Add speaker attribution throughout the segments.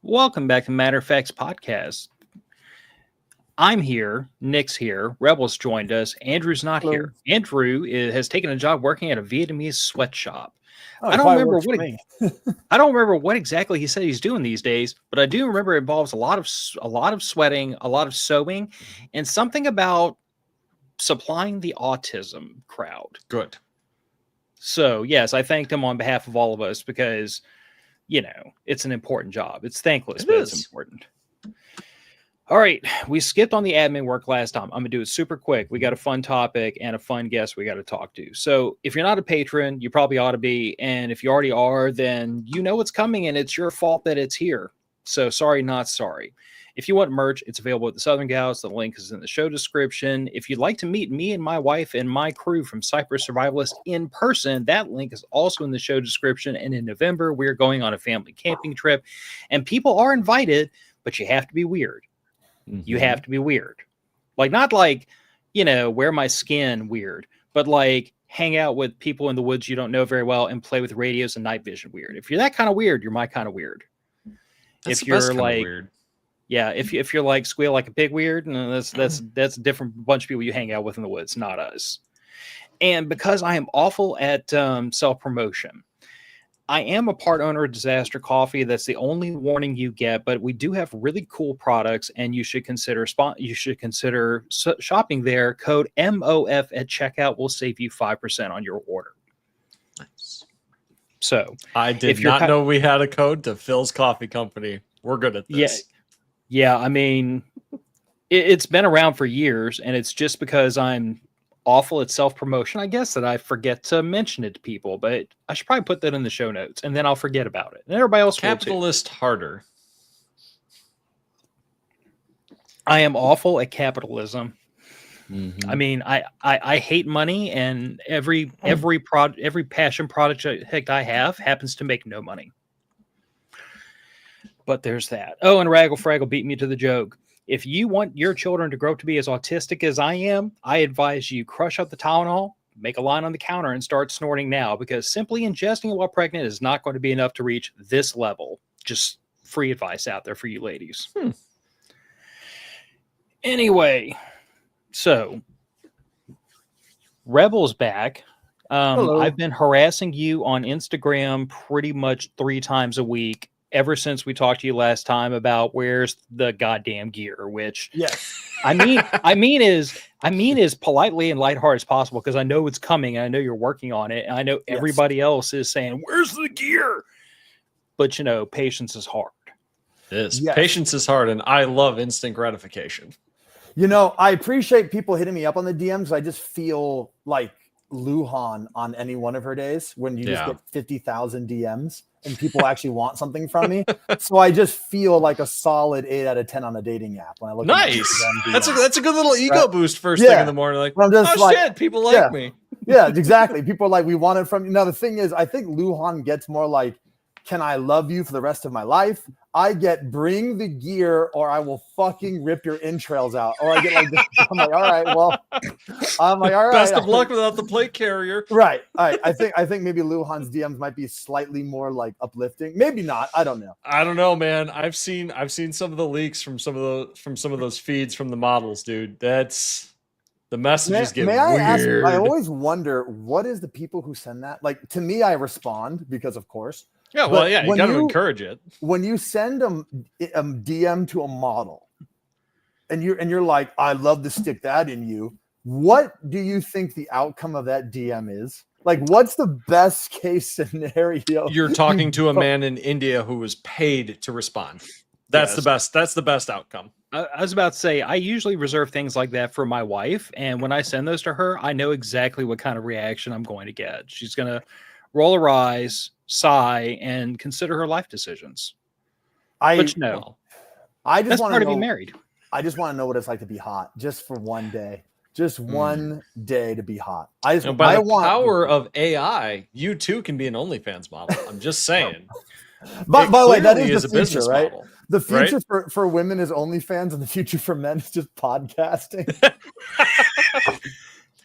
Speaker 1: Welcome back to Matter of Facts Podcast. I'm here. Nick's here. Rebel's joined us. Andrew's not
Speaker 2: Hello.
Speaker 1: here. Has taken a job working at a Vietnamese sweatshop.
Speaker 2: Oh,
Speaker 1: I don't
Speaker 2: probably
Speaker 1: remember
Speaker 2: works
Speaker 1: what
Speaker 2: for me.
Speaker 1: I don't remember what exactly he said he's doing these days, but I do remember it involves a lot of sweating, a lot of sewing, and something about supplying the autism crowd.
Speaker 3: Good.
Speaker 1: So yes, I thanked him on behalf of all of us because it's an important job. It's thankless, but it's important. All right, we skipped on the admin work last time. I'm going to do it super quick. We got a fun topic and a fun guest we got to talk to. So if you're not a patron, you probably ought to be. And if you already are, then you know what's coming and it's your fault that it's here. So sorry, not sorry. If you want merch, it's available at the Southern Gals. The link is in the show description. If you'd like to meet me and my wife and my crew from Cypress Survivalist in person, that link is also in the show description. And in November, we're going on a family camping trip. And people are invited, but you have to be weird. Mm-hmm. You have to be weird. Like, not like, wear my skin weird, but like hang out with people in the woods you don't know very well and play with radios and night vision weird. If you're that kind of weird, you're my kind of weird.
Speaker 3: That's
Speaker 1: if you're like
Speaker 3: weird.
Speaker 1: Yeah, if you're like squeal like a pig weird, that's a different bunch of people you hang out with in the woods, not us. And because I am awful at self-promotion, I am a part owner of Disaster Coffee. That's the only warning you get, but we do have really cool products, and you should consider shopping there. Code MOF at checkout will save you 5% on your order.
Speaker 3: Nice.
Speaker 1: So
Speaker 3: I did not know we had a code to Phil's Coffee Company. We're good at this.
Speaker 1: Yeah, I mean, it's been around for years, and it's just because I'm awful at self-promotion, I guess, that I forget to mention it to people. But I should probably put that in the show notes, and then I'll forget about it. And everybody else
Speaker 3: Capitalist harder.
Speaker 1: I am awful at capitalism.
Speaker 3: Mm-hmm.
Speaker 1: I mean, I hate money, and every passion project I have happens to make no money. But there's that. Oh, and Raggle Fraggle beat me to the joke. If you want your children to grow up to be as autistic as I am, I advise you crush up the Tylenol, make a line on the counter, and start snorting now, because simply ingesting it while pregnant is not going to be enough to reach this level. Just free advice out there for you ladies. Anyway, so Rebel's back. I've been harassing you on Instagram pretty much 3 times a week ever since we talked to you last time about where's the goddamn gear, which I mean as politely and lighthearted as possible, because I know it's coming and I know you're working on it, and I know everybody else is saying, where's the gear? But patience is hard.
Speaker 3: It is. Yes. Patience is hard, and I love instant gratification.
Speaker 2: I appreciate people hitting me up on the DMs. I just feel like Luhan on any one of her days when you just get 50,000 DMs and people actually want something from me. So I just feel like a solid 8 out of 10 on a dating app when I look.
Speaker 3: Nice. That's a good little ego boost first thing in the morning. Like,
Speaker 2: I'm just
Speaker 3: shit, people like me.
Speaker 2: Yeah, exactly. People are like, we want it from you. Now the thing is, I think Luhan gets more like, can I love you for the rest of my life? I get bring the gear or I will fucking rip your entrails out. Or I get like this. I'm like, all right, well, all right.
Speaker 3: Best of luck without the plate carrier.
Speaker 2: Right. All right. I think maybe Luhan's DMs might be slightly more like uplifting. Maybe not. I don't know.
Speaker 3: I don't know, man. I've seen some of the leaks from some of those feeds from the models, dude. That's the messages get weird.
Speaker 2: Ask, I always wonder, what is the people who send that? Like, to me, I respond because of course.
Speaker 3: Yeah, well, you got to encourage it.
Speaker 2: When you send a DM to a model, and you're like, I love to stick that in you. What do you think the outcome of that DM is? Like, what's the best case scenario?
Speaker 3: You're talking to a man in India who was paid to respond. That's the best. That's the best outcome.
Speaker 1: I was about to say, I usually reserve things like that for my wife, and when I send those to her, I know exactly what kind of reaction I'm going to get. She's gonna roll her eyes, sigh, and consider her life decisions. I just want to be married.
Speaker 2: I just want to know what it's like to be hot, just for one day. Just one day to be hot. By the
Speaker 3: power of AI, you too can be an OnlyFans model. I'm just saying.
Speaker 2: By the way, that is the future,
Speaker 3: business
Speaker 2: right?
Speaker 3: Model,
Speaker 2: the future for women is OnlyFans, and the future for men is just podcasting.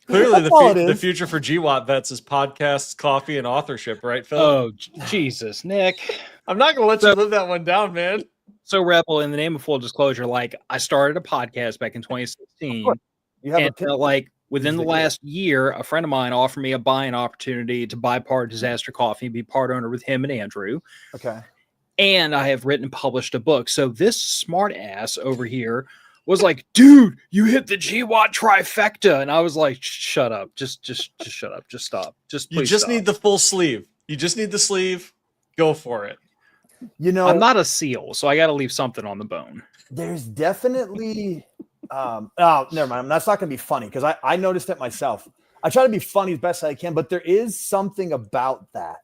Speaker 3: Clearly, the future for GWAT vets is podcasts, coffee, and authorship, right, Phil?
Speaker 1: Oh, Jesus, Nick.
Speaker 3: I'm not going to let you live that one down, man.
Speaker 1: So Rebel, in the name of full disclosure, like I started a podcast back in 2016.
Speaker 2: You have
Speaker 1: and like within the last year, a friend of mine offered me a buying opportunity to buy part of Disaster Coffee and be part owner with him and Andrew.
Speaker 2: Okay.
Speaker 1: And I have written and published a book. So this smart ass over here was like, dude, you hit the GWAT trifecta. And I was like, shut up. Just shut up. Just stop.
Speaker 3: You just need the full sleeve. You just need the sleeve. Go for it.
Speaker 2: You know,
Speaker 1: I'm not a SEAL, so I got to leave something on the bone.
Speaker 2: There's definitely, oh, never mind. That's not going to be funny because I noticed it myself. I try to be funny as best I can, but there is something about that,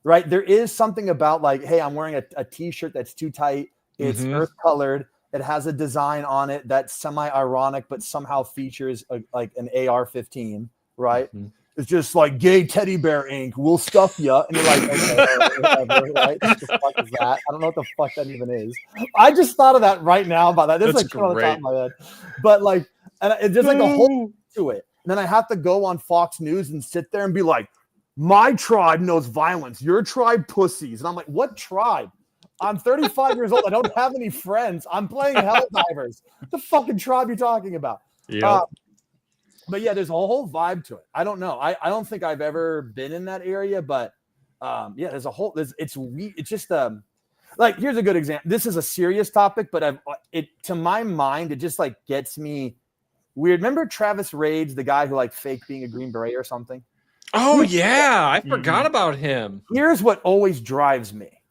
Speaker 2: right? There is something about like, hey, I'm wearing a t-shirt that's too tight. It's earth colored. It has a design on it that's semi-ironic, but somehow features like an AR-15, right? It's just like gay teddy bear ink. We'll stuff you. And you're like, okay, whatever, right? What the fuck is that? I don't know what the fuck that even is. I just thought of that right now about that. This is like on the top of my head. But like, and it's just like a whole to it. And then I have to go on Fox News and sit there and be like, my tribe knows violence. Your tribe pussies. And I'm like, what tribe? I'm 35 years old. I don't have any friends. I'm playing Helldivers. What the fucking tribe you talking about?
Speaker 3: Yeah.
Speaker 2: But yeah, there's a whole vibe to it. I don't know. I don't think I've ever been in that area, but yeah, there's a whole. It's just like here's a good example. This is a serious topic, but to my mind, it just like gets me weird. Remember Travis Raids, the guy who like faked being a Green Beret or something?
Speaker 3: Oh yeah, I forgot about him.
Speaker 2: Here's what always drives me.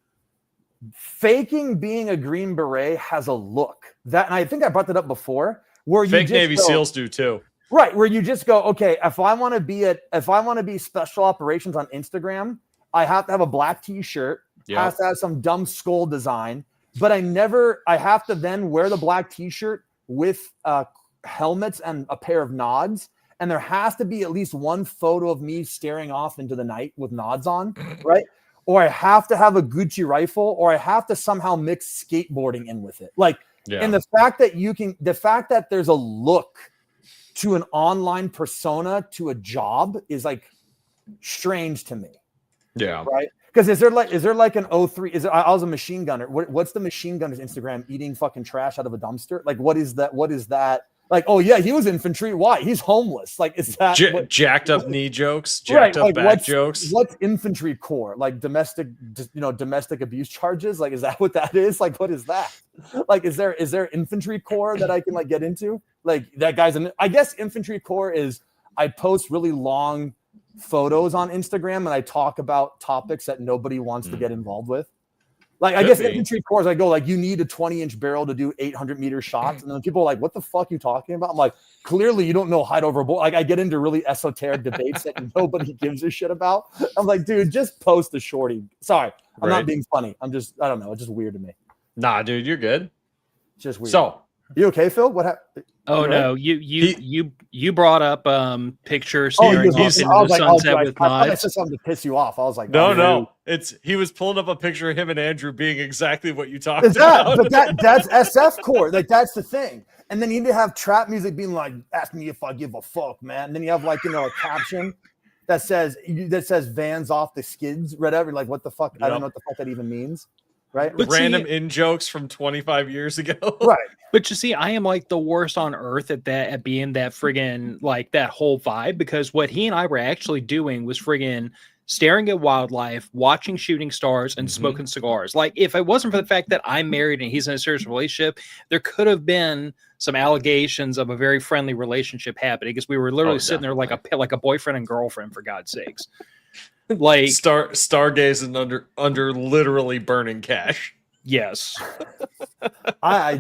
Speaker 2: Faking being a Green Beret has a look that, and I think I brought that up before, where
Speaker 3: fake Navy SEALs do too.
Speaker 2: Right, where you just go, okay, if I want to be special operations on Instagram, I have to have a black t-shirt, has to have some dumb skull design, but I have to then wear the black t-shirt with helmets and a pair of nods, and there has to be at least one photo of me staring off into the night with nods on, right? Or I have to have a Gucci rifle, or I have to somehow mix skateboarding in with it. Like, and the fact that there's a look to an online persona to a job is like strange to me. Yeah. Right. Because is there like an 03? I was a machine gunner. What's the machine gunner's Instagram eating fucking trash out of a dumpster? Like, what is that? Like, oh yeah, he was infantry. Why? He's homeless. Like, is that
Speaker 3: jacked up knee jokes, jacked up back jokes?
Speaker 2: What's infantry corps? Like domestic abuse charges? Like, is that what that is? Like, what is that? Like, is there infantry corps that I can like get into? Like that guy's I guess infantry corps is I post really long photos on Instagram and I talk about topics that nobody wants to get involved with. Like, I guess infantry corps, I go like, you need a 20-inch barrel to do 800-meter shots. And then people are like, what the fuck are you talking about? I'm like, clearly you don't know height over board. Like, I get into really esoteric debates that nobody gives a shit about. I'm like, dude, just post a shorty. Sorry, I'm not being funny. I don't know. It's just weird to me.
Speaker 3: Nah, dude, you're good.
Speaker 2: It's just weird.
Speaker 3: So,
Speaker 2: you okay, Phil? What happened?
Speaker 1: Oh no, you brought up pictures staring off into the sunset with
Speaker 2: nods. I said something to piss you off. I was like,
Speaker 3: no. He was pulling up a picture of him and Andrew being exactly what you talked about.
Speaker 2: But that's SF core. Like, that's the thing. And then you need to have trap music being like, ask me if I give a fuck, man. And then you have like, a caption that says Vans off the skids, whatever. Like, what the fuck? Yep. I don't know what the fuck that even means. Right.
Speaker 3: But random in jokes from 25 years ago.
Speaker 2: Right.
Speaker 1: But you see, I am like the worst on earth at being that friggin' like that whole vibe, because what he and I were actually doing was friggin' staring at wildlife, watching shooting stars, and smoking cigars. Like, if it wasn't for the fact that I'm married and he's in a serious relationship, there could have been some allegations of a very friendly relationship happening, because we were literally sitting there like a boyfriend and girlfriend, for God's sakes. Like
Speaker 3: stargazing under literally burning cash.
Speaker 1: Yes.
Speaker 2: But I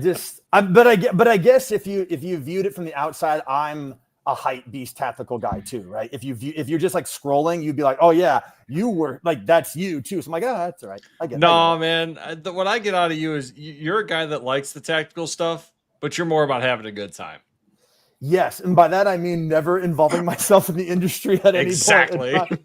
Speaker 2: guess if you viewed it from the outside, I'm a hype beast tactical guy too, right? If you're just like scrolling, you'd be like, oh yeah, you were like, that's you too. So I'm like, oh, that's all right. I get it.
Speaker 3: No, man. What I get out of you is you're a guy that likes the tactical stuff, but you're more about having a good time.
Speaker 2: Yes, and by that I mean never involving myself in the industry at any point.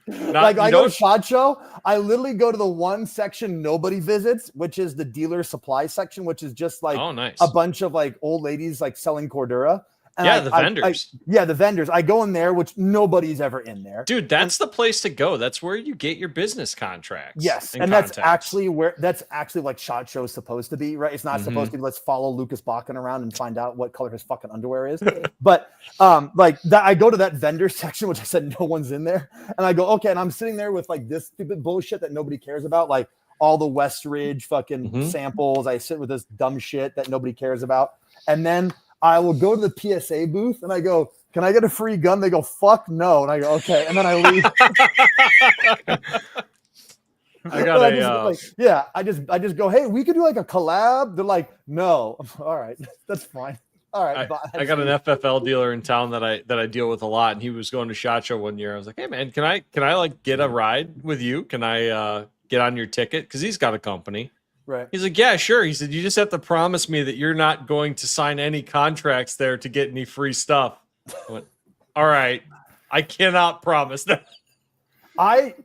Speaker 2: Like, I go to SHOT Show, I literally go to the one section nobody visits, which is the dealer supply section, which is just like a bunch of like old ladies like selling Cordura.
Speaker 3: And the vendors.
Speaker 2: The vendors. I go in there, which nobody's ever in there.
Speaker 3: Dude, that's the place to go. That's where you get your business contracts.
Speaker 2: Yes, and that's actually like SHOT Show is supposed to be, right? It's not supposed to be let's follow Lucas Bakken around and find out what color his fucking underwear is. But like that, I go to that vendor section, which I said no one's in there, and I go, okay, and I'm sitting there with like this stupid bullshit that nobody cares about, like all the Westridge fucking samples. I sit with this dumb shit that nobody cares about, and then I will go to the PSA booth and I go, can I get a free gun? They go, fuck no. And I go, okay. And then I leave. I just go, hey, we could do like a collab. They're like, no. All right. That's fine. All right.
Speaker 3: I got an FFL dealer in town that I deal with a lot. And he was going to SHOT Show one year. I was like, hey man, can I like get a ride with you? Can I get on your ticket? Cause he's got a company.
Speaker 2: Right.
Speaker 3: He's like, yeah, sure. He said, you just have to promise me that you're not going to sign any contracts there to get any free stuff. I went, all right. I cannot promise that.
Speaker 2: I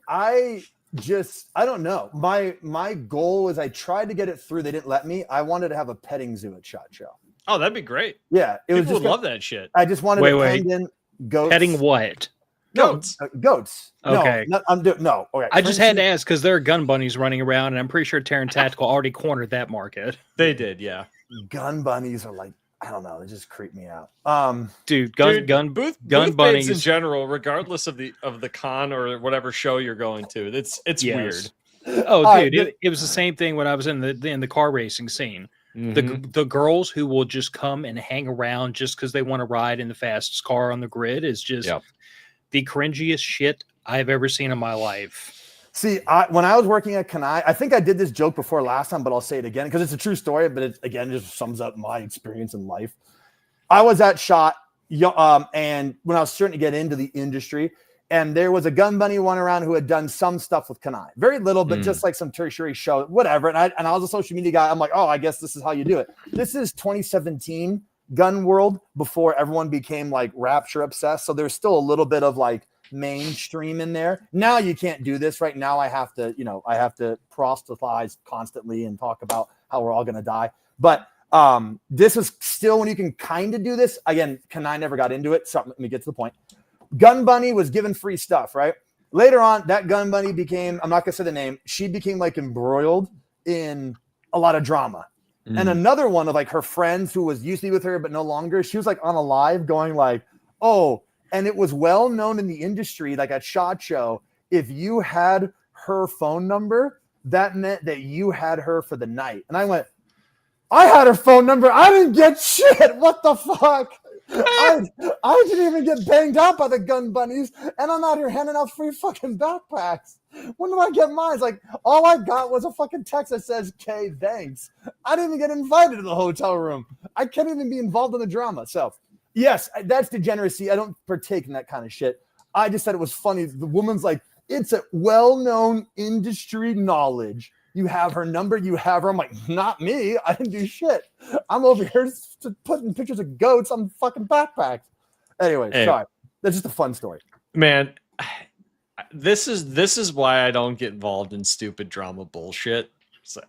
Speaker 2: don't know. My goal is I tried to get it through. They didn't let me. I wanted to have a petting zoo at SHOT Show.
Speaker 3: Oh, that'd be great.
Speaker 2: Yeah.
Speaker 3: People would love that shit.
Speaker 2: I just wanted to pend in goats.
Speaker 1: Petting what?
Speaker 2: Goats. Goats.
Speaker 1: Okay.
Speaker 2: No. Okay.
Speaker 1: I just had to ask because there are gun bunnies running around, and I'm pretty sure Terran Tactical already cornered that market.
Speaker 3: They did, yeah.
Speaker 2: Gun bunnies are like, I don't know, they just creep me out.
Speaker 1: Dude, gun
Speaker 3: booth
Speaker 1: bunnies
Speaker 3: in general, regardless of the con or whatever show you're going to, it's weird.
Speaker 1: Oh, dude, it was the same thing when I was in the car racing scene. The girls who will just come and hang around just because they want to ride in the fastest car on the grid is just the cringiest shit I've ever seen in my life.
Speaker 2: See, when I was working at Kenai, I think I did this joke before last time, but I'll say it again because it's a true story, but it again just sums up my experience in life. I was at SHOT, and when I was starting to get into the industry, and there was a gun bunny one around who had done some stuff with Kenai. Very little, but just like some tertiary show, whatever. And I was a social media guy. I'm like, oh, I guess this is how you do it. This is 2017 gun world before everyone became like rapture obsessed. So there's still a little bit of like mainstream in there. Now you can't do this. Right now I have to proselytize constantly and talk about how we're all going to die. But this is still when you can kind of do this. Again, Kenai never got into it. So let me get to the point. Gun bunny was given free stuff, right? Later on, that gun bunny became, I'm not going to say the name, she became like embroiled in a lot of drama. And another one of like her friends who was used to be with her, but no longer, she was like on a live going like, oh, and it was well known in the industry, like at SHOT Show, if you had her phone number, that meant that you had her for the night. And I went, I had her phone number. I didn't get shit. What the fuck? I didn't even get banged out by the gun bunnies, and I'm out here handing out free fucking backpacks. When do I get mine? It's like, all I got was a fucking text that says, K, thanks. I didn't even get invited to the hotel room. I can't even be involved in the drama. So, yes, that's degeneracy. I don't partake in that kind of shit. I just said it was funny. The woman's like, it's a well-known industry knowledge. You have her number. You have her. I'm like, not me. I didn't do shit. I'm over here putting pictures of goats on fucking backpacks. Anyway, sorry. That's just a fun story.
Speaker 3: Man, this is why I don't get involved in stupid drama bullshit. So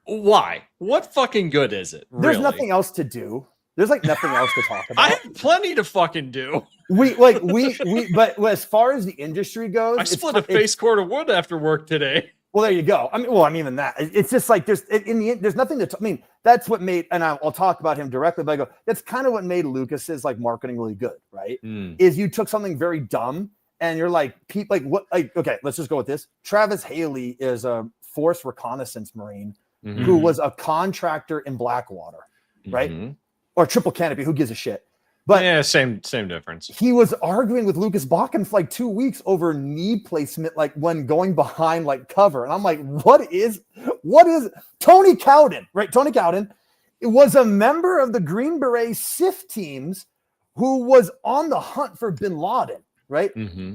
Speaker 3: why? What fucking good is it? Really?
Speaker 2: There's nothing else to do. There's like nothing else to talk about.
Speaker 3: I have plenty to fucking do.
Speaker 2: But as far as the industry goes,
Speaker 3: I split a face cord of wood after work today.
Speaker 2: Well, there you go. I mean, even that. It's just like there's nothing to. I mean, that's what made, and I'll talk about him directly. But I go, that's kind of what made Lucas's like marketing really good, right? Is you took something very dumb and you're like, okay, let's just go with this. Travis Haley is a force reconnaissance Marine who was a contractor in Blackwater, right? Or Triple Canopy. Who gives a shit? But
Speaker 3: yeah, same difference.
Speaker 2: He was arguing with Lucas Bakken for like 2 weeks over knee placement, like when going behind like cover. And I'm like, what is Tony Cowden, right? Tony Cowden was a member of the Green Beret SIF teams who was on the hunt for Bin Laden, right?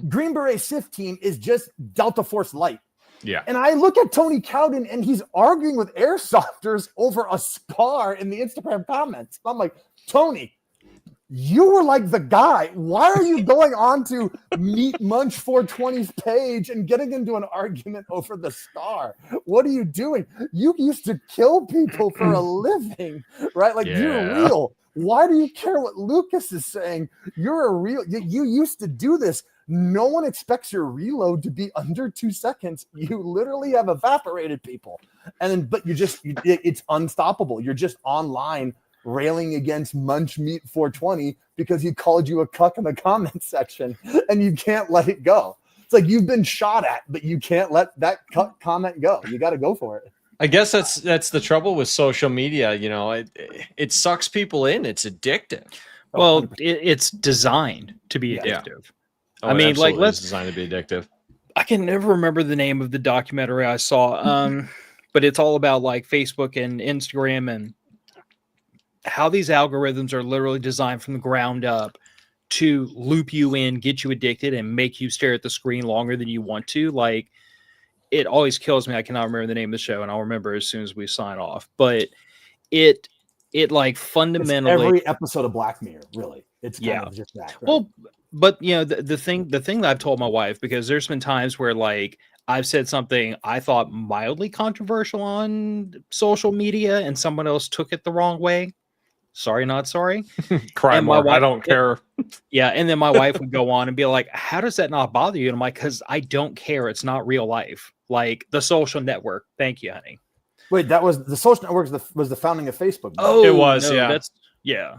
Speaker 2: Green Beret SIF team is just Delta Force Light.
Speaker 3: Yeah.
Speaker 2: And I look at Tony Cowden and he's arguing with airsofters over a scar in the Instagram comments. I'm like, Tony, you were like the guy. Why are you going on to Meet Munch 420's page and getting into an argument over the star? What are you doing? You used to kill people for a living, right? Like you're real. why do you care what Lucas is saying? You used to do this. No one expects your reload to be under 2 seconds. You literally have evaporated people. But it's unstoppable. You're just online railing against Munch Meat 420 because he called you a cuck in the comment section and you can't let it go. It's like you've been shot at, but you can't let that comment go. You got to go for it.
Speaker 3: I guess that's the trouble with social media. It sucks people in. It's addictive.
Speaker 1: Well, it's designed to be addictive.
Speaker 3: Oh,
Speaker 1: I mean, like,
Speaker 3: it's designed to be addictive.
Speaker 1: I can never remember the name of the documentary I saw, but it's all about like Facebook and Instagram and how these algorithms are literally designed from the ground up to loop you in, get you addicted, and make you stare at the screen longer than you want to. Like, it always kills me. I cannot remember the name of the show, and I'll remember as soon as we sign off. But it like fundamentally,
Speaker 2: it's every episode of Black Mirror, really. It's kind of just that. Right?
Speaker 1: Well, but the thing that I've told my wife, because there's been times where like I've said something I thought mildly controversial on social media, and someone else took it the wrong way. Sorry, not sorry.
Speaker 3: Cry more. I don't care.
Speaker 1: Yeah, and then my wife would go on and be like, "How does that not bother you?" And I'm like, "Because I don't care. It's not real life. Like the social network." Thank you, honey.
Speaker 2: Wait, that was the social network was the founding of Facebook.
Speaker 3: Oh, it was.
Speaker 1: No,
Speaker 3: yeah.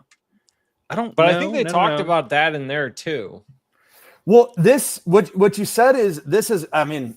Speaker 1: I don't.
Speaker 3: But I think they talked about that in there too.
Speaker 2: Well, what you said is. I mean,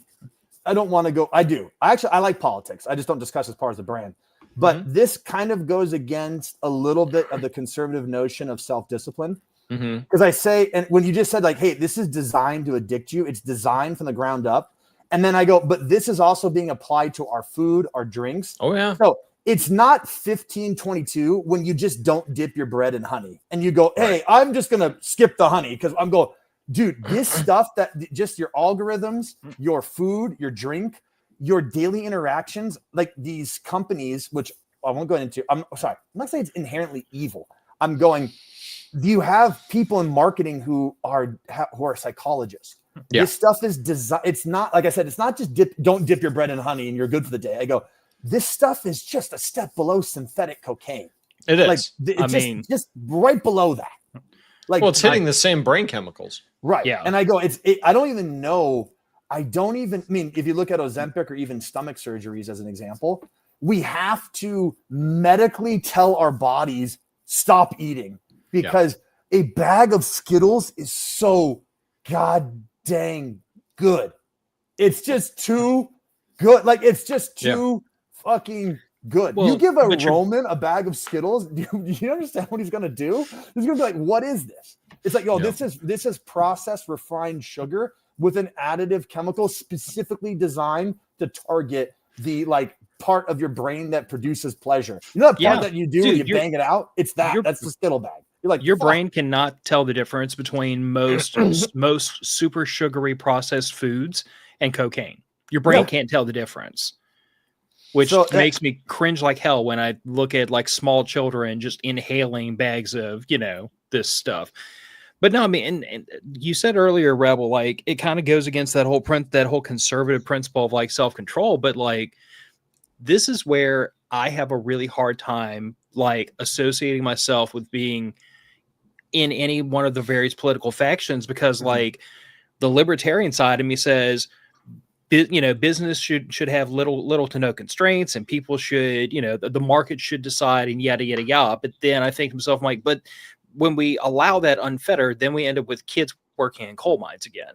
Speaker 2: I don't want to go. I like politics. I just don't discuss as part of the brand. But this kind of goes against a little bit of the conservative notion of self-discipline. Because I say, and when you just said like, hey, this is designed to addict you, it's designed from the ground up. And then I go, but this is also being applied to our food, our drinks.
Speaker 3: Oh, yeah.
Speaker 2: So it's not 1522 when you just don't dip your bread in honey. And you go, hey, I'm just going to skip the honey because I'm going, dude, this stuff that just your algorithms, your food, your drink, your daily interactions, like these companies, which I won't go into. I'm not saying it's inherently evil. I'm going, do you have people in marketing who are psychologists? Yeah. This stuff is designed. It's not, like I said, it's not just don't dip your bread in honey and you're good for the day. I go, this stuff is just a step below synthetic cocaine.
Speaker 3: It is.
Speaker 2: Like, just right below that. Like,
Speaker 3: well, it's hitting the same brain chemicals.
Speaker 2: Right. Yeah. And I go, I don't even know. I mean, if you look at Ozempic or even stomach surgeries as an example, we have to medically tell our bodies stop eating because a bag of Skittles is so god dang good. It's just too good. Like, it's just too fucking good. Well, you give a Roman a bag of Skittles, do you understand what he's going to do? He's going to be like, what is this? It's like, this is processed refined sugar with an additive chemical specifically designed to target the like part of your brain that produces pleasure. You know that part that you do when you bang it out? It's that. That's the Skittle bag. You're like,
Speaker 1: your brain cannot tell the difference between most super sugary processed foods and cocaine. Your brain can't tell the difference. Which makes me cringe like hell when I look at like small children just inhaling bags of, this stuff. But no, I mean, and you said earlier, Rebel, like it kind of goes against that whole conservative principle of like self-control. But like, this is where I have a really hard time, like associating myself with being in any one of the various political factions, because like the libertarian side of me says, business should have little to no constraints, and people should, the market should decide, and yada, yada, yada. But then I think to myself, I'm like, but when we allow that unfettered, then we end up with kids working in coal mines again.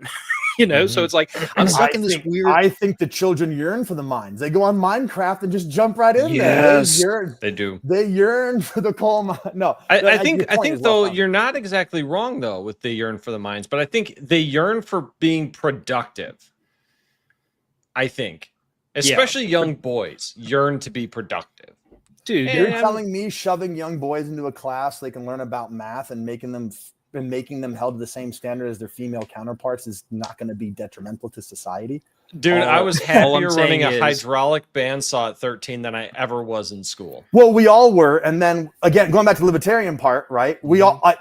Speaker 1: So it's like I'm stuck in this weird.
Speaker 2: I think the children yearn for the mines. They go on Minecraft and just jump right in
Speaker 3: there.
Speaker 2: They
Speaker 3: do.
Speaker 2: They yearn for the coal mine. No,
Speaker 3: I think though you're not exactly wrong though with they yearn for the mines, but I think they yearn for being productive. I think, especially young boys yearn to be productive.
Speaker 2: Dude, you're telling me shoving young boys into a class so they can learn about math and making them held to the same standard as their female counterparts is not going to be detrimental to society?
Speaker 3: Dude, I was happier running a hydraulic bandsaw at 13 than I ever was in school.
Speaker 2: Well, we all were. And then again, going back to the libertarian part, right? We all, I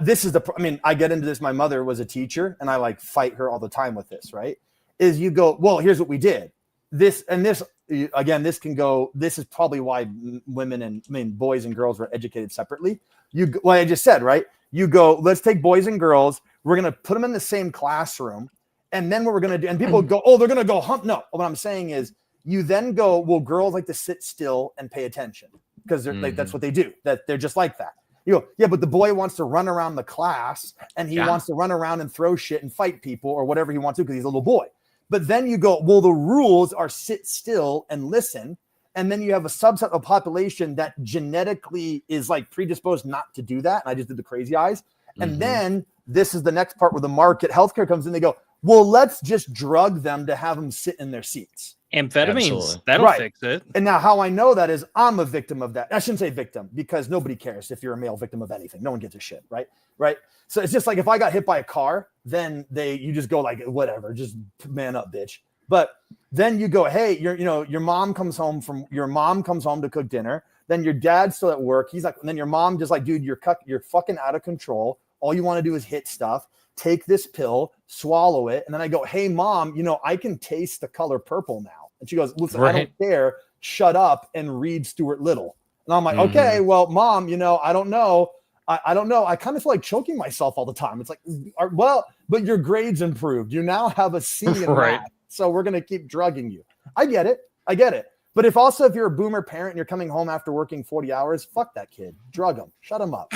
Speaker 2: get into this. My mother was a teacher and I like fight her all the time with this, right? Is you go, well, here's what we did. This again, this is probably why women and boys and girls were educated separately. Like I just said, right? You go, let's take boys and girls. We're going to put them in the same classroom. And then what we're going to do, and people go, oh, they're going to go hump. No, what I'm saying is you then go, well, girls like to sit still and pay attention because they're like, that's what they do. That they're just like that. You go, yeah, but the boy wants to run around the class and he wants to run around and throw shit and fight people or whatever he wants to because he's a little boy. But then you go, well, the rules are sit still and listen. And then you have a subset of population that genetically is like predisposed not to do that. And I just did the crazy eyes. And then this is the next part where the market healthcare comes in. They go, well, let's just drug them to have them sit in their seats.
Speaker 1: Amphetamines, that'll fix it.
Speaker 2: And now how I know that is I'm a victim of that. I shouldn't say victim because nobody cares if you're a male victim of anything. No one gives a shit, right? So it's just like if I got hit by a car, then you just go like, whatever, just man up, bitch. But then you go, hey, your mom comes home to cook dinner. Then your dad's still at work. He's like, and then your mom just like, dude, you're fucking out of control. All you want to do is hit stuff. Take this pill, swallow it. And then I go, hey, mom, I can taste the color purple now. And she goes, listen, I don't care. Shut up and read Stuart Little. And I'm like, okay, well, mom, I don't know. I don't know. I kind of feel like choking myself all the time. It's like, well, but your grades improved. You now have a C in math. So we're going to keep drugging you. I get it. But if you're a boomer parent and you're coming home after working 40 hours, fuck that kid. Drug him. Shut him up.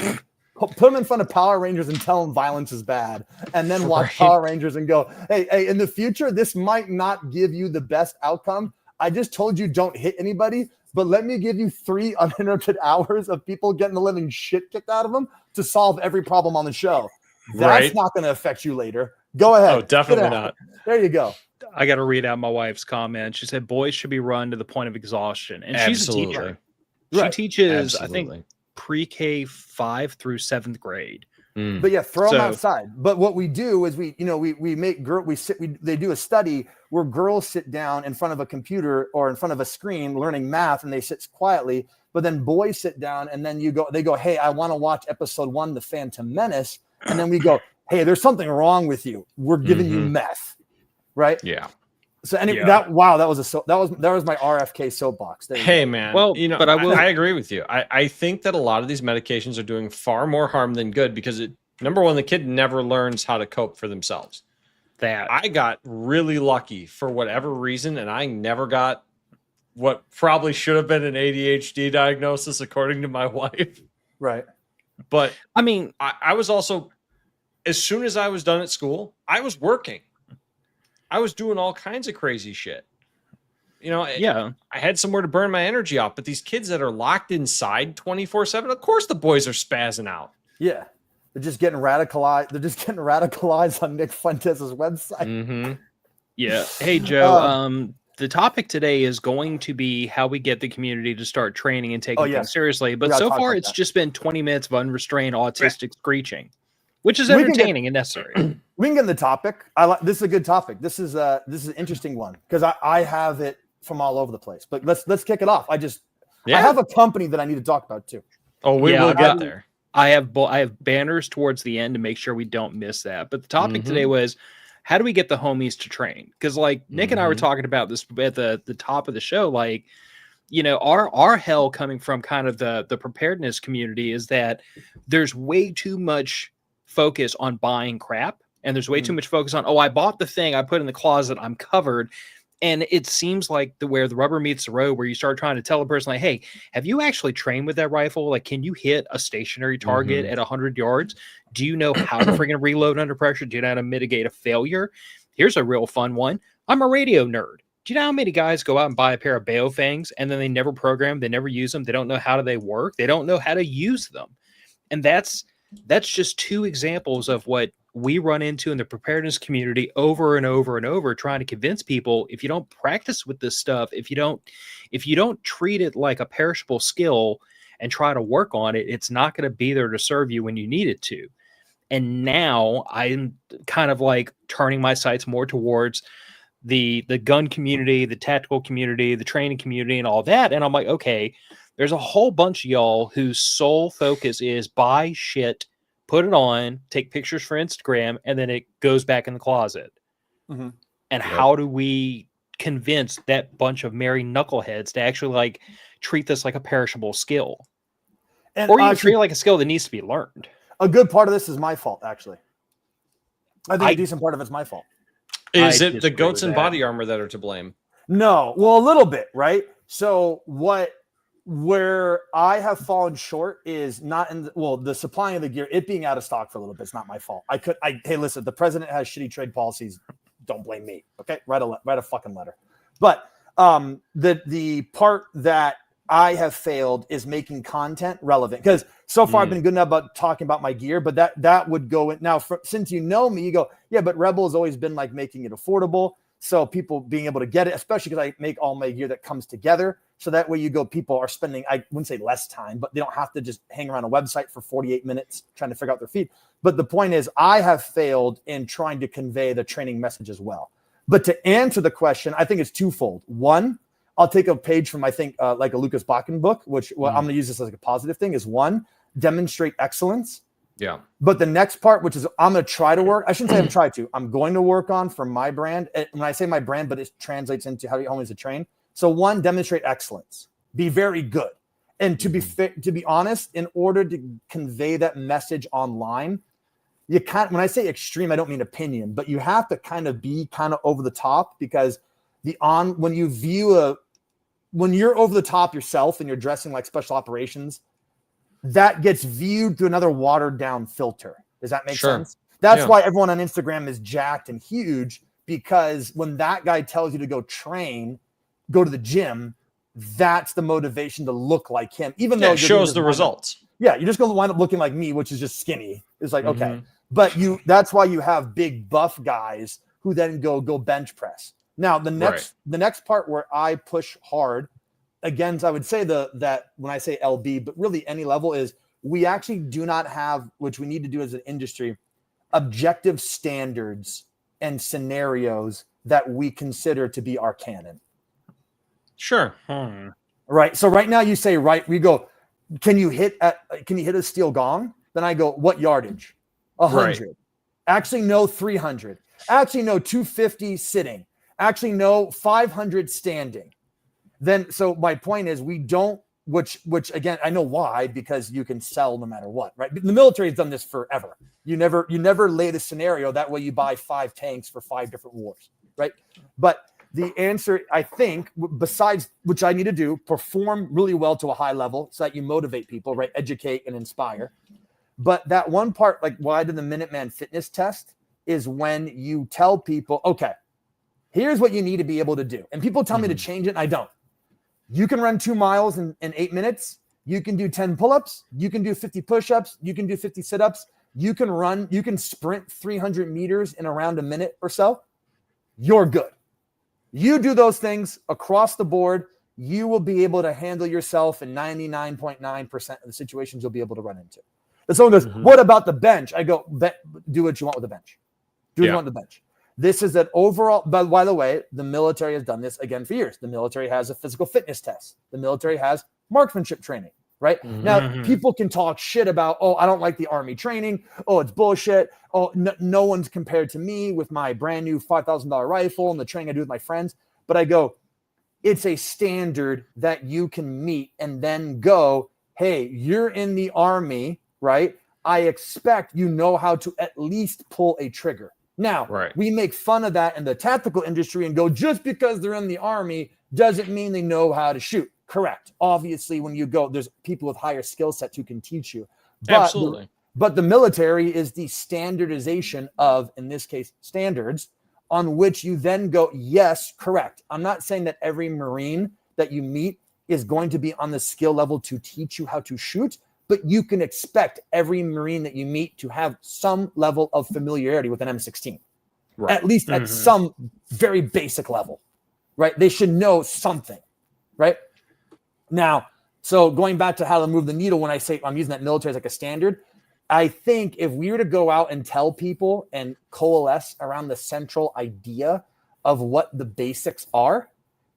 Speaker 2: Put him in front of Power Rangers and tell him violence is bad. And then watch Power Rangers and go, hey, in the future, this might not give you the best outcome. I just told you don't hit anybody, but let me give you 3 uninterrupted hours of people getting the living shit kicked out of them to solve every problem on the show. That's not going to affect you later. Go ahead.
Speaker 3: Oh, definitely not.
Speaker 2: There you go.
Speaker 1: I got to read out my wife's comment. She said, boys should be run to the point of exhaustion. And she's a teacher. She teaches, I think, pre-K 5 through 7th grade.
Speaker 2: But yeah, throw them outside. But what we do is we make they do a study where girls sit down in front of a computer or in front of a screen learning math and they sit quietly. But then boys sit down and then they go, hey, I want to watch episode 1, The Phantom Menace. And then we go, hey, there's something wrong with you. We're giving you meth. Right. Yeah. So that was my RFK soapbox.
Speaker 3: Hey man, well, but I agree with you. I think that a lot of these medications are doing far more harm than good because number one, the kid never learns how to cope for themselves. That I got really lucky for whatever reason, and I never got what probably should have been an ADHD diagnosis according to my wife.
Speaker 2: Right.
Speaker 3: But I mean, I was also, as soon as I was done at school, I was working. I was doing all kinds of crazy shit. I had somewhere to burn my energy off, but these kids that are locked inside 24/7, of course the boys are spazzing out.
Speaker 2: Yeah. They're just getting radicalized. They're just getting radicalized on Nick Fuentes' website.
Speaker 1: Yeah. Hey, Joe, the topic today is going to be how we get the community to start training and taking things seriously. But so far, it's just been 20 minutes of unrestrained autistic screeching, which is entertaining and necessary.
Speaker 2: We can get in the topic. This is a good topic. This is an interesting one because I have it from all over the place. But let's kick it off. I have a company that I need to talk about too.
Speaker 3: Oh, we will get there.
Speaker 1: I have banners towards the end to make sure we don't miss that. But the topic today was how do we get the homies to train? Because like Nick and I were talking about this at the top of the show, like our hell coming from kind of the preparedness community is that there's way too much focus on buying crap. And there's way too much focus on, I bought the thing, I put it in the closet, I'm covered. And it seems like where the rubber meets the road, where you start trying to tell a person like, hey, have you actually trained with that rifle? Like, can you hit a stationary target at 100 yards? Do you know how to freaking reload under pressure? Do you know how to mitigate a failure? Here's a real fun one. I'm a radio nerd. Do you know how many guys go out and buy a pair of Baofangs and then they never program, they never use them, they don't know how they work, they don't know how to use them. And that's just 2 examples of what we run into in the preparedness community over and over and over, trying to convince people if you don't practice with this stuff, if you don't treat it like a perishable skill and try to work on it, it's not going to be there to serve you when you need it to. And now I'm kind of like turning my sights more towards the gun community, the tactical community, the training community, and all that. And I'm like, okay, there's a whole bunch of y'all whose sole focus is buy shit, put it on, take pictures for Instagram, and then it goes back in the closet. And how do we convince that bunch of merry knuckleheads to actually like treat this like a perishable skill, or even treat it like a skill that needs to be learned.
Speaker 2: A good part of this is my fault, actually. I think a decent part of it's my fault.
Speaker 3: Is it the goats and body armor that are to blame?
Speaker 2: No, well, a little bit, right? So where I have fallen short is not in the supplying of the gear, it being out of stock for a little bit. It's not my fault. Hey, listen, the president has shitty trade policies. Don't blame me. Okay, write a fucking letter. But the part that I have failed is making content relevant, because so far I've been good enough about talking about my gear, but that would go in now. Since you know me, you go, yeah, but Rebel has always been like making it affordable, so people being able to get it, especially because I make all my gear that comes together. So that way you go, people are spending, I wouldn't say less time, but they don't have to just hang around a website for 48 minutes trying to figure out their feed. But the point is, I have failed in trying to convey the training message as well. But to answer the question, I think it's twofold. One, I'll take a page from, I think, like a Lucas Bakken book, which I'm going to use this as like a positive thing, is one, demonstrate excellence.
Speaker 3: Yeah.
Speaker 2: But the next part, which is I'm going to try to work, I shouldn't say I'm trying to, I'm going to work on for my brand. And when I say my brand, but it translates into how you always to train. So one, demonstrate excellence, be very good. And to be honest, in order to convey that message online, you can't, when I say extreme, I don't mean opinion, but you have to kind of be kind of over the top, because when you're over the top yourself and you're dressing like special operations, that gets viewed through another watered down filter. Does that make sense? That's why everyone on Instagram is jacked and huge, because when that guy tells you to go train, go to the gym, that's the motivation to look like him, even though
Speaker 3: it shows the results.
Speaker 2: Yeah, you're just going to wind up looking like me, which is just skinny. It's like, okay. But that's why you have big buff guys who then go bench press. Now, the next part where I push hard, again, I would say that when I say LB, but really any level, is we actually do not have, which we need to do as an industry, objective standards and scenarios that we consider to be our canon.
Speaker 3: Sure.
Speaker 2: Right. So right now you say, we go, can you hit a steel gong? Then I go, what yardage? 100. Right. Actually, no, 300. Actually, no, 250 sitting. Actually, no, 500 standing. Then, so my point is, we don't, which again, I know why, because you can sell no matter what, right? The military has done this forever. You never lay the scenario. That way you buy 5 tanks for 5 different wars, right? But the answer, I think, besides, which I need to do, perform really well to a high level so that you motivate people, right? Educate and inspire. But that one part, like why I did the Minuteman fitness test, is when you tell people, okay, here's what you need to be able to do. And people tell me to change it, and I don't. You can run 2 miles in 8 minutes. You can do 10 pull-ups. You can do 50 push-ups. You can do 50 sit-ups. You can sprint 300 meters in around a minute or so. You're good. You do those things across the board, you will be able to handle yourself in 99.9% of the situations you'll be able to run into. But someone goes, what about the bench? I go, do what you want with the bench. Do what you want with the bench. This is that overall, but by the way, the military has done this again for years. The military has a physical fitness test. The military has marksmanship training, right? Now, people can talk shit about, oh, I don't like the Army training. Oh, it's bullshit. Oh, no one's compared to me with my brand new $5,000 rifle and the training I do with my friends. But I go, it's a standard that you can meet and then go, hey, you're in the Army, right? I expect you know how to at least pull a trigger. Now, we make fun of that in the tactical industry and go, just because they're in the Army doesn't mean they know how to shoot. Correct. Obviously, when you go, there's people with higher skill sets who can teach you.
Speaker 3: Absolutely.
Speaker 2: But the military is the standardization of, in this case, standards on which you then go, yes, correct. I'm not saying that every Marine that you meet is going to be on the skill level to teach you how to shoot, but you can expect every Marine that you meet to have some level of familiarity with an M16, at least at some very basic level, right? They should know something, right? Now, so going back to how to move the needle, when I say I'm using that military as like a standard, I think if we were to go out and tell people and coalesce around the central idea of what the basics are,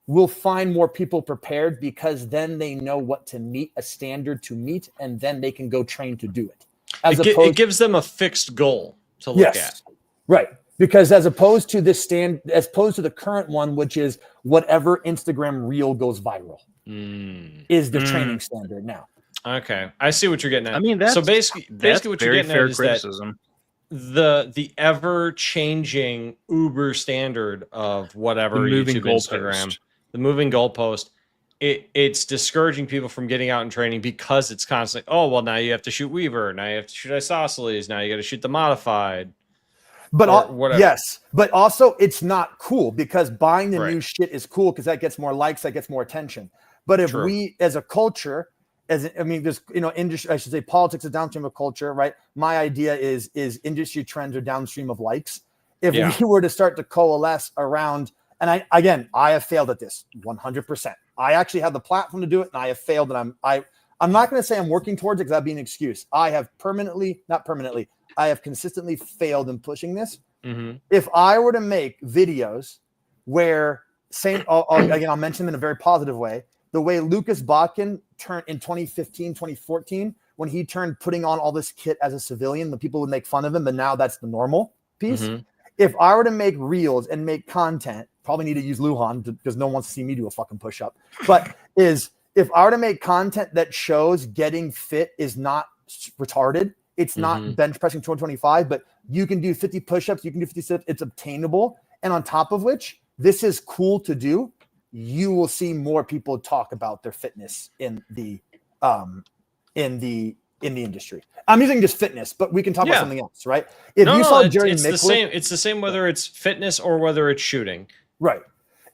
Speaker 2: we'll find more people prepared, because then they know what to meet, a standard to meet, and then they can go train to do it.
Speaker 3: It gives them a fixed goal to look at.
Speaker 2: Right. Because as opposed to the current one, which is whatever Instagram reel goes viral, is the training standard now.
Speaker 3: Okay, I see what you're getting at.
Speaker 1: I mean,
Speaker 3: so basically what you're getting at is
Speaker 1: criticism.
Speaker 3: That the ever changing Uber standard of whatever YouTube, Instagram, the moving goalpost, it's discouraging people from getting out and training because it's constantly, oh well, now you have to shoot Weaver, now you have to shoot isosceles, now you got to shoot the modified.
Speaker 2: But yes, but also it's not cool because buying the new shit is cool because that gets more likes, that gets more attention. But if we, as a culture, there's industry, I should say, politics is downstream of culture, right? My idea is industry trends are downstream of likes. If we were to start to coalesce around, and I have failed at this 100%. I actually have the platform to do it, and I have failed, and I'm not going to say I'm working towards it because that'd be an excuse. I have I have consistently failed in pushing this. Mm-hmm. If I were to make videos where, I'll mention them in a very positive way, the way Lucas Botkin turned in 2015, 2014, when he turned putting on all this kit as a civilian, the people would make fun of him, but now that's the normal piece. Mm-hmm. If I were to make reels and make content, probably need to use Lujan because no one wants to see me do a fucking push-up, but if I were to make content that shows getting fit is not retarded, it's not bench pressing 225, but you can do 50 push-ups, you can do 50 sit-ups, it's obtainable. And on top of which, this is cool to do. You will see more people talk about their fitness in the industry. I'm using just fitness, but we can talk about something else, right?
Speaker 3: It's the same whether it's fitness or whether it's shooting.
Speaker 2: Right.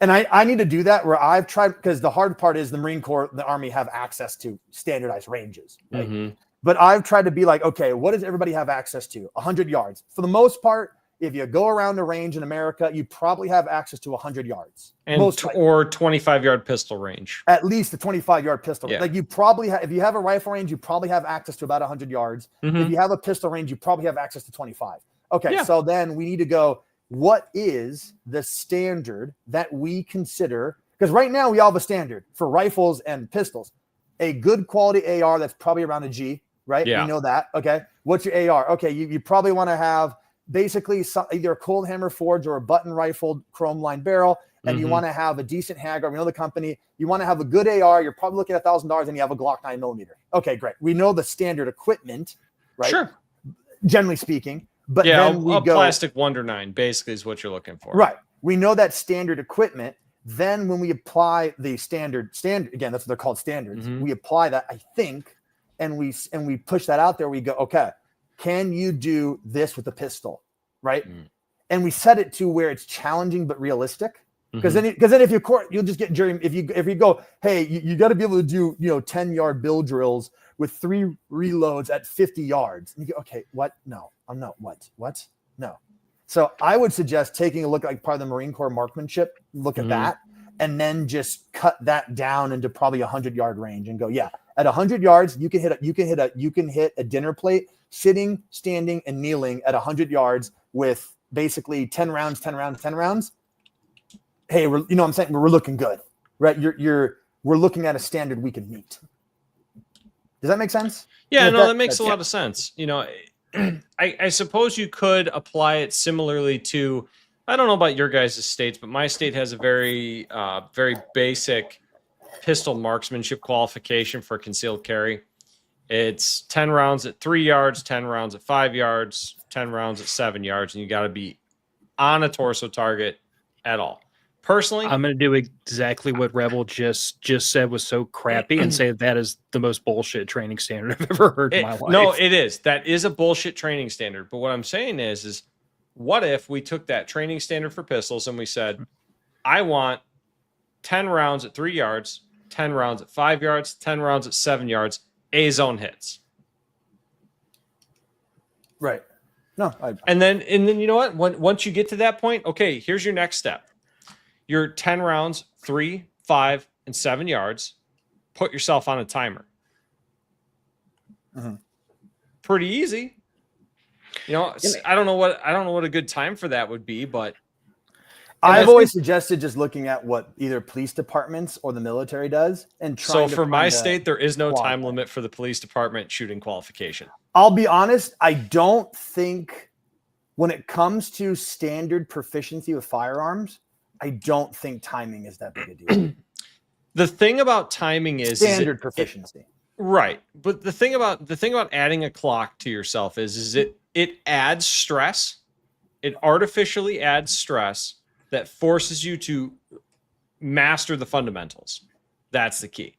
Speaker 2: And I need to do that where I've tried, because the hard part is the Marine Corps, the Army have access to standardized ranges, right? Mm-hmm. But I've tried to be like, okay, what does everybody have access to? 100 yards. For the most part, if you go around a range in America, you probably have access to 100 yards.
Speaker 3: Or 25-yard pistol range.
Speaker 2: At least a 25-yard pistol range. Like you probably have, if you have a rifle range, you probably have access to about 100 yards. Mm-hmm. If you have a pistol range, you probably have access to 25. Okay, so then we need to go, what is the standard that we consider? Because right now we all have a standard for rifles and pistols. A good quality AR that's probably around a G, right? Yeah. We know that. Okay. What's your AR? Okay. You probably want to have basically either a cold hammer forged or a button rifled chrome lined barrel. And you want to have a decent handgun. We know the company. You want to have a good AR. You're probably looking at $1,000 and you have a Glock 9mm. Okay, great. We know the standard equipment, right?
Speaker 3: Sure.
Speaker 2: Generally speaking. But then we go
Speaker 3: plastic Wonder 9 basically is what you're looking for.
Speaker 2: Right. We know that standard equipment. Then when we apply the standard, again, that's what they're called standards. We apply that, I think, and we push that out there. We go, okay, can you do this with a pistol, right? And we set it to where it's challenging but realistic. Because then if you'll just get jury. If you go, hey, you got to be able to do 10-yard bill drills with 3 reloads at 50 yards. And you go, okay, what? No, I'm not. What? No. So I would suggest taking a look at like part of the Marine Corps marksmanship, look at that, and then just cut that down into probably 100-yard range and go, at 100 yards, you can hit a dinner plate sitting, standing, and kneeling at 100 yards with basically 10 rounds. Hey, we're looking good, right? We're looking at a standard we can meet. Does that make sense?
Speaker 3: Yeah, that makes a lot of sense. I suppose you could apply it similarly to, I don't know about your guys' states, but my state has a very, very basic pistol marksmanship qualification for concealed carry. It's 10 rounds at 3 yards, 10 rounds at 5 yards, 10 rounds at 7 yards, and you got to be on a torso target at all. Personally,
Speaker 1: I'm going to do exactly what Rebel just said was so crappy and say that is the most bullshit training standard I've ever heard in my life.
Speaker 3: No, it is. That is a bullshit training standard. But what I'm saying is what if we took that training standard for pistols and we said, I want 10 rounds at 3 yards, 10 rounds at 5 yards, 10 rounds at 7 yards, A-zone hits.
Speaker 2: Right. No.
Speaker 3: And then you know what? Once you get to that point, okay, here's your next step. You're 10 rounds, 3, 5, and 7 yards. Put yourself on a timer. Pretty easy. I don't know what a good time for that would be, but
Speaker 2: I've always suggested just looking at what either police departments or the military does and trying.
Speaker 3: So for my state, there is no time limit for the police department shooting qualification.
Speaker 2: I'll be honest, I don't think when it comes to standard proficiency with firearms, I don't think timing is that big a deal.
Speaker 3: The thing about timing is
Speaker 2: standard proficiency.
Speaker 3: Right. But the thing about adding a clock to yourself is it adds stress. It artificially adds stress that forces you to master the fundamentals. That's the key.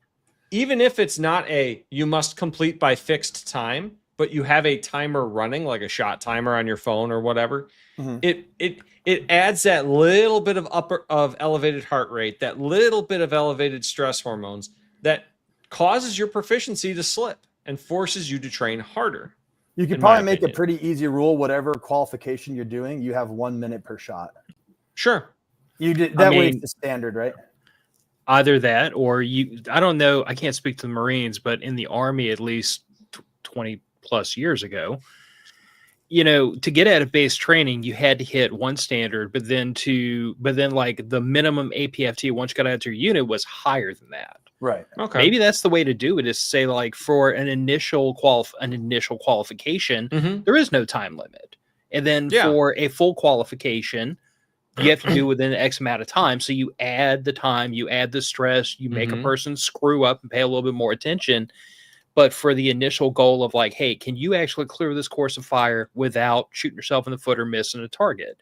Speaker 3: Even if it's not you must complete by fixed time, but you have a timer running, like a shot timer on your phone or whatever, it adds that little bit of elevated heart rate, that little bit of elevated stress hormones that causes your proficiency to slip and forces you to train harder.
Speaker 2: You could probably make a pretty easy rule. Whatever qualification you're doing, you have 1 minute per shot.
Speaker 3: Sure.
Speaker 2: Way it's the standard, right?
Speaker 1: Either that or I don't know. I can't speak to the Marines, but in the Army, at least 20 plus years ago, to get out of base training, you had to hit one standard, but then like the minimum APFT once you got out to your unit was higher than that.
Speaker 2: Right.
Speaker 1: Okay. Maybe that's the way to do it, is say like for an initial qualification, there is no time limit. And then for a full qualification, you have to do within X amount of time. So you add the time, you add the stress, you make a person screw up and pay a little bit more attention. But for the initial goal of like, hey, can you actually clear this course of fire without shooting yourself in the foot or missing a target?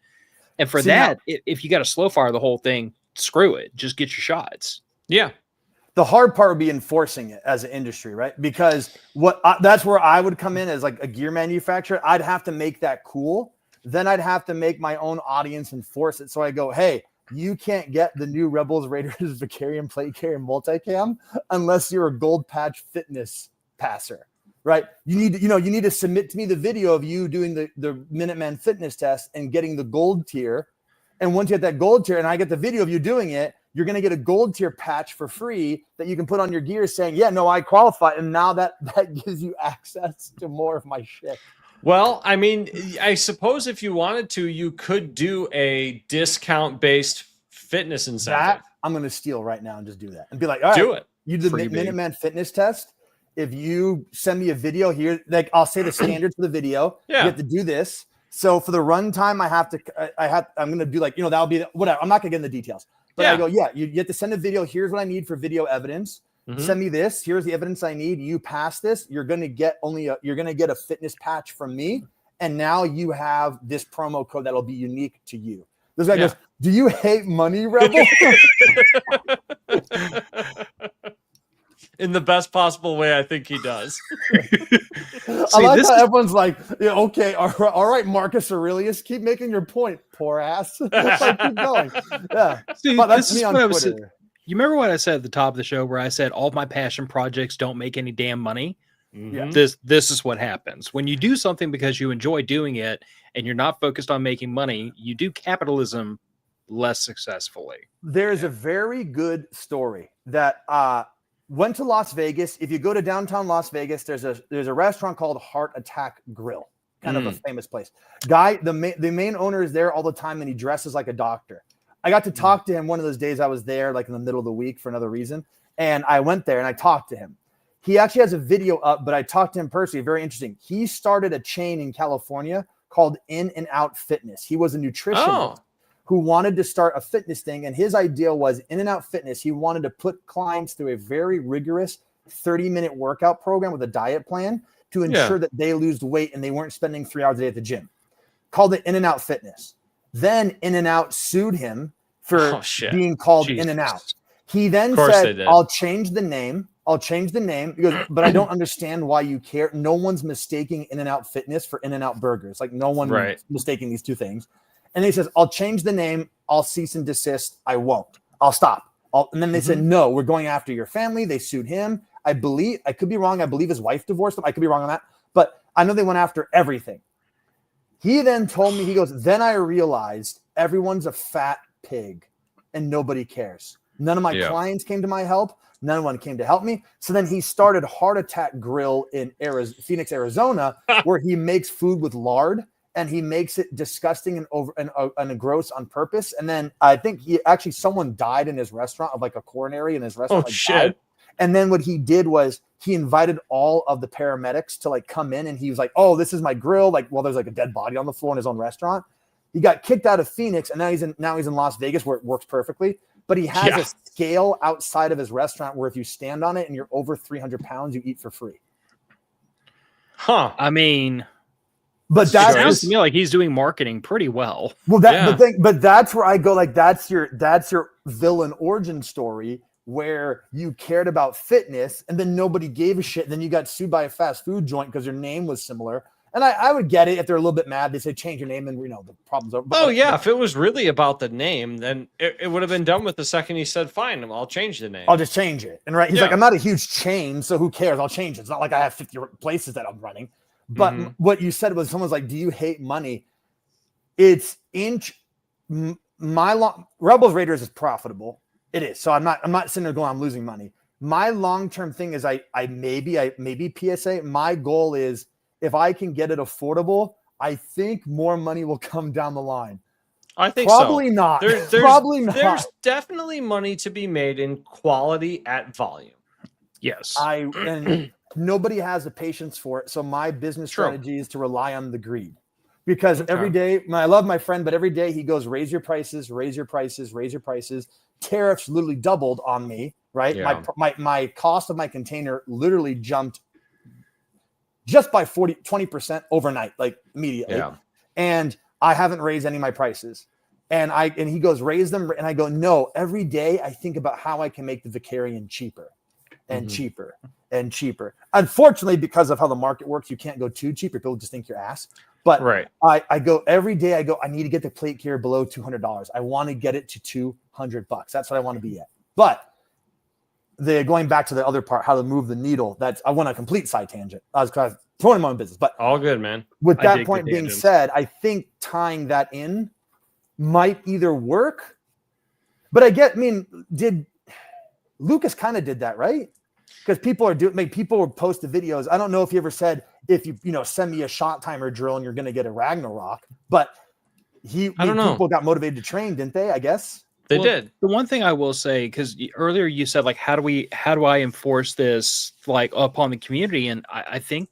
Speaker 1: And for if you got to slow fire the whole thing, screw it. Just get your shots.
Speaker 3: Yeah.
Speaker 2: The hard part would be enforcing it as an industry, right? Because that's where I would come in as like a gear manufacturer. I'd have to make that cool. Then I'd have to make my own audience enforce it. So I go, hey, you can't get the new Rebels, Raiders, Vicarian, Plate Carrier, Multicam unless you're a gold patch fitness passer, right? You need to submit to me the video of you doing the Minuteman fitness test and getting the gold tier. And once you get that gold tier and I get the video of you doing it, you're going to get a gold tier patch for free that you can put on your gear saying, yeah, no, I qualify. And now that gives you access to more of my shit.
Speaker 3: Well, I mean, I suppose if you wanted to, you could do a discount-based fitness incentive.
Speaker 2: That I'm going to steal right now and just do that and be like, all right,
Speaker 3: do it.
Speaker 2: You do the Minuteman fitness test. If you send me a video here, like I'll say the standards for the video. You have to do this. So for the runtime, I'm going to do like, that'll be whatever. I'm not going to get in the details, but I go, you have to send a video. Here's what I need for video evidence. Send me this. Here's the evidence I need. You pass this. You're going to get a fitness patch from me. And now you have this promo code that'll be unique to you. This guy goes, do you hate money, Rebel?
Speaker 3: In the best possible way, I think he does.
Speaker 2: I like how everyone's like, okay, all right, Marcus Aurelius, keep making your point, poor ass. Like, keep going. Yeah.
Speaker 1: See, but that's me on Twitter. You remember what I said at the top of the show where I said all of my passion projects don't make any damn money? This is what happens. When you do something because you enjoy doing it and you're not focused on making money, you do capitalism less successfully.
Speaker 2: There's a very good story that went to Las Vegas. If you go to downtown Las Vegas, there's a restaurant called Heart Attack Grill, kind of a famous place. Guy, the main owner is there all the time and he dresses like a doctor. I got to talk to him one of those days I was there, like in the middle of the week for another reason. And I went there and I talked to him. He actually has a video up, but I talked to him personally. Very interesting. He started a chain in California called In and Out Fitness. He was a nutritionist who wanted to start a fitness thing. And his idea was In and Out Fitness. He wanted to put clients through a very rigorous 30-minute workout program with a diet plan to ensure that they lose weight and they weren't spending 3 hours a day at the gym. Called it In and Out Fitness. Then In and Out sued him for being called In and Out. He then said, I'll change the name. He goes, but I don't understand why you care. No one's mistaking In and Out Fitness for In and Out Burgers. Like no one mistaking these two things. And he says, I'll change the name. I'll cease and desist. I won't. I'll stop. And then they said, no, we're going after your family. They sued him. I could be wrong. I believe his wife divorced him. I could be wrong on that. But I know they went after everything. He then told me, he goes, then I realized everyone's a fat pig and nobody cares. None of my clients came to my help. None one came to help me. So then he started Heart Attack Grill in Phoenix, Arizona, where he makes food with lard and he makes it disgusting and gross on purpose. And then I think someone died in his restaurant of like a coronary in his restaurant. Died. And then what he did was he invited all of the paramedics to like come in, and he was like, oh, this is my grill. Like, well, there's like a dead body on the floor in his own restaurant. He got kicked out of Phoenix, and now he's in Las Vegas, where it works perfectly. But he has a scale outside of his restaurant where if you stand on it and you're over 300 pounds, you eat for free.
Speaker 1: Huh. I mean,
Speaker 2: but that
Speaker 1: sounds to me like he's doing marketing pretty well.
Speaker 2: Well, but that's where I go, like, that's your villain origin story, where you cared about fitness and then nobody gave a shit. And then you got sued by a fast food joint because your name was similar. And I would get it if they're a little bit mad. They say change your name, and the problem's over.
Speaker 3: But if it was really about the name, then it would have been done with the second he said, "Fine, I'll change the name.
Speaker 2: I'll just change it." And he's like, "I'm not a huge chain, so who cares? I'll change it. It's not like I have 50 places that I'm running." But what you said was, someone's like, "Do you hate money?" It's Rebels Raiders is profitable. It is. So I'm not sitting there going, I'm losing money. My long-term thing is I maybe PSA. My goal is, if I can get it affordable, I think more money will come down the line.
Speaker 3: I think
Speaker 2: probably
Speaker 3: so.
Speaker 2: Not.
Speaker 3: Probably not. There's definitely money to be made in quality at volume.
Speaker 1: Yes.
Speaker 2: And nobody has the patience for it. So my business strategy is to rely on the greed. Because every day, I love my friend, but every day he goes, raise your prices, raise your prices, raise your prices. Tariffs literally doubled on me, right? Yeah. My cost of my container literally jumped just by 20% overnight, like immediately. Yeah. And I haven't raised any of my prices. And he goes, raise them. And I go, no, every day I think about how I can make the Vicarian cheaper and cheaper and cheaper. Unfortunately, because of how the market works, you can't go too cheap or people just think you're ass. But I go every day, I need to get the plate gear below $200. I want to get it to $200. That's what I want to be at. But going back to the other part, how to move the needle, I went on a complete side tangent. I was throwing my own business, but
Speaker 3: all good, man.
Speaker 2: With that point being said, I think tying that in might either work, but did Lucas kind of did that, right? Because people would post the videos. I don't know if you ever said, if you send me a shot timer drill and you're going to get a Ragnarok, but people got motivated to train, didn't they? I guess.
Speaker 3: They did.
Speaker 1: The one thing I will say, because earlier you said, like, how do I enforce this, like, upon the community? And I think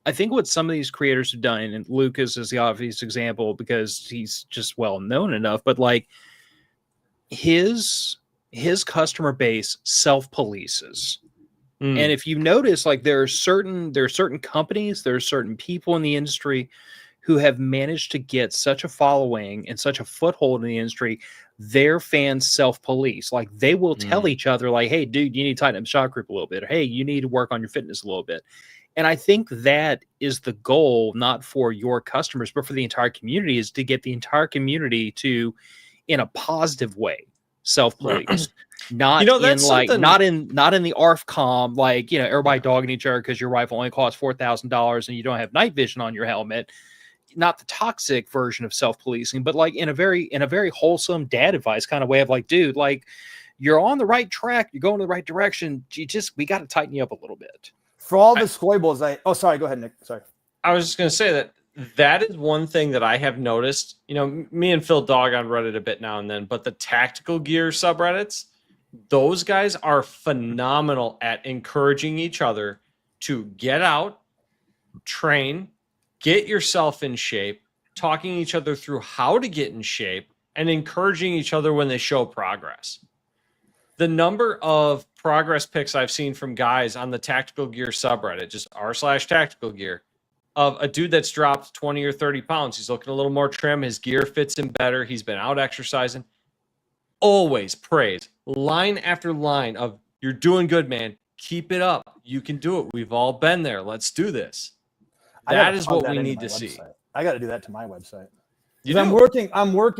Speaker 1: what some of these creators have done, and Lucas is the obvious example because he's just well known enough, but like his customer base self-polices. And if you notice, like, there are certain companies, there are certain people in the industry who have managed to get such a following and such a foothold in the industry. Their fans self-police. Like, they will tell each other, like, hey, dude, you need to tighten up the shot group a little bit. Or, hey, you need to work on your fitness a little bit. And I think that is the goal, not for your customers, but for the entire community, is to get the entire community to, in a positive way, self-police. Not in the ARFCOM, like, everybody dogging each other because your rifle only costs $4,000 and you don't have night vision on your helmet. Not the toxic version of self-policing, but like in a very wholesome dad advice kind of way of like, dude, like, you're on the right track, you're going in the right direction. We got to tighten you up a little bit.
Speaker 2: For all the scoibles, sorry, go ahead, Nick. Sorry.
Speaker 3: I was just going to say that is one thing that I have noticed. Me and Phil dog on Reddit a bit now and then, but the tactical gear subreddits, those guys are phenomenal at encouraging each other to get out, train, get yourself in shape, talking each other through how to get in shape, and encouraging each other when they show progress. The number of progress pics I've seen from guys on the tactical gear subreddit, just r/tactical gear, of a dude that's dropped 20 or 30 pounds. He's looking a little more trim. His gear fits him better. He's been out exercising. Always praise, line after line of, you're doing good, man. Keep it up. You can do it. We've all been there. Let's do this. That is what we need to see.
Speaker 2: I got to do that to my website. I'm working.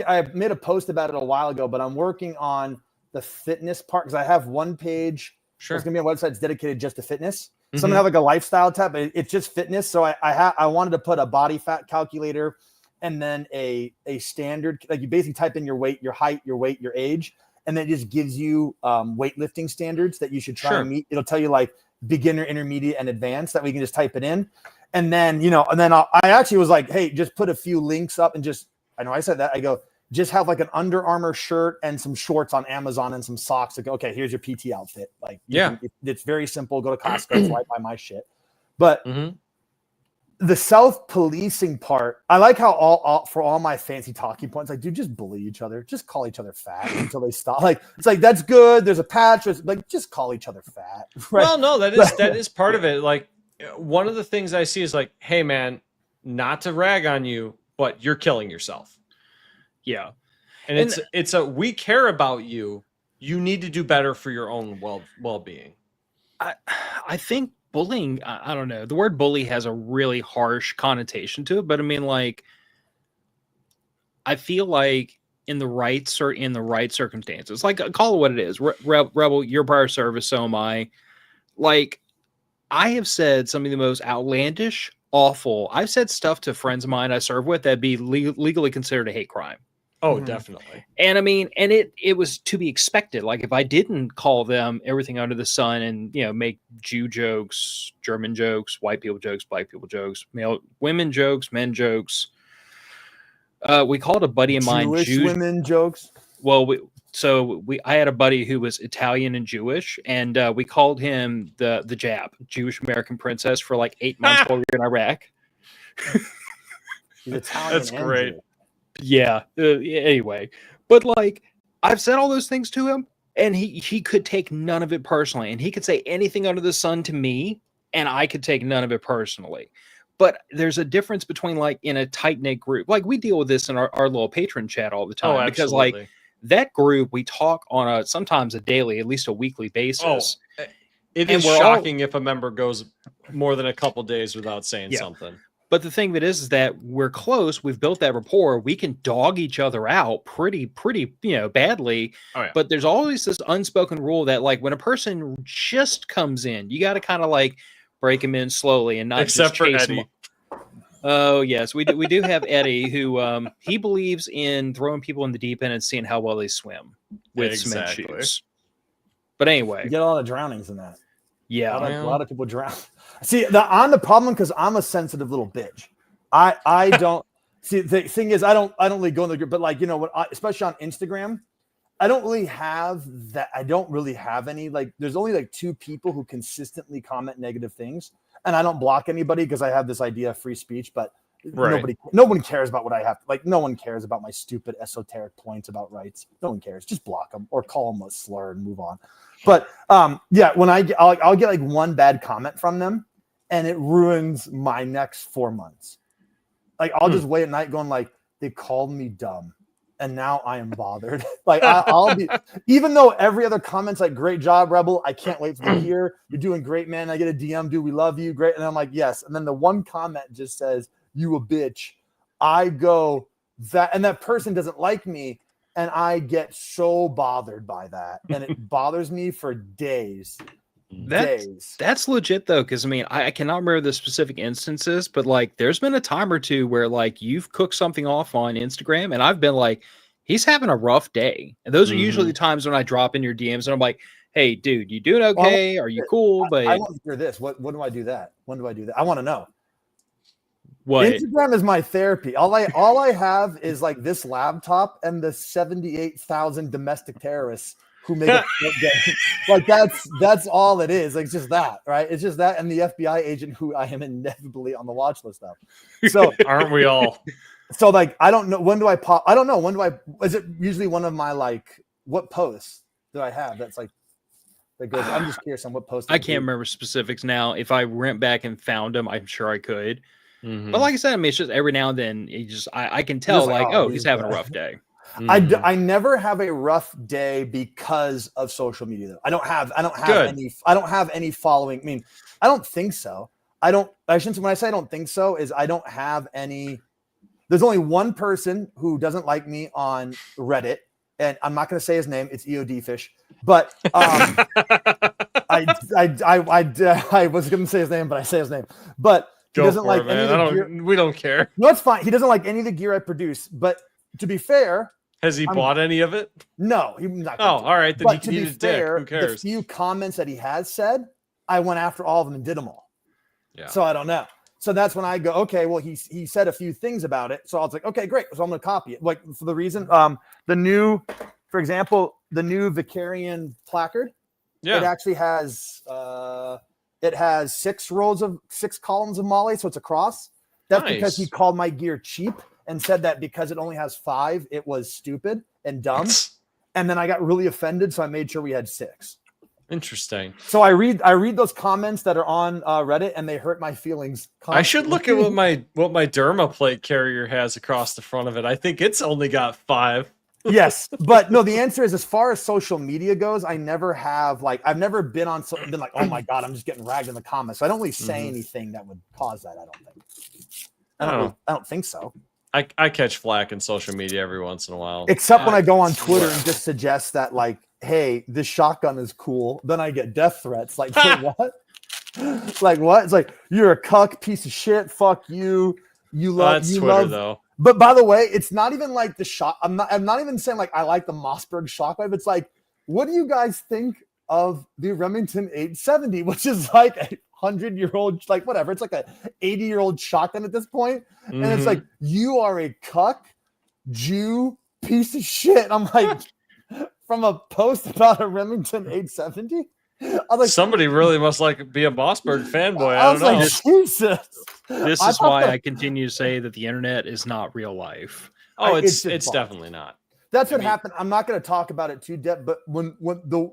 Speaker 2: I made a post about it a while ago, but I'm working on the fitness part because I have one page. Sure. There's going to be a website that's dedicated just to fitness. So I'm going to have like a lifestyle tab, but it's just fitness. So I wanted to put a body fat calculator and then a standard, like you basically type in your weight, your height, your weight, your age, and then it just gives you weightlifting standards that you should try and meet. It'll tell you like beginner, intermediate, and advanced, that we can just type it in. And then, I actually was like, hey, just put a few links up and I know I said that. I go, just have like an Under Armour shirt and some shorts on Amazon and some socks. Like, okay, here's your PT outfit. Like, it's very simple. Go to Costco, it's right by my shit. But the self-policing part, I like how all for all my fancy talking points, like, dude, just bully each other. Just call each other fat until they stop. Like, it's like, that's good. There's a patch. Like, just call each other fat. Right?
Speaker 3: Well, no, that is part of it. Like, one of the things I see is like, hey, man, not to rag on you, but you're killing yourself.
Speaker 1: Yeah.
Speaker 3: And it's we care about you. You need to do better for your own well-being.
Speaker 1: I think bullying, I don't know. The word bully has a really harsh connotation to it, but I mean, like, I feel like in the right circumstances, like, call it what it is. Rebel, you're prior service, so am I. Like, I have said some of the most outlandish, awful. I've said stuff to friends of mine I serve with that'd be legally considered a hate crime.
Speaker 3: Oh, definitely.
Speaker 1: And I mean, and it was to be expected. Like, if I didn't call them everything under the sun and, you know, make Jew jokes, German jokes, white people jokes, black people jokes, women jokes, men jokes. We called a buddy of mine
Speaker 2: Jewish women jokes.
Speaker 1: Well, I had a buddy who was Italian and Jewish, and we called him the Jap, Jewish American princess, for like 8 months while we were in Iraq.
Speaker 2: He's Italian.
Speaker 3: That's great.
Speaker 2: Jewish.
Speaker 1: Yeah. Anyway, but like, I've said all those things to him, and he could take none of it personally, and he could say anything under the sun to me, and I could take none of it personally. But there's a difference between, like, in a tight knit group, like we deal with this in our little patron chat all the time, because like that group, we talk on sometimes a daily, at least a weekly basis.
Speaker 3: It is shocking if a member goes more than a couple days without saying something.
Speaker 1: But the thing is that we're close. We've built that rapport. We can dog each other out pretty, badly. Oh, yeah. But there's always this unspoken rule that, like, when a person just comes in, you got to kind of like break him in slowly and not
Speaker 3: except
Speaker 1: just chase
Speaker 3: for Eddie.
Speaker 1: Him. Oh yes, we do have Eddie, who he believes in throwing people in the deep end and seeing how well they swim with cement shoes. But anyway,
Speaker 2: you get a lot of drownings in that.
Speaker 1: Yeah,
Speaker 2: a lot of people drown. See, I'm the problem because I'm a sensitive little bitch. I don't see. The thing is, I don't really go in the group, but like, you know what, especially on Instagram, I don't really have that. I don't really have any, like, there's only like 2 people who consistently comment negative things, and I don't block anybody because I have this idea of free speech, but nobody cares about what I have. Like, no one cares about my stupid esoteric points about rights. No one cares. Just block them or call them a slur and move on. But when I'll get like one bad comment from them, and it ruins my next 4 months. Like, I'll just wait at night going like, they called me dumb, and now I am bothered. Like, I'll be, even though every other comment's like, great job, Rebel, I can't wait to hear, you're doing great, man. I get a DM, dude, we love you, great. And I'm like, yes. And then the one comment just says, you a bitch. I go, that person doesn't like me. And I get so bothered by that. And it bothers me for days.
Speaker 1: That's legit, though, because I mean, I cannot remember the specific instances, but like, there's been a time or two where like you've cooked something off on Instagram, and I've been like, he's having a rough day. And those are usually the times when I drop in your DMs and I'm like, hey, dude, you doing okay? Are you cool? But
Speaker 2: I want to hear this. When do I do that? When do I do that? I want to know.
Speaker 1: What?
Speaker 2: Instagram is my therapy. All I have is like this laptop and the 78,000 domestic terrorists who make it. Like, that's all it is. Like, it's just that, right? It's just that, and the FBI agent who I am inevitably on the watch list of. So
Speaker 3: aren't we all?
Speaker 2: So like, I don't know, when do I pop? I don't know, when do I? Is it usually one of my, like, what posts do I have that's like that goes? I'm just curious on what post.
Speaker 1: I can't remember specifics now. If I went back and found them, I'm sure I could. But like I said, I mean, it's just every now and then I can tell, like, oh, he's having a rough day.
Speaker 2: I never have a rough day because of social media, though. I don't have any following. I mean, I don't think so. When I say I don't think so, is I don't have any. There's only one person who doesn't like me on Reddit, and I'm not going to say his name. It's EOD Fish, but I was going to say his name, but I say his name, but. He doesn't like any of the gear.
Speaker 3: We don't care.
Speaker 2: No, it's fine. He doesn't like any of the gear I produce. But to be fair,
Speaker 3: has he bought any of it?
Speaker 2: No, he's not.
Speaker 3: All right. Then
Speaker 2: but to be fair, the few comments that he has said, I went after all of them and did them all. Yeah. So I don't know. So that's when I go, okay, well, he said a few things about it. So I was like, okay, great. So I'm going to copy it. Like for the reason, for example, the new Vicarian placard, it actually has, it has 6 columns of Molly. So it's a cross. That's because he called my gear cheap and said that because it only has 5, it was stupid and dumb. And then I got really offended. So I made sure we had 6.
Speaker 3: Interesting.
Speaker 2: So I read those comments that are on Reddit, and they hurt my feelings constantly.
Speaker 3: I should look at what my Derma plate carrier has across the front of it. I think it's only got 5.
Speaker 2: Yes, but no. The answer is, as far as social media goes, I never have I've never been been like, oh my god, I'm just getting ragged in the comments. So I don't really say anything that would cause that. I don't think. I don't think so.
Speaker 3: I catch flack in social media every once in a while,
Speaker 2: except when I go on Twitter and just suggest that hey, this shotgun is cool. Then I get death threats. Like, what? Like, what? It's like, you're a cuck piece of shit. Fuck you. You love
Speaker 3: Twitter, though.
Speaker 2: But by the way, it's not even like the shot. I'm not even saying I like the Mossberg shockwave. It's like, what do you guys think of the Remington 870, which is like a 100-year-old, whatever. It's like a 80-year-old shotgun at this point. And it's like, you are a cuck, Jew, piece of shit. I'm like, from a post about a Remington 870? I was like,
Speaker 3: somebody really must be a Mossberg fanboy. I don't know.
Speaker 2: Like, Jesus.
Speaker 1: This is why I continue to say that the internet is not real life.
Speaker 3: Oh, it's definitely not.
Speaker 2: That's what happened. I'm not going to talk about it too deep, but when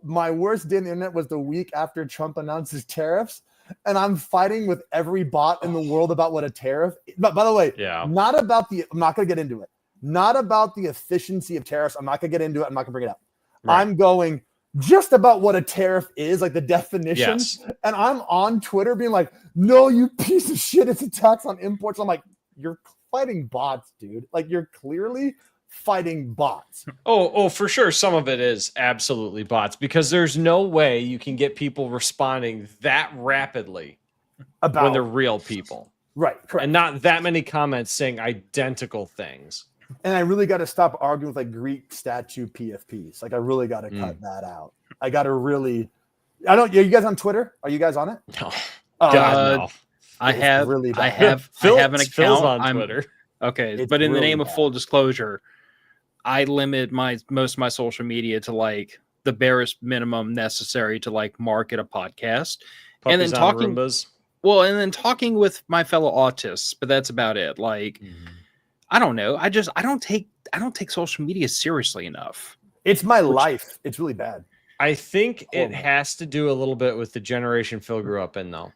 Speaker 2: my worst day on the internet was the week after Trump announced his tariffs, and I'm fighting with every bot in the world about what a tariff. But by the way, not about I'm not going to get into it. Not about the efficiency of tariffs. I'm not going to get into it. I'm not going to bring it up. Right. I'm going just about what a tariff is, like the definition. Yes. And I'm on Twitter being like, no, you piece of shit. It's a tax on imports. I'm like, you're fighting bots, dude. Like, you're clearly fighting bots.
Speaker 3: Oh, for sure. Some of it is absolutely bots, because there's no way you can get people responding that rapidly about when they're real people.
Speaker 2: Right. Correct.
Speaker 3: And not that many comments saying identical things.
Speaker 2: And I really got to stop arguing with Greek statue PFPs. I really got to cut that out. I got to really. Are you guys on Twitter? Are you guys on it?
Speaker 3: No. God, no.
Speaker 1: I have an account.
Speaker 3: Phil's on Twitter.
Speaker 1: Okay, but in the name of full disclosure, I limit most of my social media to the barest minimum necessary to market a podcast.
Speaker 3: Puppies and then talking Roombas.
Speaker 1: Well, and then talking with my fellow autists, but that's about it. I don't know. I don't take social media seriously enough.
Speaker 2: It's my life. It's really bad.
Speaker 3: I think it has to do a little bit with the generation Phil grew up in, though.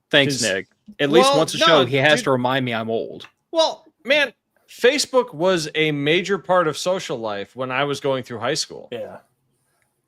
Speaker 1: Thanks, Nick. At least once a show, he has to remind me I'm old.
Speaker 3: Well, man, Facebook was a major part of social life when I was going through high school.
Speaker 2: Yeah.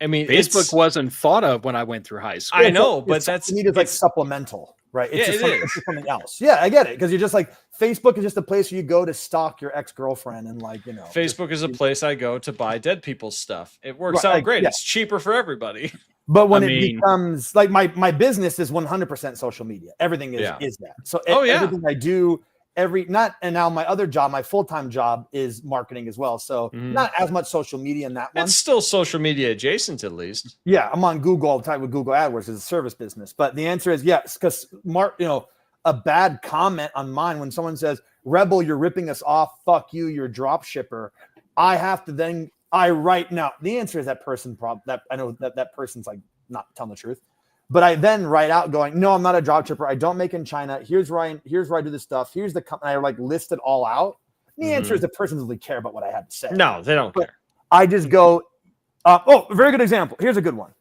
Speaker 1: I mean, Facebook wasn't thought of when I went through high school.
Speaker 3: I know, but that's
Speaker 2: needed supplemental. Right. It's just something else. Yeah, I get it. Because you're just Facebook is just a place where you go to stalk your ex-girlfriend and
Speaker 3: Facebook is a place I go to buy dead people's stuff. It works out great. Yeah. It's cheaper for everybody.
Speaker 2: But when it becomes my business is 100% social media. Everything is that. So everything I do, and now my other job, my full-time job is marketing as well. So not as much social media in that one.
Speaker 3: It's still social media adjacent, at least.
Speaker 2: Yeah, I'm on Google all the time with Google AdWords as a service business. But the answer is yes, because a bad comment on mine when someone says, "Rebel, you're ripping us off. Fuck you, you're a drop shipper." I have to write now. The answer is that person that I know that person's not telling the truth. But I then write out going, no, I'm not a drop shipper. I don't make in China. Here's where I do this stuff. Here's the company. I list it all out. The answer is the person doesn't really care about what I have to say.
Speaker 3: No, they don't care.
Speaker 2: I just go, very good example. Here's a good one.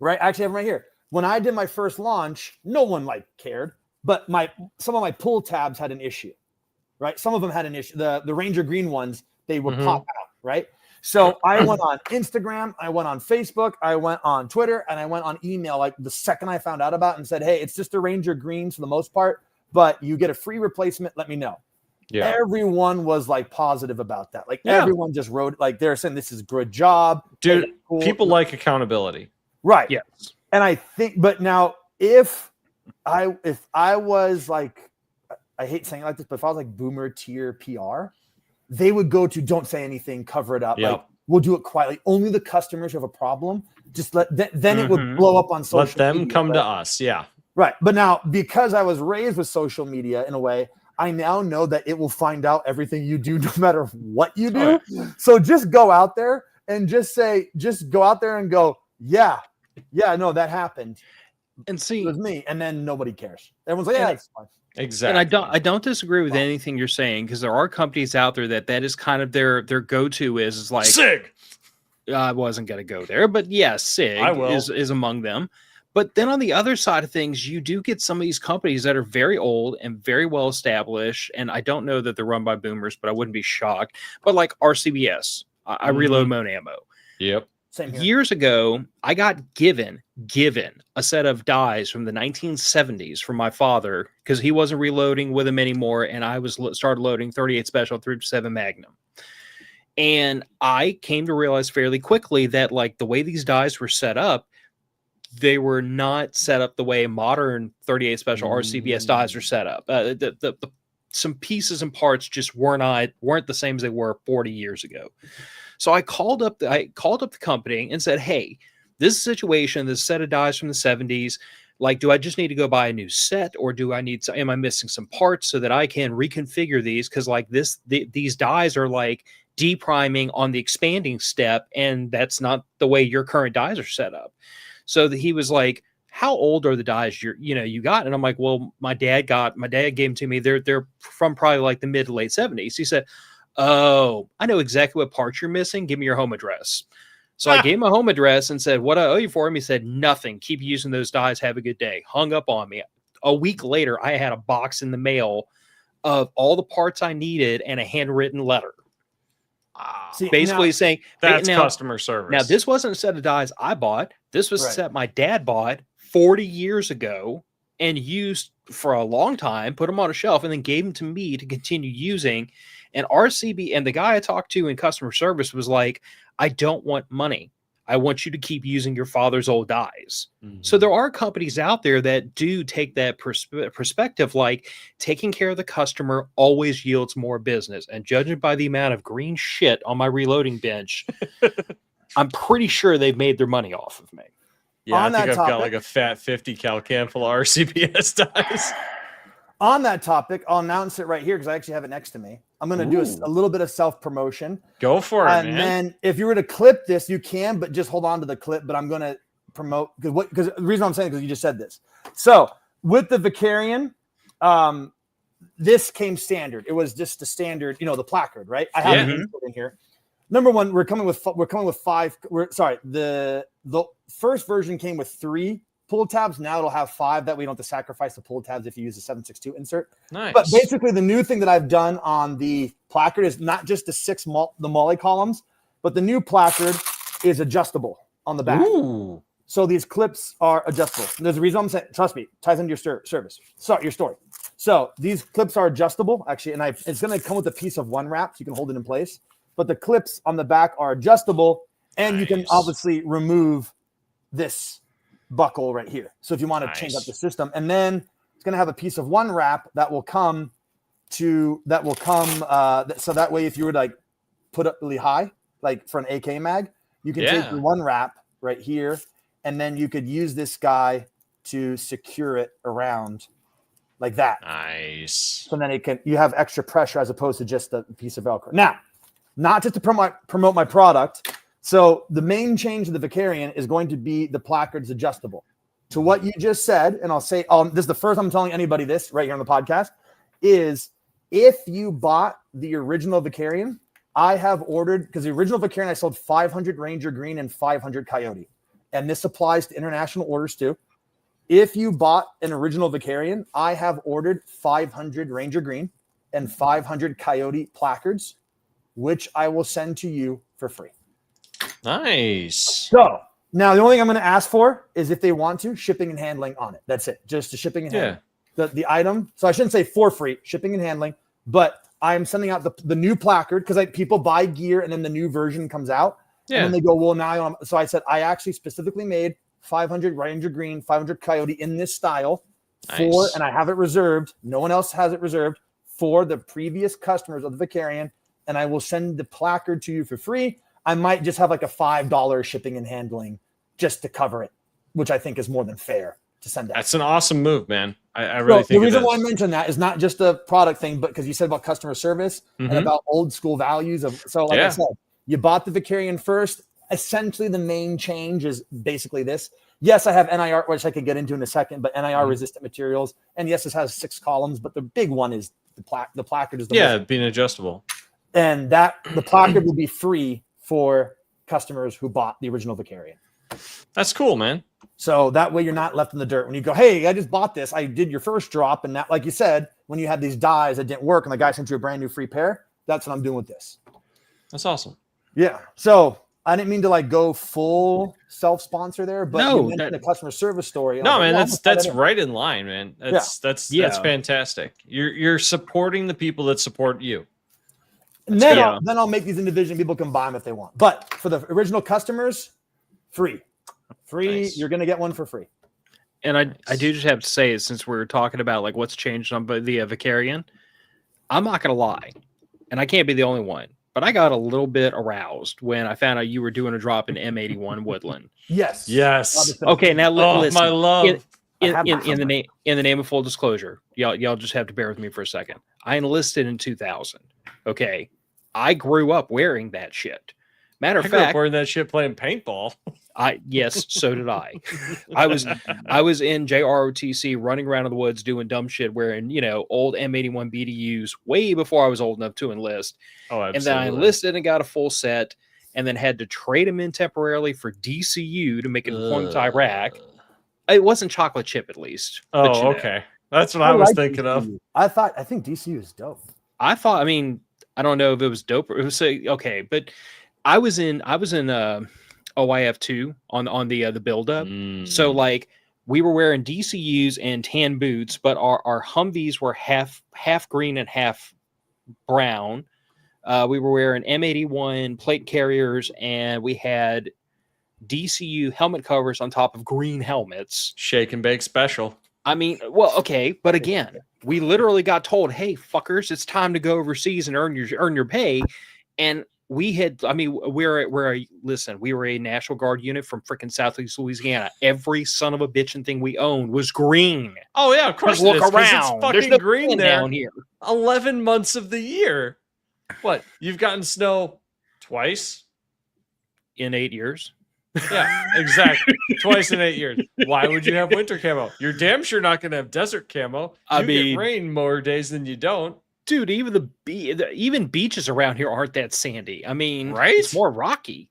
Speaker 2: Right? Actually, I have them right here. When I did my first launch, no one cared, but some of my pull tabs had an issue. Right? Some of them had an issue. The Ranger Green ones, they would pop out. Right? So I went on Instagram, I went on Facebook, I went on Twitter, and I went on email the second I found out about it and said, hey, it's just a Ranger Green for the most part, but you get a free replacement. Let me know. Yeah. Everyone was positive about that. Everyone just wrote they're saying this is a good job.
Speaker 3: Dude, cool. People like accountability.
Speaker 2: Right.
Speaker 1: Yes.
Speaker 2: And I think, but now if I was I hate saying it like this, but if I was boomer tier PR, they would go to don't say anything, cover it up.
Speaker 3: Yep.
Speaker 2: We'll do it quietly. Only the customers who have a problem. Just then it would blow up on social media.
Speaker 3: Let them come to us. Yeah.
Speaker 2: Right. But now, because I was raised with social media in a way, I now know that it will find out everything you do, no matter what you do. So just go out there and just go out there and go, yeah, no, that happened.
Speaker 1: And see,
Speaker 2: it was me. And then nobody cares. Everyone's like, yeah, it's fine.
Speaker 3: Exactly.
Speaker 1: And I don't disagree with anything you're saying, because there are companies out there that is kind of their go-to is like
Speaker 3: SIG.
Speaker 1: I wasn't going to go there, but yeah, SIG is among them. But then on the other side of things, you do get some of these companies that are very old and very well established. And I don't know that they're run by boomers, but I wouldn't be shocked. But like RCBS, I reload my own ammo.
Speaker 3: Yep.
Speaker 2: Same here.
Speaker 1: Years ago, I got given a set of dies from the 1970s from my father because he wasn't reloading with them anymore. And I started loading 38 Special 357 Magnum. And I came to realize fairly quickly that like the way these dies were set up, they were not set up the way modern 38 Special RCBS dies are set up. Some pieces and parts just weren't the same as they were 40 years ago. So I called up the company and said, hey, this is a situation, this set of dies from the 70s. Like, do I just need to go buy a new set, or am I missing some parts so that I can reconfigure these? Because like these dies are like depriming on the expanding step, and that's not the way your current dies are set up. So that he was like, how old are the dies you got? And I'm like, well, my dad gave them to me. They're from probably like the mid to late 70s. He said, oh, I know exactly what parts you're missing. Give me your home address. So I gave him a home address and said, what I owe you for him? He said, nothing. Keep using those dies. Have a good day. Hung up on me. A week later, I had a box in the mail of all the parts I needed and a handwritten letter. Basically saying
Speaker 3: that's customer service.
Speaker 1: Now, this wasn't a set of dies I bought. This was a set my dad bought 40 years ago and used for a long time, put them on a shelf, and then gave them to me to continue using. And RCB and the guy I talked to in customer service was like, I don't want money. I want you to keep using your father's old dies. Mm-hmm. So there are companies out there that do take that perspective, like taking care of the customer always yields more business. And judging by the amount of green shit on my reloading bench, I'm pretty sure they've made their money off of me.
Speaker 3: Yeah, I think I've got like a fat 50 cal can full of RCBS dies.
Speaker 2: On that topic, I'll announce it right here because I actually have it next to me. I'm going to do a little bit of self-promotion.
Speaker 3: Go for it, man.
Speaker 2: And then if you were to clip this, you can, but just hold on to the clip. But I'm going to promote because the reason I'm saying because you just said this. So with the Vicarian, this came standard. It was just the standard, the placard, right? I have it in here. Number one, we're coming with five. The first version came with 3 pull tabs. Now it'll have 5. That way you don't have to sacrifice the pull tabs if you use the 7.62 insert.
Speaker 3: Nice.
Speaker 2: But basically, the new thing that I've done on the placard is not just the the MOLLE columns, but the new placard is adjustable on the back.
Speaker 3: Ooh.
Speaker 2: So these clips are adjustable. And there's a reason I'm saying, trust me, ties into your your story. So these clips are adjustable, actually, and it's going to come with a piece of one wrap so you can hold it in place. But the clips on the back are adjustable, and you can obviously remove this buckle right here. So if you want to change up the system, and then it's going to have a piece of one wrap that will come so that way if you were to like put up really high, like for an AK mag, you can take the one wrap right here, and then you could use this guy to secure it around like that.
Speaker 3: Nice.
Speaker 2: So then you have extra pressure as opposed to just a piece of Velcro. Now, not just to promote my product. So the main change of the Vicarian is going to be the placard's adjustable. To what you just said, and I'll say, this is the first I'm telling anybody this right here on the podcast, is if you bought the original Vicarian, I have ordered, because the original Vicarian I sold 500 Ranger Green and 500 Coyote. And this applies to international orders too. If you bought an original Vicarian, I have ordered 500 Ranger Green and 500 Coyote placards, which I will send to you for free.
Speaker 3: Nice.
Speaker 2: So now the only thing I'm going to ask for is if they want to, shipping and handling on it. That's it. Just the shipping and handling. The item. So I shouldn't say for free, shipping and handling, but I'm sending out the new placard because people buy gear and then the new version comes out. Yeah. And then they go, well, now I don't. So I said, I actually specifically made 500 Ranger Green, 500 Coyote in this style and I have it reserved. No one else has it reserved for the previous customers of the Vicarian. And I will send the placard to you for free. I might just have like a $5 shipping and handling just to cover it, which I think is more than fair. to send out.
Speaker 3: That's an awesome move, man. I really think
Speaker 2: the reason why I mentioned that is not just a product thing, but because you said about customer service and about old school values of. So, like I said, you bought the Vicarian first. Essentially, the main change is basically this. Yes, I have NIR, which I could get into in a second, but NIR resistant materials. And yes, this has 6 columns, but the big one is the placard is the most,
Speaker 3: being adjustable.
Speaker 2: and that the placard will be free for customers who bought the original Vicarian.
Speaker 3: That's cool, man.
Speaker 2: So that way you're not left in the dirt when you go, hey, I just bought this. I did your first drop. And that, like you said, when you had these dies that didn't work and the guy sent you a brand new free pair, that's what I'm doing with this.
Speaker 3: That's awesome.
Speaker 2: Yeah. So I didn't mean to like go full self-sponsor there, but
Speaker 1: No,
Speaker 2: you mentioned the customer service story.
Speaker 3: No, man, that's right in line, man. That's fantastic. You're supporting the people that support you.
Speaker 2: And then I'll make these individual people can buy them if they want. But for the original customers, free. Nice. You're going to get one for free.
Speaker 1: And I do just have to say, since we're talking about like what's changed on the Vicarian, I'm not going to lie, and I can't be the only one, but I got a little bit aroused when I found out you were doing a drop in M81 Woodland.
Speaker 2: Yes.
Speaker 1: Okay, now listen.
Speaker 3: My love.
Speaker 1: In the name of full disclosure, y'all just have to bear with me for a second. I enlisted in 2000. Okay, I grew up wearing that shit. Matter of fact,
Speaker 3: I grew up wearing that shit playing paintball.
Speaker 1: Yes, so did I. I was in JROTC running around in the woods doing dumb shit, wearing old M81 BDUs way before I was old enough to enlist.
Speaker 3: Oh, absolutely.
Speaker 1: And then I enlisted and got a full set, and then had to trade them in temporarily for DCU to make an deployment to Iraq. It wasn't chocolate chip, at least.
Speaker 3: Oh, okay. That's what I was thinking
Speaker 2: DCU. of. I think DCU is dope.
Speaker 1: I don't know if it was dope or it was okay, but I was in OIF 2 on the buildup. So like we were wearing DCUs and tan boots, but our Humvees were half green and half brown. We were wearing M81 plate carriers, and we had DCU helmet covers on top of green helmets.
Speaker 3: Shake and bake special.
Speaker 1: I mean, well, okay, but again, we literally got told, "Hey, fuckers, it's time to go overseas and earn your pay." And we had, we were a National Guard unit from freaking Southeast Louisiana. Every son of a bitch and thing we owned was green.
Speaker 3: Oh yeah, of course.
Speaker 1: Look
Speaker 3: around.
Speaker 1: It's fucking
Speaker 3: There's no
Speaker 1: green there. Down here.
Speaker 3: 11 months of the year. What? You've gotten snow twice
Speaker 1: in 8 years.
Speaker 3: Yeah, exactly. Twice in 8 years. Why would you have winter camo? You're damn sure not going to have desert camo. You get rain more days than you don't.
Speaker 1: Dude, even beaches around here aren't that sandy. I mean,
Speaker 3: right?
Speaker 1: It's more rocky.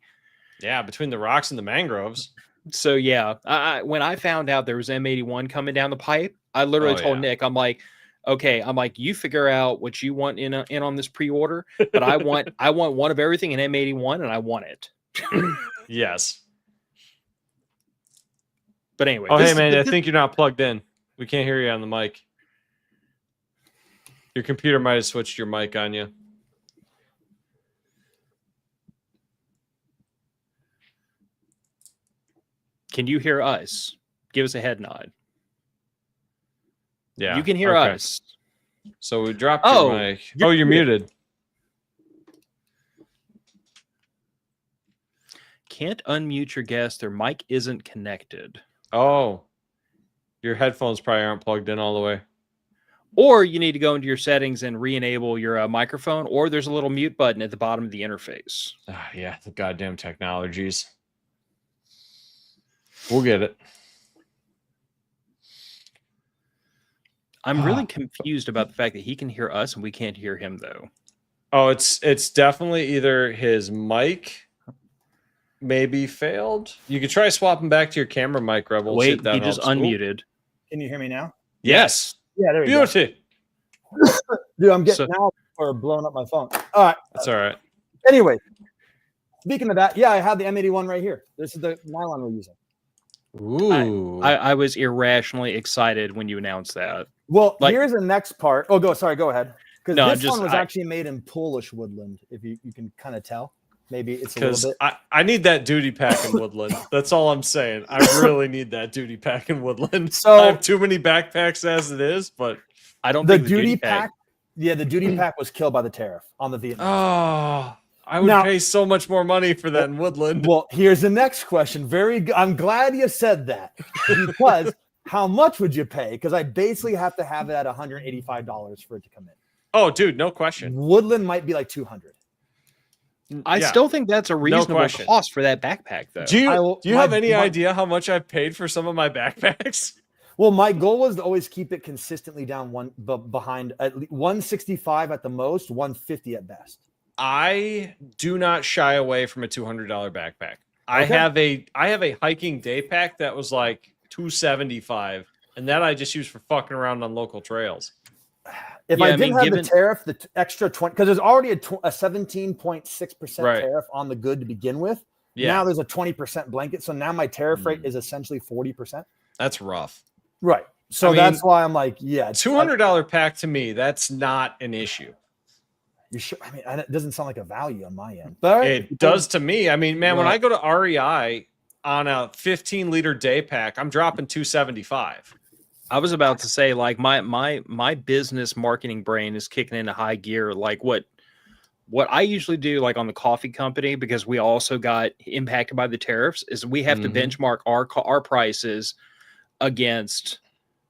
Speaker 3: Yeah, between the rocks and the mangroves.
Speaker 1: So yeah, when I found out there was M81 coming down the pipe, I literally told Nick, I'm like, okay, you figure out what you want in on this pre-order, but I want one of everything in M81, and I want it.
Speaker 3: Yes.
Speaker 1: But anyway.
Speaker 3: Oh, hey man, I think you're not plugged in. We can't hear you on the mic. Your computer might have switched your mic on you.
Speaker 1: Can you hear us? Give us a head nod.
Speaker 3: Yeah.
Speaker 1: You can hear us.
Speaker 3: So we dropped your mic. You're muted.
Speaker 1: Can't unmute your guest. Their mic isn't connected.
Speaker 3: Oh. Your headphones probably aren't plugged in all the way.
Speaker 1: Or you need to go into your settings and re-enable your microphone, or there's a little mute button at the bottom of the interface.
Speaker 3: Yeah, the goddamn technologies. We'll get it.
Speaker 1: I'm really confused about the fact that he can hear us and we can't hear him, though.
Speaker 3: Oh, it's definitely either his mic maybe failed. You could try swapping back to your camera mic, Rebel.
Speaker 1: Wait, he just unmuted.
Speaker 2: Can you hear me now?
Speaker 3: Yes.
Speaker 2: Yeah, there you
Speaker 3: go.
Speaker 2: Dude, I'm getting out for blowing up my phone. All right.
Speaker 3: That's all right.
Speaker 2: Anyway, speaking of that, I have the M81 right here. This is the nylon we're using.
Speaker 3: Ooh.
Speaker 1: I was irrationally excited when you announced that.
Speaker 2: Well, here's the next part. Oh, go ahead. Because this one was actually made in Polish woodland, if you can kind of tell. Maybe it's a little bit.
Speaker 3: I need that duty pack in woodland. That's all I'm saying. I really need that duty pack in woodland.
Speaker 2: So
Speaker 3: I have too many backpacks as it is, but
Speaker 1: I don't
Speaker 2: the
Speaker 1: think
Speaker 2: duty pack. Yeah, the duty pack was killed by the tariff on the Vietnam.
Speaker 3: Oh, I would pay so much more money for that in woodland.
Speaker 2: Well, here's the next question. I'm glad you said that because how much would you pay? Because I basically have to have it at $185 for it to come in.
Speaker 3: Oh, dude, no question.
Speaker 2: Woodland might be like $200.
Speaker 1: I still think that's a reasonable cost for that backpack, though.
Speaker 3: Do you have any idea how much I've paid for some of my backpacks?
Speaker 2: Well, my goal was to always keep it consistently down behind at least 165 at the most, 150 at best.
Speaker 3: I do not shy away from a $200 backpack. Okay. I have a hiking day pack that was like $275, and that I just use for fucking around on local trails.
Speaker 2: If I didn't have the tariff, the extra 20, because there's already a 17.6% tariff on the good to begin with. Yeah. Now there's a 20% blanket. So now my tariff rate is essentially 40%.
Speaker 3: That's rough.
Speaker 2: Right. So that's why I'm like, yeah.
Speaker 3: $200 pack to me, that's not an issue.
Speaker 2: You sure? I mean, it doesn't sound like a value on my end. But
Speaker 3: it does to me. I mean, man, when I go to REI on a 15-liter day pack, I'm dropping $275.
Speaker 1: I was about to say, like, my business marketing brain is kicking into high gear. Like what I usually do, like on the coffee company, because we also got impacted by the tariffs, is we have to benchmark our prices against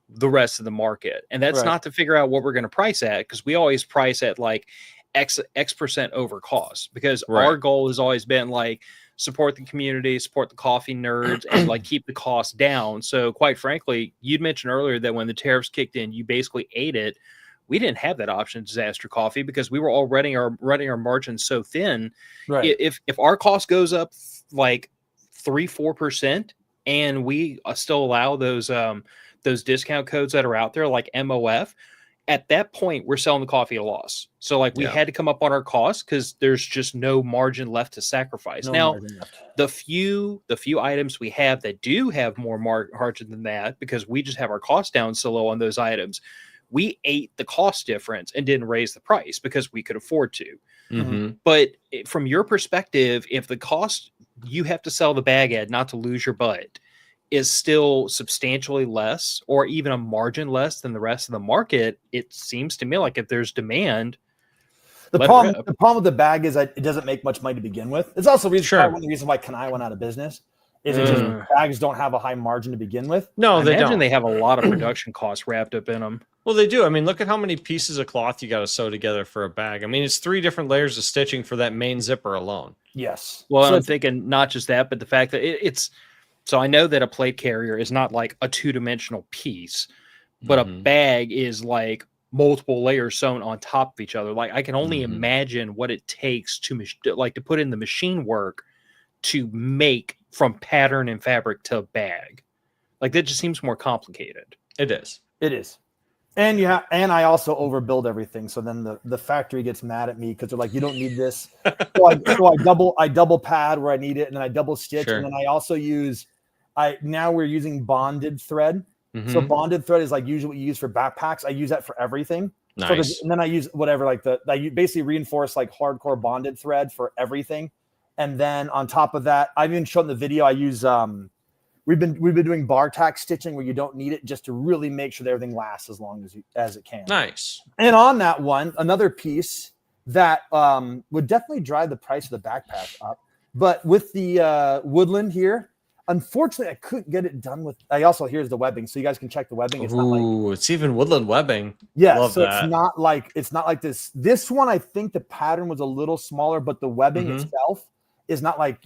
Speaker 1: the rest of the market. And that's not to figure out what we're going to price at, because we always price at like X percent over cost, because our goal has always been like support the community, support the coffee nerds, and like keep the cost down. So quite frankly, you'd mentioned earlier that when the tariffs kicked in, you basically ate it. We didn't have that option, Disaster Coffee, because we were all running our margins so thin. Right. If our cost goes up like 3-4%, and we still allow those discount codes that are out there like MOF, at that point we're selling the coffee at a loss. So like we had to come up on our costs because there's just no margin left to sacrifice. Now the few items we have that do have more margin than that, because we just have our costs down so low on those items, we ate the cost difference and didn't raise the price because we could afford to. Mm-hmm. But from your perspective, if the cost you have to sell the bag at, not to lose your butt, is still substantially less or even a margin less than the rest of the market, it seems to me like if there's demand.
Speaker 2: The problem with the bag is that it doesn't make much money to begin with. It's also one of the reasons why Kanai went out of business. Is it just bags don't have a high margin to begin with?
Speaker 3: No, they don't.
Speaker 1: They have a lot of production costs wrapped up in them.
Speaker 3: Well, they do. I mean, look at how many pieces of cloth you got to sew together for a bag. I mean, it's 3 different layers of stitching for that main zipper alone.
Speaker 2: Yes.
Speaker 1: Well, so I'm thinking not just that, but the fact that it's. So I know that a plate carrier is not like a 2-dimensional piece, but a bag is like multiple layers sewn on top of each other. Like I can only imagine what it takes to put in the machine work to make from pattern and fabric to bag. Like that just seems more complicated.
Speaker 3: It is.
Speaker 2: And I also overbuild everything. So then the factory gets mad at me because they're like, you don't need this. So I double pad where I need it, and then I double stitch. Sure. And then I also now we're using bonded thread. Mm-hmm. So bonded thread is like usually what you use for backpacks. I use that for everything.
Speaker 3: Nice.
Speaker 2: And then I use whatever, like I basically reinforce like hardcore bonded thread for everything. And then on top of that, I've even shown the video. I use we've been doing bar tack stitching where you don't need it, just to really make sure that everything lasts as long as it can.
Speaker 3: Nice.
Speaker 2: And on that one, another piece that would definitely drive the price of the backpack up. But with the Woodland here, unfortunately, I couldn't get it done with. Here's the webbing, so you guys can check the webbing. It's not like
Speaker 3: it's even Woodland webbing.
Speaker 2: Yeah, so that. It's not like this. This one, I think the pattern was a little smaller, but the webbing itself is not like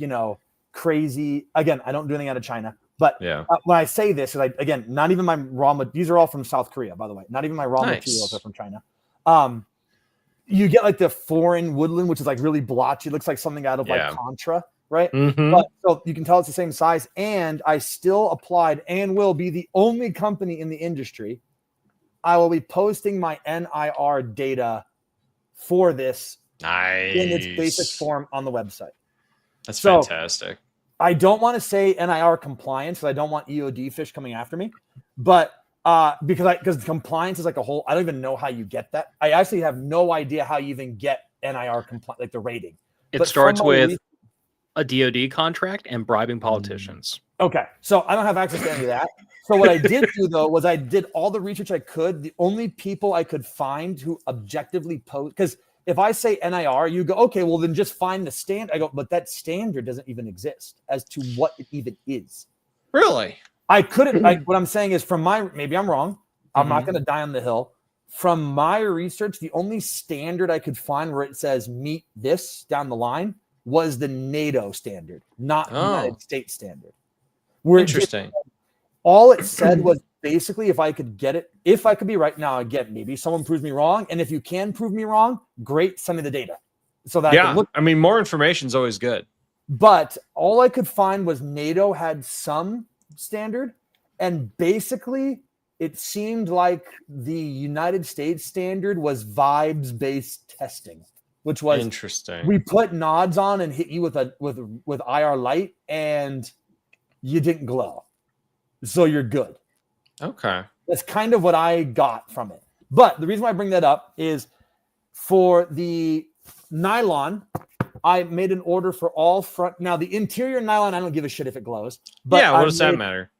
Speaker 2: crazy. Again, I don't do anything out of China, but when I say this, again, not even my these are all from South Korea, by the way. Not even my raw materials are from China. You get like the foreign Woodland, which is like really blotchy. It looks like something out of like Contra. Right. Mm-hmm. But, so you can tell it's the same size. And I still applied and will be the only company in the industry. I will be posting my NIR data for this in its basic form on the website.
Speaker 3: That's fantastic.
Speaker 2: I don't want to say NIR compliance because I don't want EOD fish coming after me. But because compliance is like a whole, I don't even know how you get that. I actually have no idea how you even get NIR compliance, like the rating.
Speaker 1: It starts with a DOD contract and bribing politicians.
Speaker 2: Okay. So I don't have access to any of that. So what I did do though, was I did all the research I could. The only people I could find who objectively post, because if I say NIR, you go, okay, well then just find the standard. I go, but that standard doesn't even exist as to what it even is.
Speaker 3: Really?
Speaker 2: I couldn't. What I'm saying is, maybe I'm wrong. I'm not going to die on the hill. From my research, the only standard I could find where it says meet this down the line was the NATO standard, not the United States standard.
Speaker 3: Interesting.
Speaker 2: All it said was basically if I could get it, if I could be right now, again, maybe someone proves me wrong. And if you can prove me wrong, great, send me the data. So that I can look.
Speaker 3: I mean, more information is always good.
Speaker 2: But all I could find was NATO had some standard. And basically, it seemed like the United States standard was vibes-based testing, which was
Speaker 3: interesting.
Speaker 2: We put nods on and hit you with IR light, and you didn't glow, so you're good.
Speaker 3: Okay,
Speaker 2: that's kind of what I got from it. But the reason why I bring that up is for the nylon, I made an order for all front. Now the interior nylon, I don't give a shit if it glows. But
Speaker 3: what does that matter?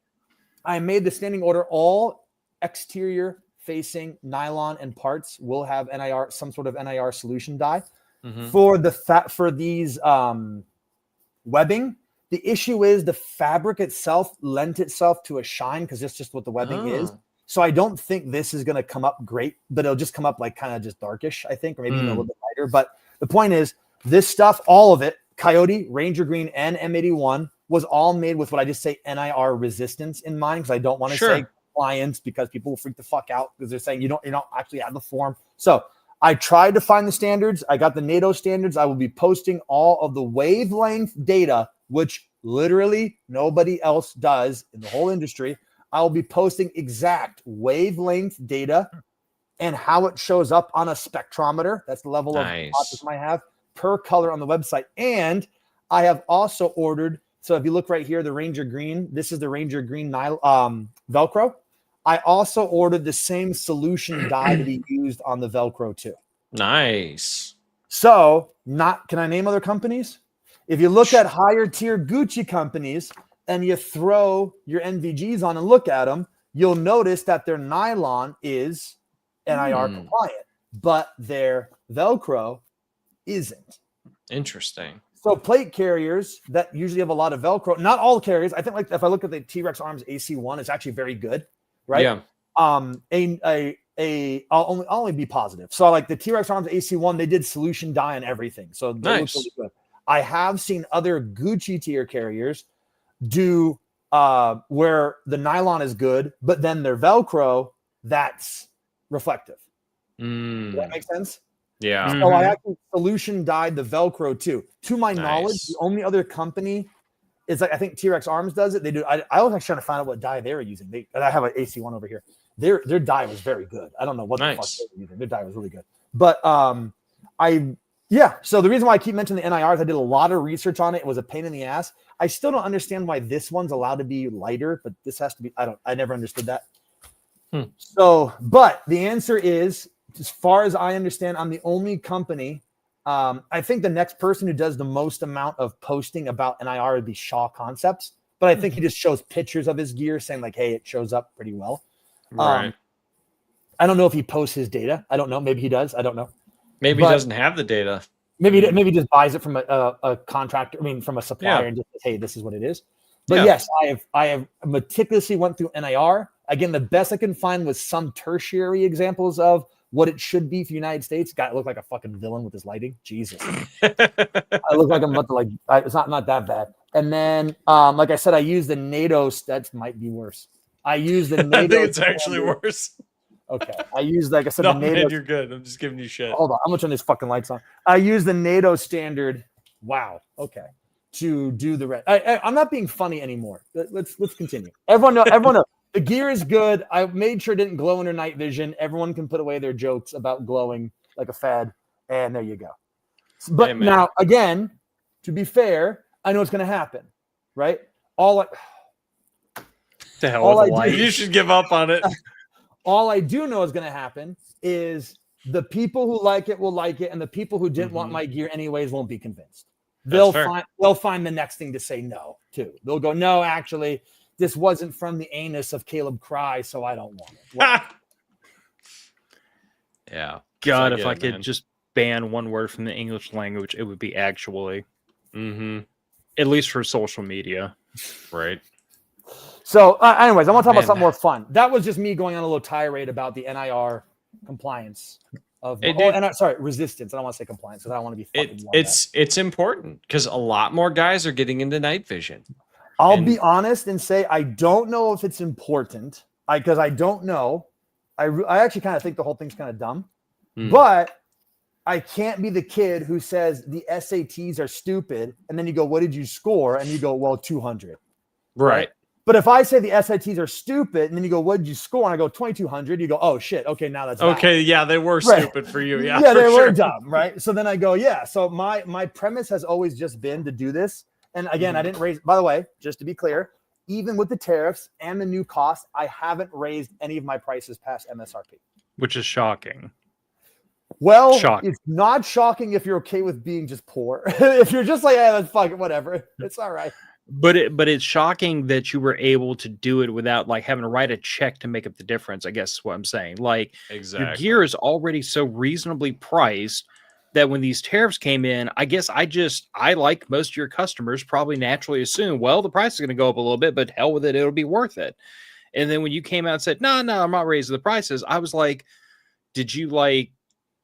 Speaker 2: I made the standing order. All exterior facing nylon and parts will have NIR, some sort of NIR solution dye. For these webbing. The issue is the fabric itself lent itself to a shine because it's just what the webbing is. So I don't think this is going to come up great, but it'll just come up like kind of just darkish, I think, or maybe even a little bit lighter. But the point is, this stuff, all of it, Coyote, Ranger Green, and M81 was all made with what I just say NIR resistance in mind, because I don't want to say compliance because people will freak the fuck out because they're saying you don't actually have the form. So I tried to find the standards. I got the NATO standards. I will be posting all of the wavelength data, which literally nobody else does in the whole industry. I will be posting exact wavelength data and how it shows up on a spectrometer. That's the level of autism I have per color on the website. And I have also ordered, so if you look right here, the Ranger Green, this is the Ranger Green Velcro. I also ordered the same solution dye to be used on the Velcro too.
Speaker 3: Nice.
Speaker 2: So can I name other companies? If you look at higher tier Gucci companies and you throw your NVGs on and look at them, you'll notice that their nylon is NIR compliant, but their Velcro isn't.
Speaker 3: Interesting.
Speaker 2: So plate carriers that usually have a lot of Velcro, not all carriers. I think like if I look at the T-Rex Arms AC1, it's actually very good, right?
Speaker 3: Yeah.
Speaker 2: I'll only be positive. So like the T-Rex Arms AC1, they did solution dye on everything. So they look really good. I have seen other Gucci tier carriers do where the nylon is good, but then their Velcro, that's reflective. Does that make sense?
Speaker 3: Yeah.
Speaker 2: So I actually solution dyed the Velcro too. To my knowledge, the only other company is like, I think T-Rex Arms does it. They do. I was actually trying to find out what dye they were using. I have an AC1 over here. Their dye was very good. I don't know what the fuck they were using. Their dye was really good. But so the reason why I keep mentioning the NIRs, I did a lot of research on it. It was a pain in the ass. I still don't understand why this one's allowed to be lighter, but this has to be, I never understood that. So, but the answer is, as far as I understand, I'm the only company. I think the next person who does the most amount of posting about NIR would be Shaw Concepts, but I think he just shows pictures of his gear saying like, hey, it shows up pretty well.
Speaker 3: Right.
Speaker 2: I don't know if he posts his data. I don't know. Maybe he does. I don't know.
Speaker 3: Maybe he doesn't have the data.
Speaker 2: Maybe he just buys it from a contractor. I mean, from a supplier, and just says, hey, this is what it is. But yes, I have meticulously went through NIR. Again, the best I can find was some tertiary examples of what it should be for the United States. Guy looked like a fucking villain with his lighting. Jesus. I look like I'm about to it's not that bad. And then, like I said, I use the NATO. That might be worse. I use the NATO.
Speaker 3: I think it's actually worse.
Speaker 2: Okay. I use, like I said,
Speaker 3: the
Speaker 2: NATO. Man,
Speaker 3: you're good. I'm just giving you shit.
Speaker 2: Hold on. I'm going to turn these fucking lights on. I use the NATO standard. Wow. Okay. To do the rest. I'm not being funny anymore. Let's continue. Everyone know. The gear is good. I made sure it didn't glow under night vision. Everyone can put away their jokes about glowing like a fad. And there you go. But now, again, to be fair, I know it's going to happen. Right?
Speaker 3: The hell with the light. You should give up on it.
Speaker 2: All I do know is going to happen is the people who like it will like it, and the people who didn't want my gear anyways won't be convinced. They'll find the next thing to say no to. They'll go, no, actually, this wasn't from the anus of Caleb Cry, so I don't want it. Well,
Speaker 3: yeah.
Speaker 1: God, if I could just ban one word from the English language, it would be actually. At least for social media.
Speaker 3: Right.
Speaker 2: So, anyways, I want to talk about something more fun. That was just me going on a little tirade about the NIR compliance of resistance. I don't want to say compliance because I don't want to be fucking
Speaker 3: it's important because a lot more guys are getting into night vision.
Speaker 2: I'll be honest and say I don't know if it's important because I don't know. I actually kind of think the whole thing's kind of dumb, but I can't be the kid who says the SATs are stupid. And then you go, what did you score? And you go, well, 200.
Speaker 3: Right.
Speaker 2: But if I say the SATs are stupid and then you go, what did you score? And I go 2,200, you go, oh shit. Okay. Now that's
Speaker 3: okay. Valid. Yeah. They were stupid for you. Yeah.
Speaker 2: Yeah. They were dumb. Right. So then I go, yeah. So my premise has always just been to do this. And again, I didn't raise, by the way, just to be clear, even with the tariffs and the new cost, I haven't raised any of my prices past MSRP.
Speaker 1: Which is shocking.
Speaker 2: Well, it's not shocking if you're okay with being just poor. If you're just like, let's fuck it, whatever. It's all right.
Speaker 1: But it's shocking that you were able to do it without like having to write a check to make up the difference, I guess is what I'm saying. Like your gear is already so reasonably priced that when these tariffs came in, I guess I like most of your customers probably naturally assume, well, the price is going to go up a little bit, but hell with it, it'll be worth it. And then when you came out and said, no, I'm not raising the prices, I was like, did you like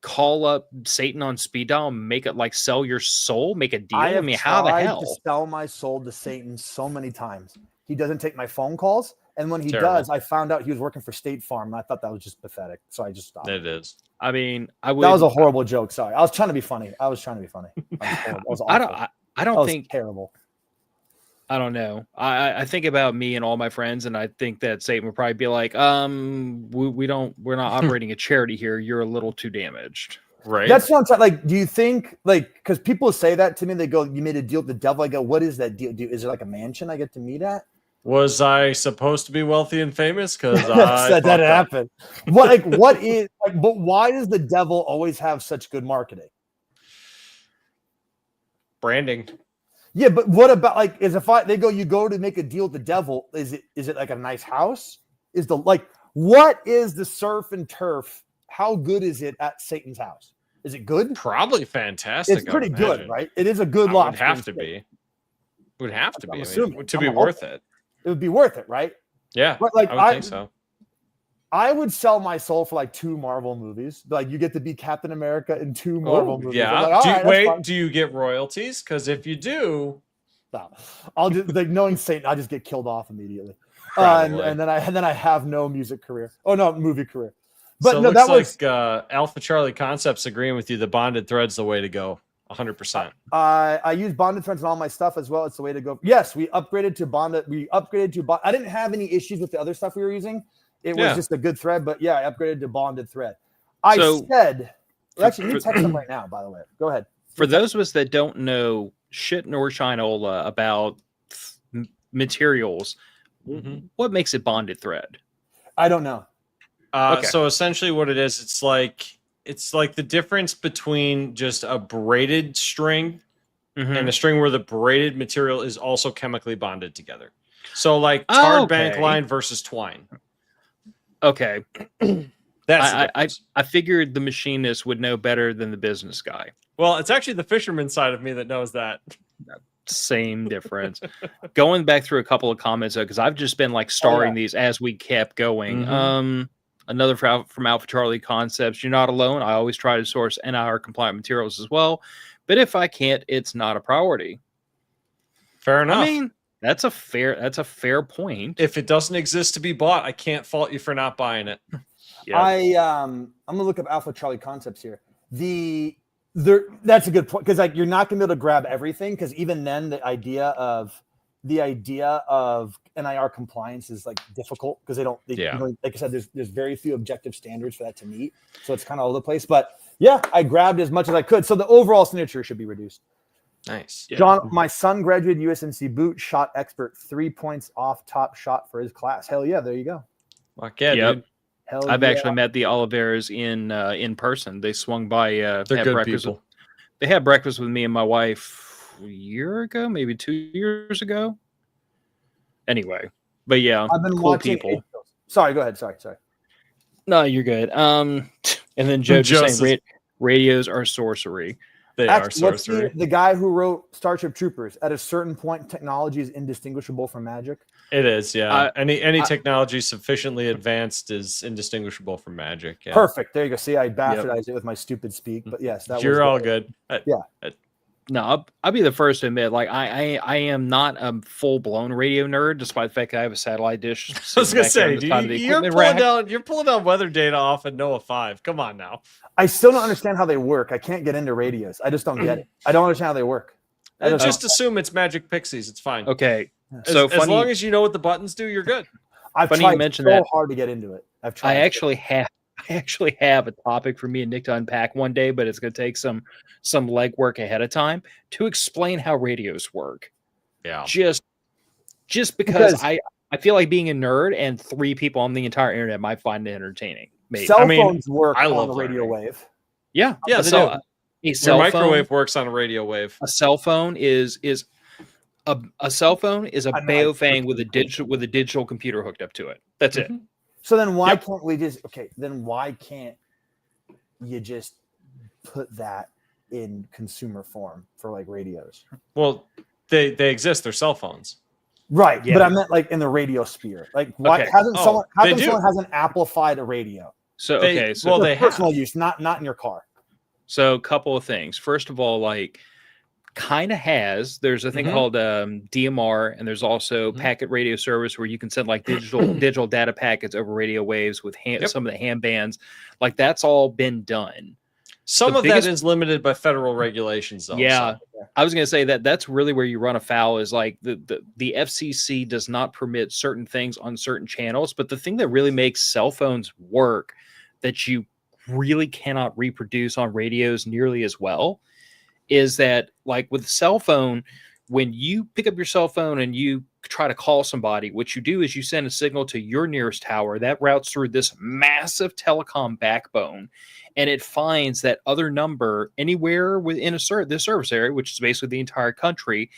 Speaker 1: call up Satan on speed dial and make it like sell your soul, make a deal? I mean, how the hell?
Speaker 2: To sell my soul to Satan so many times. He doesn't take my phone calls. And when he does, I found out he was working for State Farm. And I thought that was just pathetic. So I just stopped.
Speaker 3: It is.
Speaker 1: I mean,
Speaker 2: that was a horrible joke. Sorry. I was trying to be funny. I don't think terrible.
Speaker 1: I don't know. I think about me and all my friends, and I think that Satan would probably be like, we're not operating a charity here. You're a little too damaged.
Speaker 3: Right.
Speaker 2: That's what I'm talking. Like, do you think because people say that to me, they go, you made a deal with the devil. I go, what is that deal? Is it like a mansion I get to meet at?
Speaker 3: Was I supposed to be wealthy and famous? Because
Speaker 2: that happened. But why does the devil always have such good marketing?
Speaker 3: Branding.
Speaker 2: Yeah, but what about you go to make a deal with the devil? Is it like a nice house? What is the surf and turf? How good is it at Satan's house? Is it good?
Speaker 3: Probably fantastic.
Speaker 2: It's pretty good, right? It is a good lot.
Speaker 3: Would have to be. Would have to be to be worth it.
Speaker 2: It would be worth it, right?
Speaker 3: Yeah, but I would think so.
Speaker 2: I would sell my soul for like 2 Marvel movies. Like you get to be Captain America in 2 Marvel movies.
Speaker 3: Yeah. Do you get royalties? Because if you do,
Speaker 2: no. I'll just knowing Satan, I just get killed off immediately, and then I have no music career. Oh no, movie career. But
Speaker 3: so
Speaker 2: no,
Speaker 3: that was Alpha Charlie Concepts agreeing with you. The bonded thread's the way to go. 100%.
Speaker 2: I use bonded threads on all my stuff as well. It's the way to go. Yes, we upgraded to bonded. I didn't have any issues with the other stuff we were using. It was just a good thread, but yeah, I upgraded to bonded thread. You text them right now, by the way. Go ahead.
Speaker 1: For those of us that don't know shit nor shinola about materials, what makes it bonded thread?
Speaker 2: I don't know.
Speaker 3: So essentially what it is, it's like the difference between just a braided string and a string where the braided material is also chemically bonded together. So like tarred bank line versus twine.
Speaker 1: Okay.
Speaker 3: That's
Speaker 1: I figured the machinist would know better than the business guy.
Speaker 3: Well, it's actually the fisherman side of me that knows that.
Speaker 1: Same difference. Going back through a couple of comments though, because I've just been like starring these as we kept going. Another from Alpha Charlie Concepts. You're not alone. I always try to source NIR compliant materials as well, but if I can't, it's not a priority.
Speaker 3: Fair enough.
Speaker 1: I mean, that's a fair point.
Speaker 3: If it doesn't exist to be bought, I can't fault you for not buying it.
Speaker 1: Yep.
Speaker 2: I'm gonna look up Alpha Charlie Concepts here. That's a good point because you're not gonna be able to grab everything because even then the idea of NIR compliance is like difficult because like I said, there's very few objective standards for that to meet. So it's kind of all over the place. But yeah, I grabbed as much as I could. So the overall signature should be reduced.
Speaker 3: Nice.
Speaker 2: John, my son graduated USNC boot, shot expert, 3 points off top shot for his class. Hell yeah, there you go.
Speaker 3: Fuck yeah, dude.
Speaker 1: I've actually met the Oliveras in person. They swung by.
Speaker 3: They're good people.
Speaker 1: They had breakfast with me and my wife a year ago, maybe 2 years ago. Anyway, but yeah,
Speaker 2: I've been
Speaker 1: cool people.
Speaker 2: Sorry, go ahead. Sorry.
Speaker 1: No, you're good. And then Joe just saying radios are sorcery.
Speaker 3: They are sorcery.
Speaker 2: The guy who wrote Starship Troopers, at a certain point, technology is indistinguishable from magic.
Speaker 3: It is, yeah. Any technology sufficiently advanced is indistinguishable from magic. Yeah.
Speaker 2: Perfect. There you go. See, I bastardized it with my stupid speak, but yes,
Speaker 3: you're all good.
Speaker 1: No, I'll be the first to admit, like I am not a full blown radio nerd, despite the fact that I have a satellite dish.
Speaker 3: I was gonna say, you're pulling down weather data off at NOAA 5. Come on now.
Speaker 2: I still don't understand how they work. I can't get into radios. I just don't get it. I don't understand how they work.
Speaker 3: Just assume it's magic pixies. It's fine.
Speaker 1: Okay.
Speaker 3: So as long as you know what the buttons do, you're good.
Speaker 2: I've tried so hard to get into it.
Speaker 1: I actually have a topic for me and Nick to unpack one day, but it's going to take some legwork ahead of time to explain how radios work.
Speaker 3: Yeah.
Speaker 1: Just because I feel like being a nerd and 3 people on the entire internet might find it entertaining. Maybe.
Speaker 2: Cell phones work on the radio wave.
Speaker 1: Yeah.
Speaker 3: Yeah. So your microwave works on a radio wave.
Speaker 1: A cell phone is a cell phone is a Baofeng with a digital computer hooked up to it. That's it.
Speaker 2: So then why can't we just then why can't you just put that in consumer form for like radios?
Speaker 3: Well, they exist, they're cell phones.
Speaker 2: Right. Yeah. But I meant like in the radio sphere. Like why hasn't someone hasn't amplified a radio?
Speaker 1: So
Speaker 3: they
Speaker 2: personal use, not in your car.
Speaker 1: So a couple of things. First of all, like kind of there's a thing called DMR, and there's also packet radio service where you can send like digital data packets over radio waves with some of the ham bands. Like that's all been done.
Speaker 3: Some of that is limited by federal regulations though.
Speaker 1: Yeah. So. I was going to say that's really where you run afoul is like the FCC does not permit certain things on certain channels, but the thing that really makes cell phones work that you really cannot reproduce on radios nearly as well is that like with a cell phone, when you pick up your cell phone and you try to call somebody, what you do is you send a signal to your nearest tower that routes through this massive telecom backbone, and it finds that other number anywhere within this service area, which is basically the entire country,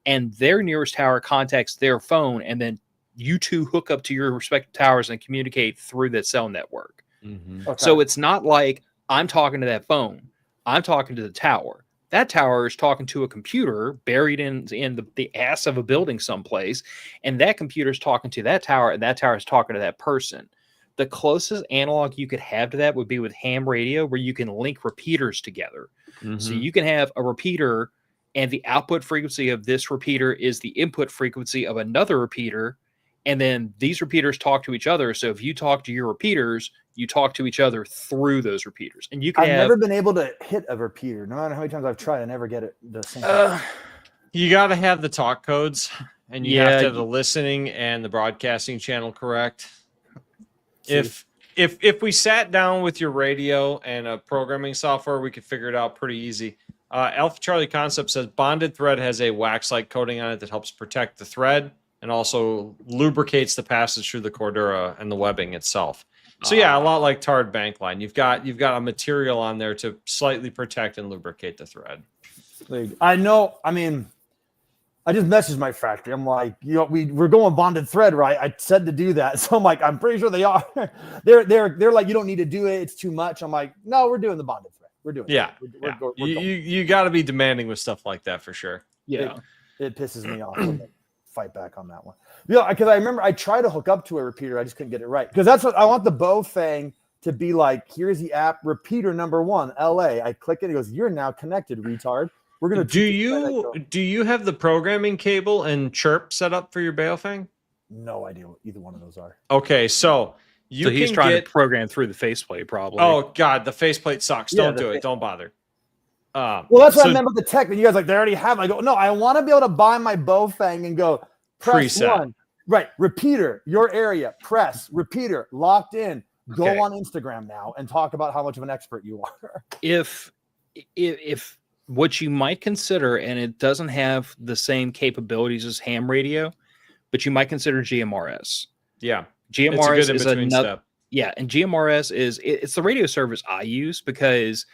Speaker 1: and their nearest tower contacts their phone, and then you two hook up to your respective towers and communicate through that cell network. Okay. So it's not like I'm talking to that phone. I'm talking to the tower. That tower is talking to a computer buried in the ass of a building someplace, and that computer is talking to that tower, and that tower is talking to that person. The closest analog you could have to that would be with ham radio, where you can link repeaters together. So you can have a repeater, and the output frequency of this repeater is the input frequency of another repeater, and then these repeaters talk to each other. So if you talk to your repeaters, you talk to each other through those repeaters. And you can
Speaker 2: never been able to hit a repeater. No matter how many times I've tried, I never get it.
Speaker 3: You got to have the talk codes, and you have to have the listening and the broadcasting channel correct. If we sat down with your radio and a programming software, we could figure it out pretty easy. Alpha Charlie Concept says bonded thread has a wax-like coating on it that helps protect the thread and also lubricates the passage through the cordura and the webbing itself. So yeah, a lot like tarred bank line. You've got a material on there to slightly protect and lubricate the thread.
Speaker 2: I know. I mean, I just messaged my factory. I'm like, we're going bonded thread, right? I said to do that, so I'm like, I'm pretty sure they are. They're like, you don't need to do it. It's too much. I'm like, no, we're doing the bonded thread. We're doing it. We're
Speaker 3: you got to be demanding with stuff like that for sure.
Speaker 2: Yeah, it pisses me off. Fight back on that one. Yeah, because I remember I tried to hook up to a repeater, I just couldn't get it right. Because that's what I want the Baofeng to be like. Here's the app, repeater number 1, LA. I click it, it goes, "You're now connected, retard." We're gonna.
Speaker 3: Do you have the programming cable and chirp set up for your Baofeng?
Speaker 2: No idea what either one of those are.
Speaker 3: Okay, so
Speaker 1: he's trying to program through the faceplate, probably.
Speaker 3: Oh God, the faceplate sucks. Don't do it. Don't bother.
Speaker 2: Well, that's what I meant with the tech. And you guys like they already have. I go, no, I want to be able to buy my Baofeng and go press preset. 1, right? Repeater, your area, press repeater, locked in. Go on Instagram now and talk about how much of an expert you are.
Speaker 1: If what you might consider, and it doesn't have the same capabilities as ham radio, but you might consider GMRS.
Speaker 3: Yeah,
Speaker 1: GMRS is another step. Yeah, and GMRS it's the radio service I use because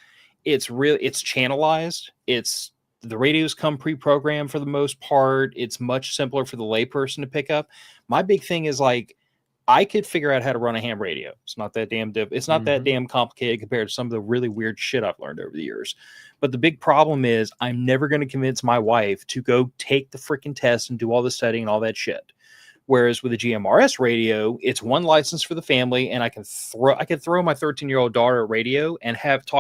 Speaker 1: it's channelized. The radios come pre-programmed for the most part. It's much simpler for the layperson to pick up. My big thing is like I could figure out how to run a ham radio. It's not that damn that damn complicated compared to some of the really weird shit I've learned over the years. But the big problem is I'm never going to convince my wife to go take the freaking test and do all the studying and all that shit. Whereas with a GMRS radio, it's one license for the family, and I can throw my 13-year-old daughter a radio and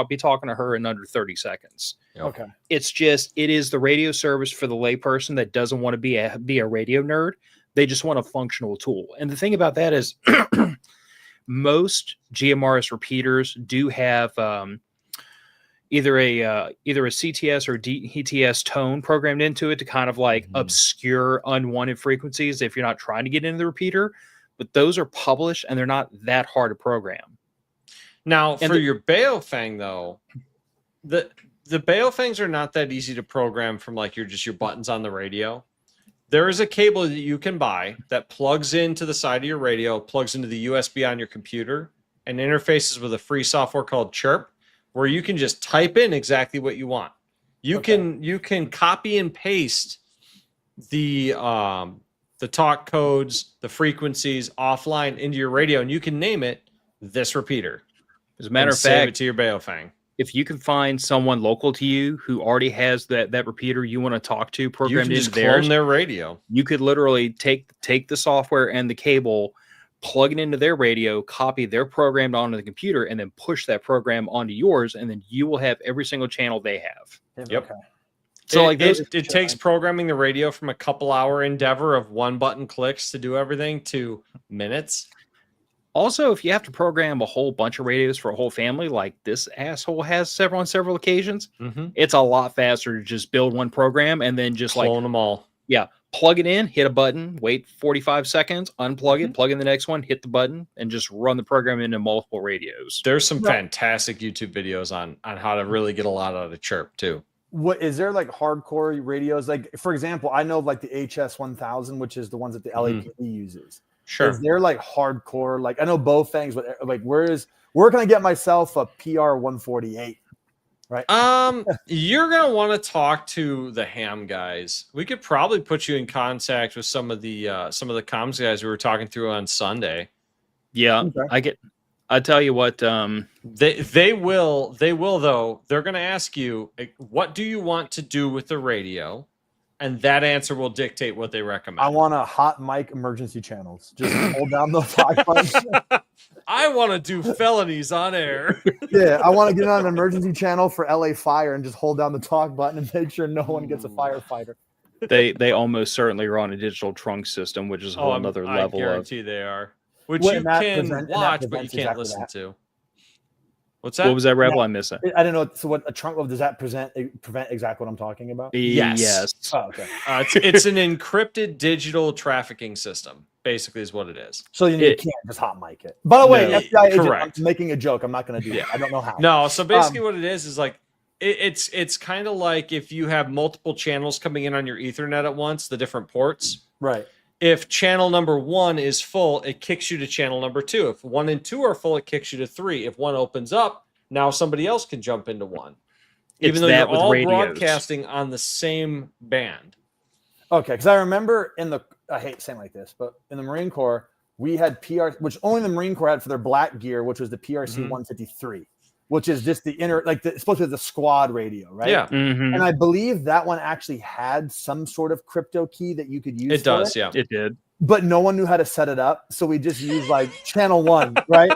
Speaker 1: be talking to her in under 30 seconds.
Speaker 2: Okay.
Speaker 1: It is the radio service for the layperson that doesn't want to be a radio nerd. They just want a functional tool. And the thing about that is most GMRS repeaters do have either a CTS or DTS tone programmed into it to kind of like obscure unwanted frequencies if you're not trying to get into the repeater. But those are published and they're not that hard to program.
Speaker 3: Now, for your Baofeng though, the Baofengs are not that easy to program from like your buttons on the radio. There is a cable that you can buy that plugs into the side of your radio, plugs into the USB on your computer, and interfaces with a free software called Chirp, where you can just type in exactly what you want. You can copy and paste the talk codes, the frequencies offline into your radio, and you can name it this repeater.
Speaker 1: As a matter of fact,
Speaker 3: save it to your Baofeng.
Speaker 1: If you can find someone local to you who already has that repeater you want to talk to programmed into theirs,
Speaker 3: their radio.
Speaker 1: You could literally take the software and the cable, plug it into their radio, copy their program onto the computer, and then push that program onto yours, and then you will have every single channel they have.
Speaker 3: Yep.
Speaker 2: Okay.
Speaker 3: So it takes programming the radio from a couple-hour endeavor of one button clicks to do everything to minutes.
Speaker 1: Also, if you have to program a whole bunch of radios for a whole family, like this asshole has on several occasions, it's a lot faster to just build one program and then just
Speaker 3: clone them all.
Speaker 1: Yeah, plug it in, hit a button, wait 45 seconds, unplug it, plug in the next one, hit the button, and just run the program into multiple radios.
Speaker 3: There's some fantastic YouTube videos on how to really get a lot out of Chirp too.
Speaker 2: What is there like hardcore radios? Like, for example, I know like the HS1000, which is the ones that the LAPD uses.
Speaker 3: Sure.
Speaker 2: Is there like hardcore? Like I know Baofengs, but like where can I get myself a PR148? Right.
Speaker 3: You're gonna want to talk to the ham guys. We could probably put you in contact with some of the comms guys we were talking through on Sunday.
Speaker 1: Yeah, okay. I tell you what,
Speaker 3: they will though. They're gonna ask you, what do you want to do with the radio? And that answer will dictate what they recommend.
Speaker 2: I want a hot mic emergency channels. Just hold down those hot buttons.
Speaker 3: I want to do felonies on air.
Speaker 2: Yeah, I want to get on an emergency channel for LA Fire and just hold down the talk button and make sure no one gets a firefighter.
Speaker 1: They almost certainly are on a digital trunk system, which is a whole other level.
Speaker 3: I guarantee they are. Which you can watch, but you can't listen to. What's that?
Speaker 1: What was that, Rebel? I missed it.
Speaker 2: I don't know. So what a trunk does that prevent exactly what I'm talking about?
Speaker 3: Yes.
Speaker 2: Oh, okay.
Speaker 3: It's an encrypted digital trafficking system, basically, is what it is.
Speaker 2: So you can't just hot mic it. By the way, FBI agent, I'm making a joke. I'm not going to do that. I don't know how.
Speaker 3: No. So basically, what it is like it's kind of like if you have multiple channels coming in on your Ethernet at once, the different ports.
Speaker 2: Right.
Speaker 3: If channel number 1 is full, it kicks you to channel number 2. If 1 and 2 are full, it kicks you to 3. If 1 opens up, now somebody else can jump into 1. Even though you're all broadcasting on the same band.
Speaker 2: Okay, because I remember I hate saying like this, but in the Marine Corps, we had PR, which only the Marine Corps had for their black gear, which was the PRC 153, which is just the inner, it's supposed to be the squad radio, right?
Speaker 3: Yeah.
Speaker 2: And I believe that one actually had some sort of crypto key that you could use.
Speaker 3: It does, yeah.
Speaker 1: It did.
Speaker 2: But no one knew how to set it up. So we just used like channel 1, right?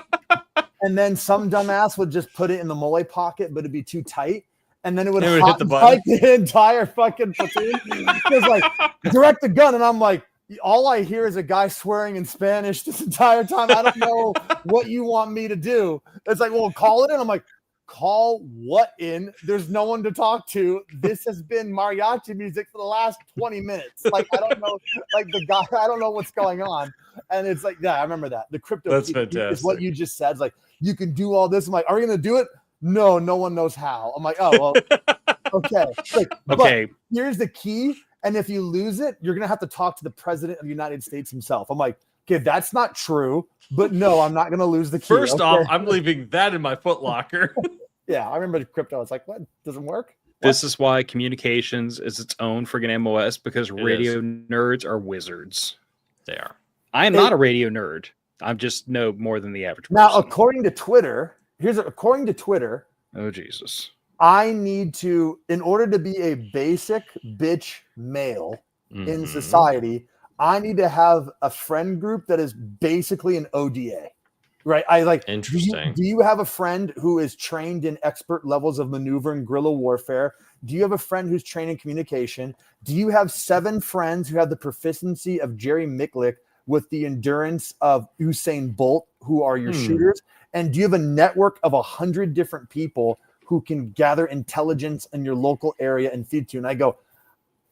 Speaker 2: And then some dumbass would just put it in the mole pocket, but it'd be too tight. And then it would hit the button. The entire fucking platoon. It was like, direct the gun. And I'm like, all I hear is a guy swearing in Spanish this entire time. I don't know what you want me to do. It's like, well, call it in. I'm like, call what in? There's no one to talk to. This has been mariachi music for the last 20 minutes. Like, I don't know, the guy, I don't know what's going on. And it's like, yeah, I remember that. The crypto
Speaker 3: That's fantastic.
Speaker 2: Is what you just said. It's like, you can do all this. I'm like, are we going to do it? No one knows how. I'm like, oh, well, okay.
Speaker 1: Okay.
Speaker 2: But here's the key. And if you lose it, you're going to have to talk to the president of the United States himself. I'm like, okay, that's not true. But no, I'm not going to lose the key.
Speaker 3: First off, I'm leaving that in my footlocker.
Speaker 2: Yeah, I remember the crypto. It's like, what? Doesn't work? What?
Speaker 1: This is why communications is its own friggin' MOS, because radio nerds are wizards.
Speaker 3: They are.
Speaker 1: I am not a radio nerd. I just know more than the average person.
Speaker 2: Now, according to Twitter, oh,
Speaker 1: Jesus.
Speaker 2: I need to, in order to be a basic bitch male in society, I need to have a friend group that is basically an ODA. Right. I like
Speaker 3: interesting.
Speaker 2: Do you have a friend who is trained in expert levels of maneuver and guerrilla warfare? Do you have a friend who's trained in communication? Do you have 7 friends who have the proficiency of Jerry Micklick with the endurance of Usain Bolt, who are your shooters? And do you have a network of 100 different people who can gather intelligence in your local area and feed to you? And I go,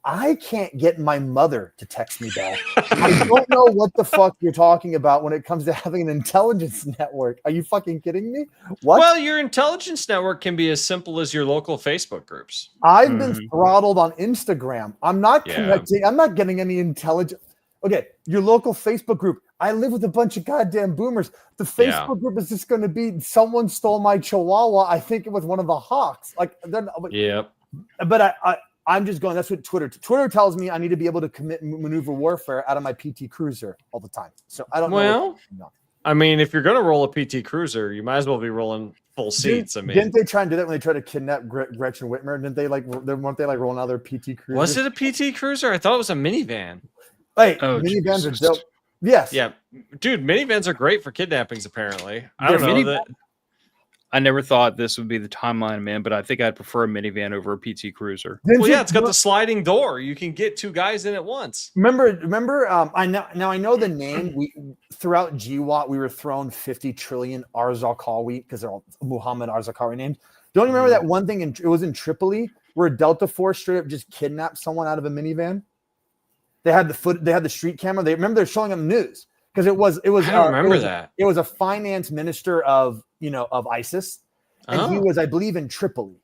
Speaker 2: I can't get my mother to text me back. I don't know what the fuck you're talking about when it comes to having an intelligence network. Are you fucking kidding me? What?
Speaker 3: Well, your intelligence network can be as simple as your local Facebook groups.
Speaker 2: I've been throttled on Instagram. I'm not connecting. I'm not getting any intelligence. Okay, your local Facebook group. I live with a bunch of goddamn boomers. The Facebook group is just going to be someone stole my chihuahua. I think it was one of the hawks. Like, but I'm just going, that's what Twitter tells me I need to be able to commit maneuver warfare out of my PT Cruiser all the time. So I don't know.
Speaker 3: Well, I mean, if you're going to roll a PT Cruiser, you might as well be rolling full seats.
Speaker 2: Didn't they try and do that when they tried to kidnap Gretchen Whitmer? Weren't they rolling out their PT Cruiser?
Speaker 3: Was it a PT Cruiser? I thought it was a minivan.
Speaker 2: Hey, minivans are dope. Yes.
Speaker 3: Yeah. Dude, minivans are great for kidnappings, apparently. I don't know.
Speaker 1: I never thought this would be the timeline, man, but I think I'd prefer a minivan over a PT Cruiser.
Speaker 3: Well, yeah, it's got the sliding door. You can get 2 guys in at once.
Speaker 2: Remember, I know the name. Throughout GWAT, we were thrown 50 trillion Arzakawi because they're all Muhammad Arzakawi named. Don't you remember that one thing? It was in Tripoli where Delta Force straight up just kidnapped someone out of a minivan. They had the street camera. They're showing them news because it was. I
Speaker 3: don't remember that.
Speaker 2: It was a finance minister of ISIS, and he was, I believe, in Tripoli.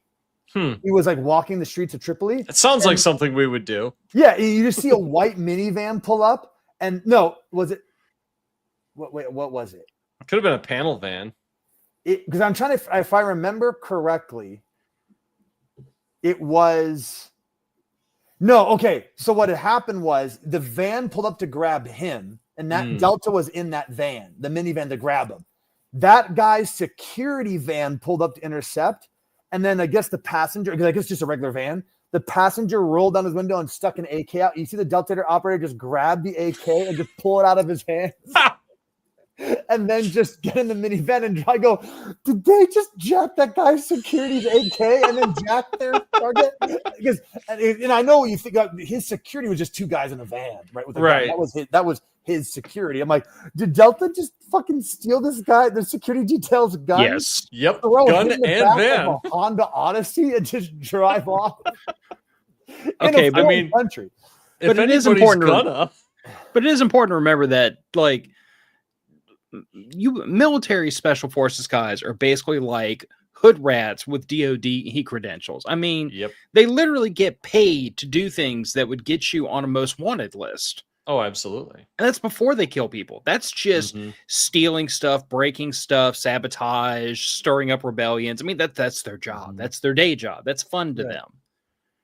Speaker 2: He was like walking the streets of Tripoli.
Speaker 3: It sounds like something we would do.
Speaker 2: Yeah, you just see a white minivan pull up, and was it? What was it?
Speaker 3: It could have been a panel van.
Speaker 2: Because I'm trying to, if I remember correctly, it was. No, okay. So what had happened was the van pulled up to grab him, and that Delta was in that van, the minivan to grab him. That guy's security van pulled up to intercept, and then I guess the passenger, because I guess it's just a regular van, the passenger rolled down his window and stuck an AK out. You see the Delta operator just grab the AK and just pull it out of his hands. And then just get in the minivan and I go, did they just jack that guy's security's AK and then jack their target? Because and I know you think his security was just 2 guys in a van, right? With
Speaker 3: right.
Speaker 2: That was his security. I'm like, did Delta just fucking steal this guy, the security detail's gun?
Speaker 3: Yes. Yep. Gun and van.
Speaker 2: A Honda Odyssey and just drive off.
Speaker 1: Okay, but I
Speaker 2: mean, country.
Speaker 1: But it is important. But it is important to remember that, like, you military special forces guys are basically like hood rats with DOD credentials. I mean, they literally get paid to do things that would get you on a most wanted list.
Speaker 3: Oh, absolutely.
Speaker 1: And that's before they kill people. That's just stealing stuff, breaking stuff, sabotage, stirring up rebellions. I mean, that's their job. That's their day job. That's fun to them.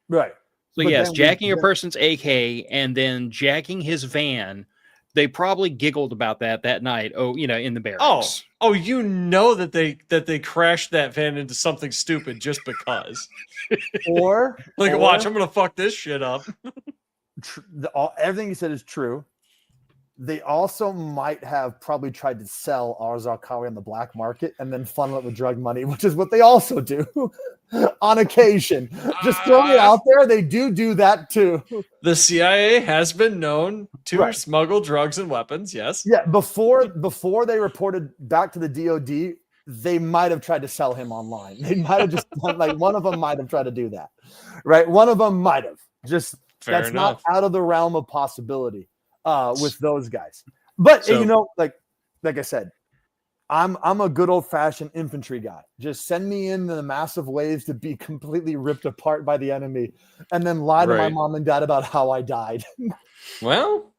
Speaker 2: Right.
Speaker 1: So yes, jacking a person's AK and then jacking his van. They probably giggled about that night. Oh, in the barracks.
Speaker 3: Oh, that they crashed that van into something stupid just because.
Speaker 2: Or
Speaker 3: watch, I'm gonna fuck this shit up.
Speaker 2: Everything you said is true. They also might have probably tried to sell Arzakawi on the black market and then funnel it with drug money, which is what they also do on occasion. Just throwing it out there, they do that too.
Speaker 3: The CIA has been known to smuggle drugs and weapons, yes.
Speaker 2: Yeah, before they reported back to the DOD, they might have tried to sell him online. They might have just one of them might have tried to do that. Right? One of them might have. Just
Speaker 3: fair
Speaker 2: that's
Speaker 3: enough.
Speaker 2: Not out of the realm of possibility. With those guys, but like I said, I'm a good old fashioned infantry guy. Just send me in the massive waves to be completely ripped apart by the enemy, and then lie to my mom and dad about how I died.
Speaker 3: Well,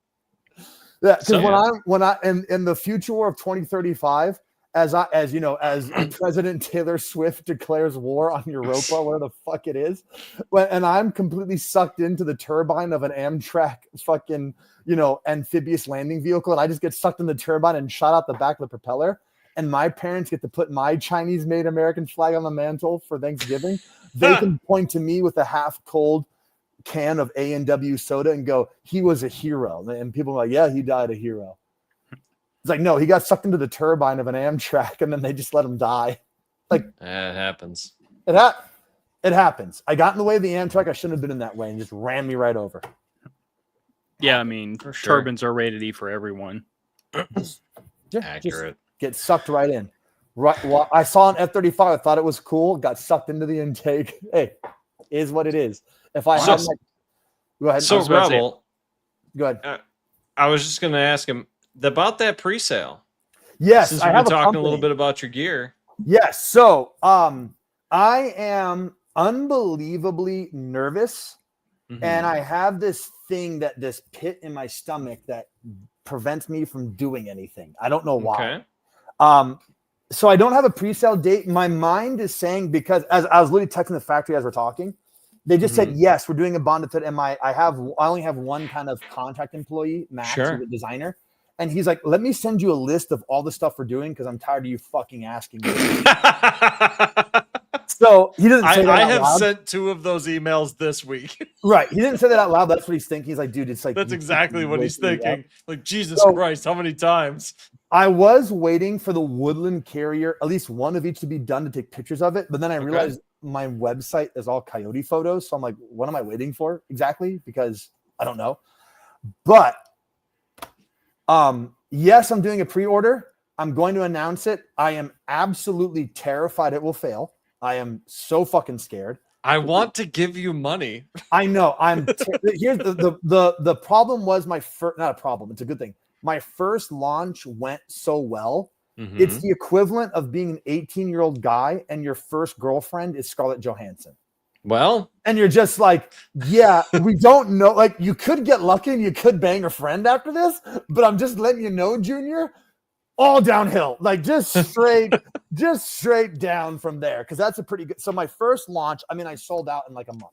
Speaker 2: yeah, because when I in the future war of 2035, as President Taylor Swift declares war on Europa, whatever the fuck it is, and I'm completely sucked into the turbine of an Amtrak fucking amphibious landing vehicle, and I just get sucked in the turbine and shot out the back of the propeller, and my parents get to put my Chinese-made American flag on the mantle for Thanksgiving. They can point to me with a half-cold can of A&W soda and go, he was a hero. And people are like, yeah, he died a hero. It's like, no, he got sucked into the turbine of an Amtrak and then they just let him die. Like,
Speaker 3: it happens.
Speaker 2: It happens. I got in the way of the Amtrak. I shouldn't have been in that way and just ran me right over.
Speaker 1: Yeah, I mean, turbines are rated E for everyone.
Speaker 3: Accurate.
Speaker 2: Get sucked right in. Right. Well, I saw an F-35. I thought it was cool. Got sucked into the intake. Hey, is what it is. If I had go ahead.
Speaker 3: So Rebel,
Speaker 2: go ahead.
Speaker 3: I was just going to ask him about that pre-sale.
Speaker 2: Yes,
Speaker 3: since we've been talking a little bit about your gear.
Speaker 2: Yes. So, I am unbelievably nervous, and I have this pit in my stomach that prevents me from doing anything. I don't know why.
Speaker 3: Okay.
Speaker 2: So I don't have a pre-sale date. My mind is saying, because as I was literally texting the factory as we're talking, they just said, yes, we're doing a bonded fit. And I only have one kind of contract employee, Max, who's a designer. And he's like, let me send you a list of all the stuff we're doing because I'm tired of you fucking asking me. So he doesn't say that
Speaker 3: I
Speaker 2: out
Speaker 3: have
Speaker 2: loud.
Speaker 3: sent 2 of those emails this week.
Speaker 2: Right. He didn't say that out loud. That's what he's thinking. He's like, dude, it's like.
Speaker 3: That's exactly what he's thinking. Like, Jesus Christ, how many times?
Speaker 2: I was waiting for the woodland carrier, at least one of each to be done to take pictures of it. But then I realized my website is all coyote photos. So I'm like, what am I waiting for exactly? Because I don't know. But yes, I'm doing a pre-order. I'm going to announce it. I am absolutely terrified it will fail. I am so fucking scared.
Speaker 3: I want to give you money.
Speaker 2: I know. Here's the problem was my first, not a problem. It's a good thing. My first launch went so well. It's the equivalent of being an 18-year-old guy and your first girlfriend is Scarlett Johansson.
Speaker 3: Well,
Speaker 2: and you're just like, yeah, we don't know. Like, you could get lucky and you could bang a friend after this, but I'm just letting you know, Junior, all downhill, like just straight down from there. Cause that's a pretty good. So my first launch, I mean, I sold out in like a month,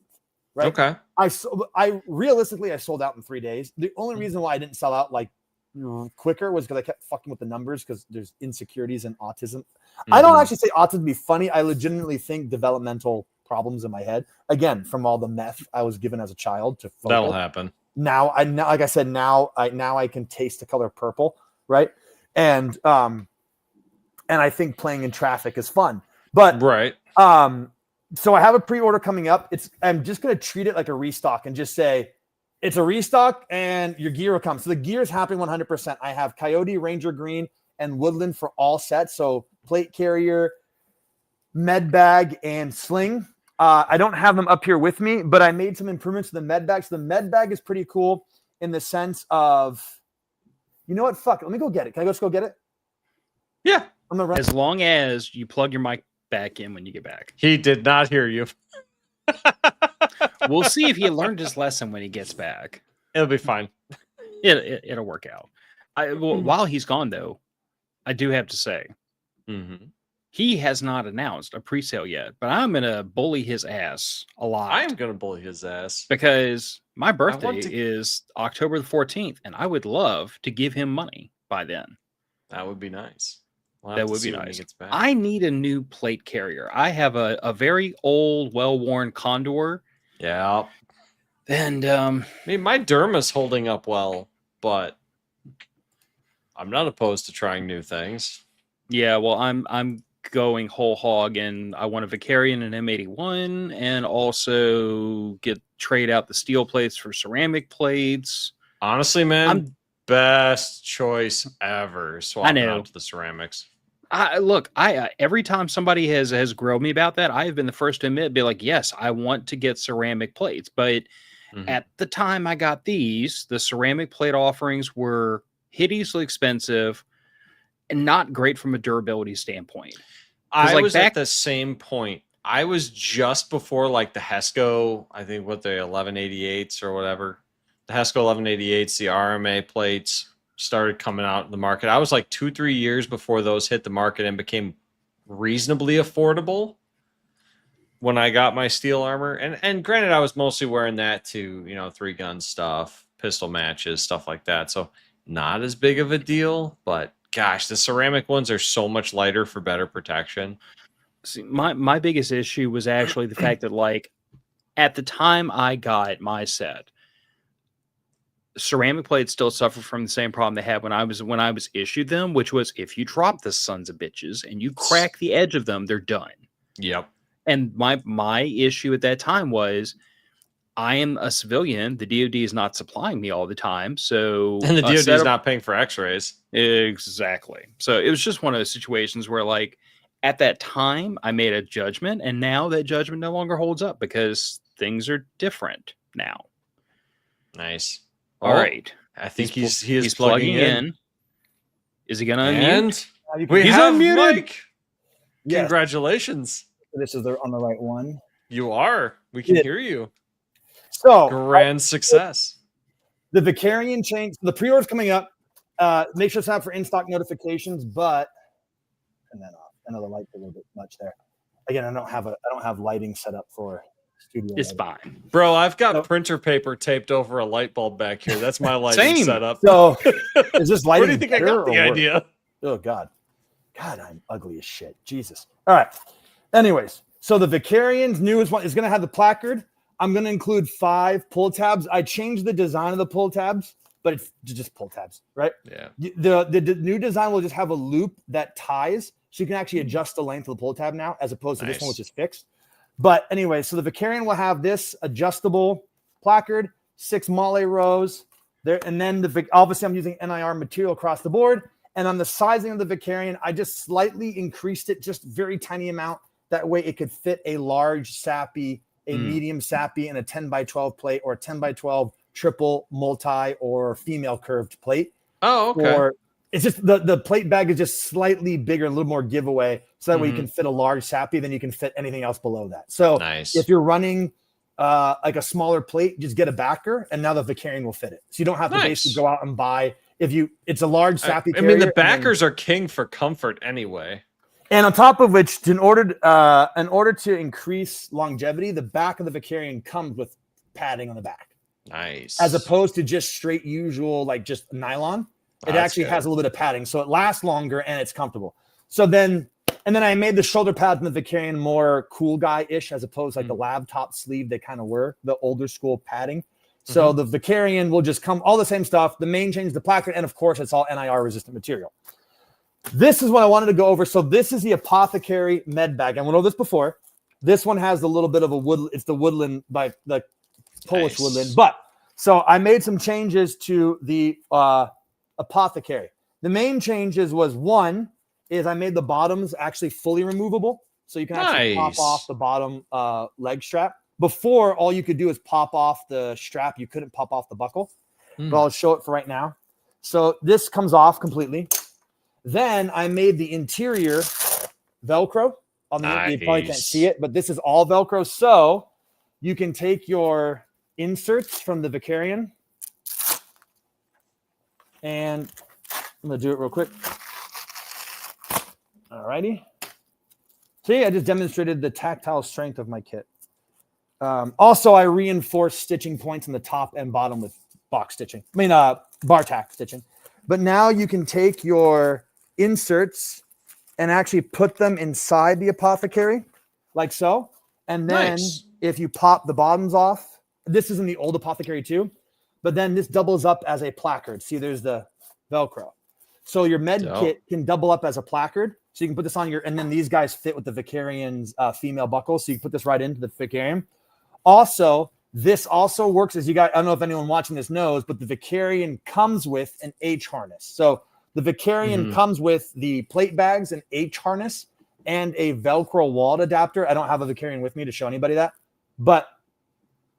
Speaker 2: right?
Speaker 3: Okay.
Speaker 2: I realistically, I sold out in 3 days. The only reason why I didn't sell out like quicker was because I kept fucking with the numbers because there's insecurities and autism. I don't actually say autism to be funny. I legitimately think developmental problems in my head. Again, from all the meth I was given as a child to focus.
Speaker 3: That'll happen.
Speaker 2: Now, like I said, now I can taste the color purple, right? And I think playing in traffic is fun. But
Speaker 3: right.
Speaker 2: So I have a pre-order coming up. I'm just gonna treat it like a restock and just say it's a restock and your gear will come. So the gear is happening 100%. I have Coyote, Ranger Green, and Woodland for all sets. So plate carrier, med bag, and sling. I don't have them up here with me, but I made some improvements to the med bag. So the med bag is pretty cool in the sense of, you know what? Fuck it. Let me go get it. Can I just go get it?
Speaker 3: Yeah.
Speaker 2: I'm gonna run.
Speaker 1: As long as you plug your mic back in when you get back.
Speaker 3: He did not hear you.
Speaker 1: We'll see if he learned his lesson when he gets back.
Speaker 3: It'll be fine.
Speaker 1: It'll work out. While he's gone, though, I do have to say, he has not announced a pre-sale yet, but I'm going to bully his ass a lot.
Speaker 3: I am going to bully his ass.
Speaker 1: Because my birthday is October the 14th, and I would love to give him money by then.
Speaker 3: That would be nice.
Speaker 1: That would be nice. I need a new plate carrier. I have a very old, well-worn Condor.
Speaker 3: Yeah.
Speaker 1: And
Speaker 3: I mean, my Derma's holding up well, but I'm not opposed to trying new things.
Speaker 1: Yeah, well, I'm going whole hog, and I want a Vicarian and M81, and also trade out the steel plates for ceramic plates.
Speaker 3: Honestly, man, best choice ever. Swapping out to the ceramics.
Speaker 1: Every time somebody has grilled me about that, I have been the first to admit, be like, yes, I want to get ceramic plates. But at the time I got these, the ceramic plate offerings were hideously expensive and not great from a durability standpoint.
Speaker 3: I was at the same point. I was just before like the Hesco, I think the 1188s or whatever. The Hesco 1188s, the RMA plates started coming out in the market. I was like 2-3 years before those hit the market and became reasonably affordable when I got my steel armor. And granted, I was mostly wearing that to, 3-gun stuff, pistol matches, stuff like that. So not as big of a deal, but gosh, the ceramic ones are so much lighter for better protection.
Speaker 1: See, my biggest issue was actually the fact that, like, at the time I got my set, ceramic plates still suffer from the same problem they had when I was issued them, which was if you drop the sons of bitches and you crack the edge of them, they're done.
Speaker 3: Yep.
Speaker 1: And my issue at that time was I am a civilian. The DoD is not supplying me all the time. So
Speaker 3: and the DoD is not paying for x-rays.
Speaker 1: Exactly. So it was just one of those situations where, like, at that time I made a judgment, and now that judgment no longer holds up because things are different now.
Speaker 3: Nice.
Speaker 1: All right.
Speaker 3: I think he's plugging in.
Speaker 1: Is he going to unmute?
Speaker 3: We have
Speaker 2: unmuted.
Speaker 3: Mike.
Speaker 2: Yes.
Speaker 3: Congratulations.
Speaker 2: This is on the right one.
Speaker 3: You are. We can hear you.
Speaker 2: So
Speaker 3: grand success.
Speaker 2: The Vicarian change. The pre-order's coming up. Make sure to sign up for in-stock notifications, but and then off. I know the light's a little bit much there. Again, I don't have lighting set up for studio.
Speaker 1: It's
Speaker 2: lighting.
Speaker 1: fine,
Speaker 3: bro. I've got printer paper taped over a light bulb back here. That's my lighting setup.
Speaker 2: So is this lighting?
Speaker 3: Where do you think I got the idea?
Speaker 2: Oh God, I'm ugly as shit. Jesus. All right. Anyways, so the Vicarian's newest one is going to have the placard. I'm going to include 5 pull tabs. I changed the design of the pull tabs, but it's just pull tabs, right?
Speaker 3: Yeah.
Speaker 2: The new design will just have a loop that ties, so you can actually adjust the length of the pull tab now, as opposed to this one, which is fixed. But anyway, so the Vicarian will have this adjustable placard, 6 Mole rows there, and then obviously I'm using NIR material across the board. And on the sizing of the Vicarian, I just slightly increased it, just very tiny amount. That way, it could fit a large sappy, a medium sappy, and a 10x12 plate, or a 10x12 triple, multi, or female curved plate.
Speaker 3: Oh, okay.
Speaker 2: Or it's just the plate bag is just slightly bigger, a little more giveaway, so that way you can fit a large sappy, then you can fit anything else below that. So if you're running like a smaller plate, just get a backer, and now the Vicarian will fit it. So you don't have to basically go out and buy. It's a large sappy.
Speaker 3: I mean, the backers are king for comfort anyway.
Speaker 2: And on top of which, in order to increase longevity, the back of the Vicarian comes with padding on the back.
Speaker 3: Nice.
Speaker 2: As opposed to just straight usual, like just nylon. It actually has a little bit of padding, so it lasts longer and it's comfortable. So then I made the shoulder pads in the Vicarian more cool guy-ish, as opposed to like the lab top sleeve they kind of were, the older school padding. So the Vicarian will just come all the same stuff. The main change is the placard, and of course, it's all NIR resistant material. This is what I wanted to go over. So this is the Apothecary med bag. I went over this before. This one has a little bit of a wood. It's the woodland, by the Polish woodland. But so I made some changes to the Apothecary. The main changes was, one is I made the bottoms actually fully removable, so you can actually pop off the bottom leg strap. Before, all you could do is pop off the strap. You couldn't pop off the buckle. But I'll show it for right now. So this comes off completely. Then I made the interior Velcro. You probably can't see it, but this is all Velcro. So you can take your inserts from the Vicarian, and I'm going to do it real quick. All righty. See, I just demonstrated the tactile strength of my kit. Also, I reinforced stitching points in the top and bottom with bar tack stitching. But now you can take your inserts and actually put them inside the Apothecary, like so. And then if you pop the bottoms off, this is in the old Apothecary too, but then this doubles up as a placard. See, there's the Velcro. So your med kit can double up as a placard. So you can put this on and then these guys fit with the Vicarian's female buckle. So you can put this right into the Vicarian. Also, this also works as I don't know if anyone watching this knows, but the Vicarian comes with an H harness. So the Vicarian comes with the plate bags, an H harness, and a Velcro wallet adapter. I don't have a Vicarian with me to show anybody that, but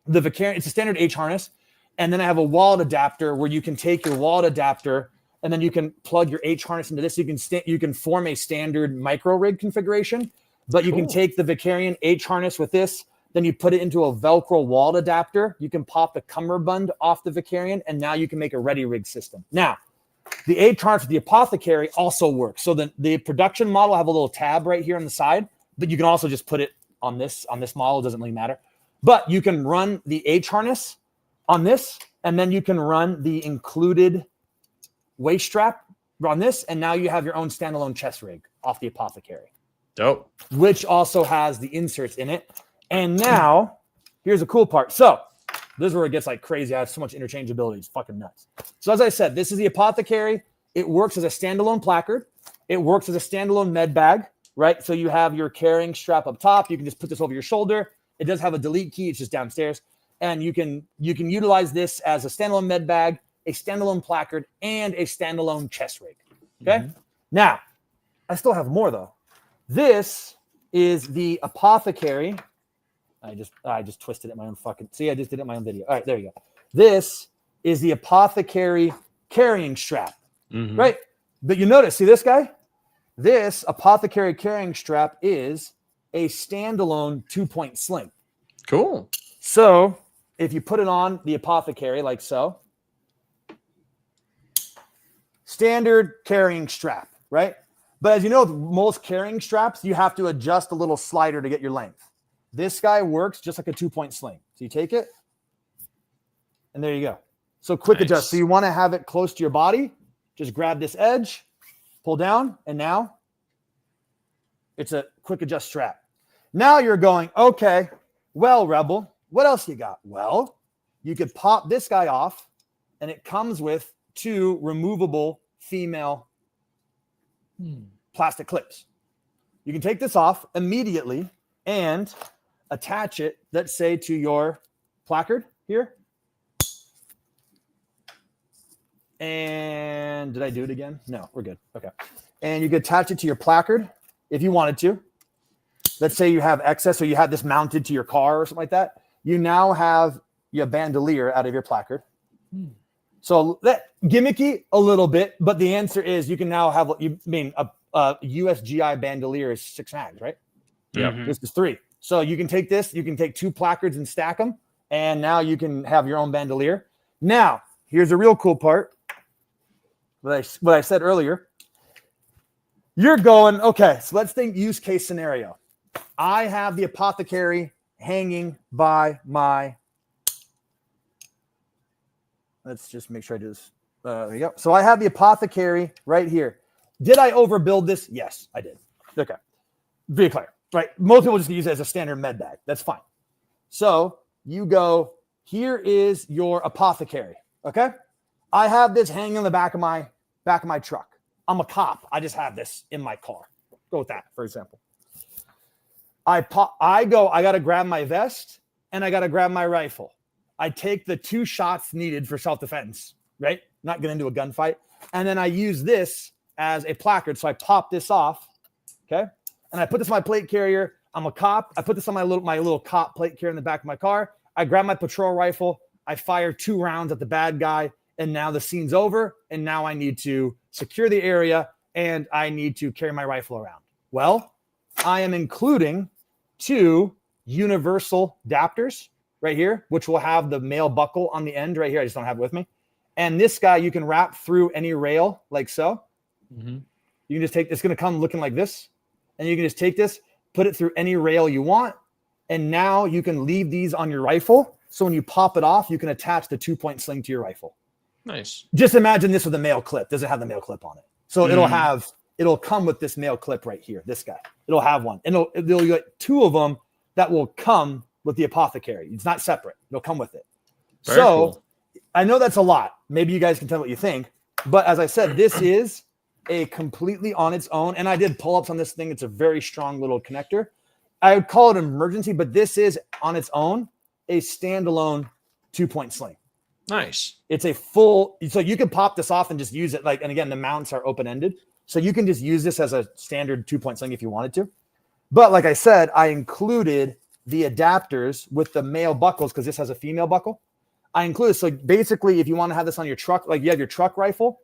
Speaker 2: the Vicarian, it's a standard H harness. And then I have a wallet adapter where you can take your wallet adapter and then you can plug your H harness into this. You can form a standard micro rig configuration, but you can take the Vicarian H harness with this. Then you put it into a Velcro wallet adapter. You can pop the cummerbund off the Vicarian, and now you can make a ready rig system. Now, the H harness with the Apothecary also works. So the production model have a little tab right here on the side, but you can also just put it on this model. It doesn't really matter. But you can run the H harness on this, and then you can run the included waist strap on this, and now you have your own standalone chest rig off the Apothecary.
Speaker 3: Dope.
Speaker 2: Which also has the inserts in it. And now here's the cool part. So this is where it gets like crazy. I have so much interchangeability. It's fucking nuts. So as I said, this is the Apothecary. It works as a standalone placard. It works as a standalone med bag, right? So you have your carrying strap up top. You can just put this over your shoulder. It does have a delete key. It's just downstairs. And you can utilize this as a standalone med bag, a standalone placard, and a standalone chest rig. Okay. Now, I still have more though. This is the Apothecary. I just twisted it in my own fucking. See, I just did it in my own video. All right, there you go. This is the Apothecary carrying strap, right? But you notice, see this guy? This Apothecary carrying strap is a standalone 2-point sling.
Speaker 3: Cool.
Speaker 2: So if you put it on the Apothecary like so, standard carrying strap, right? But as you know, most carrying straps, you have to adjust a little slider to get your length. This guy works just like a 2-point sling. So you take it, and there you go. So quick adjust. So you want to have it close to your body. Just grab this edge, pull down, and now it's a quick adjust strap. Now you're going, okay, well, Rebel, what else you got? Well, you could pop this guy off, and it comes with 2 removable female plastic clips. You can take this off immediately and attach it, let's say, to your placard here. And did I do it again? No, we're good. Okay. And you could attach it to your placard if you wanted to. Let's say you have excess, or you have this mounted to your car or something like that. You now have your bandolier out of your placard. So that gimmicky a little bit, but the answer is you can now have, a USGI bandolier is 6 mags, right?
Speaker 3: Yeah.
Speaker 2: This is 3. So you can take this, you can take 2 placards and stack them, and now you can have your own bandolier. Now, here's the real cool part. What I said earlier. You're going, okay, so let's think use case scenario. I have the Apothecary hanging by my, let's just make sure I do this. There you go. So I have the Apothecary right here. Did I overbuild this? Yes, I did. Okay. Be clear, right? Most people just use it as a standard med bag. That's fine. So you go, here is your Apothecary. Okay. I have this hanging in the back of my truck. I'm a cop. I just have this in my car. Go with that, for example. I got to grab my vest and I got to grab my rifle. I take the 2 shots needed for self-defense, right? Not get into a gunfight. And then I use this as a placard. So I pop this off, okay? And I put this on my plate carrier. I'm a cop. I put this on my little cop plate carrier in the back of my car. I grab my patrol rifle. I fire 2 rounds at the bad guy. And now the scene's over. And now I need to secure the area and I need to carry my rifle around. Well, I am including 2 universal adapters right here, which will have the male buckle on the end right here. I just don't have it with me. And this guy, you can wrap through any rail like so. You can just take, it's going to come looking like this. And you can just take this, put it through any rail you want. And now you can leave these on your rifle. So when you pop it off, you can attach the 2-point sling to your rifle. Nice. Just imagine this with a male clip. Doesn't have the male clip on it. So it'll come with this male clip right here. This guy, it'll have one. And it'll get 2 of them that will come with the Apothecary. It's not separate. It'll come with it. Very cool. I know that's a lot. Maybe you guys can tell me what you think. But as I said, this is a completely on its own. And I did pull-ups on this thing. It's a very strong little connector. I would call it an emergency, but this is on its own a standalone 2-point sling. Nice. It's a full, so you can pop this off and just use it. And again, the mounts are open-ended. So you can just use this as a standard 2-point sling if you wanted to. But like I said, I included the adapters with the male buckles because this has a female buckle. I included, so basically if you want to have this on your truck, like you have your truck rifle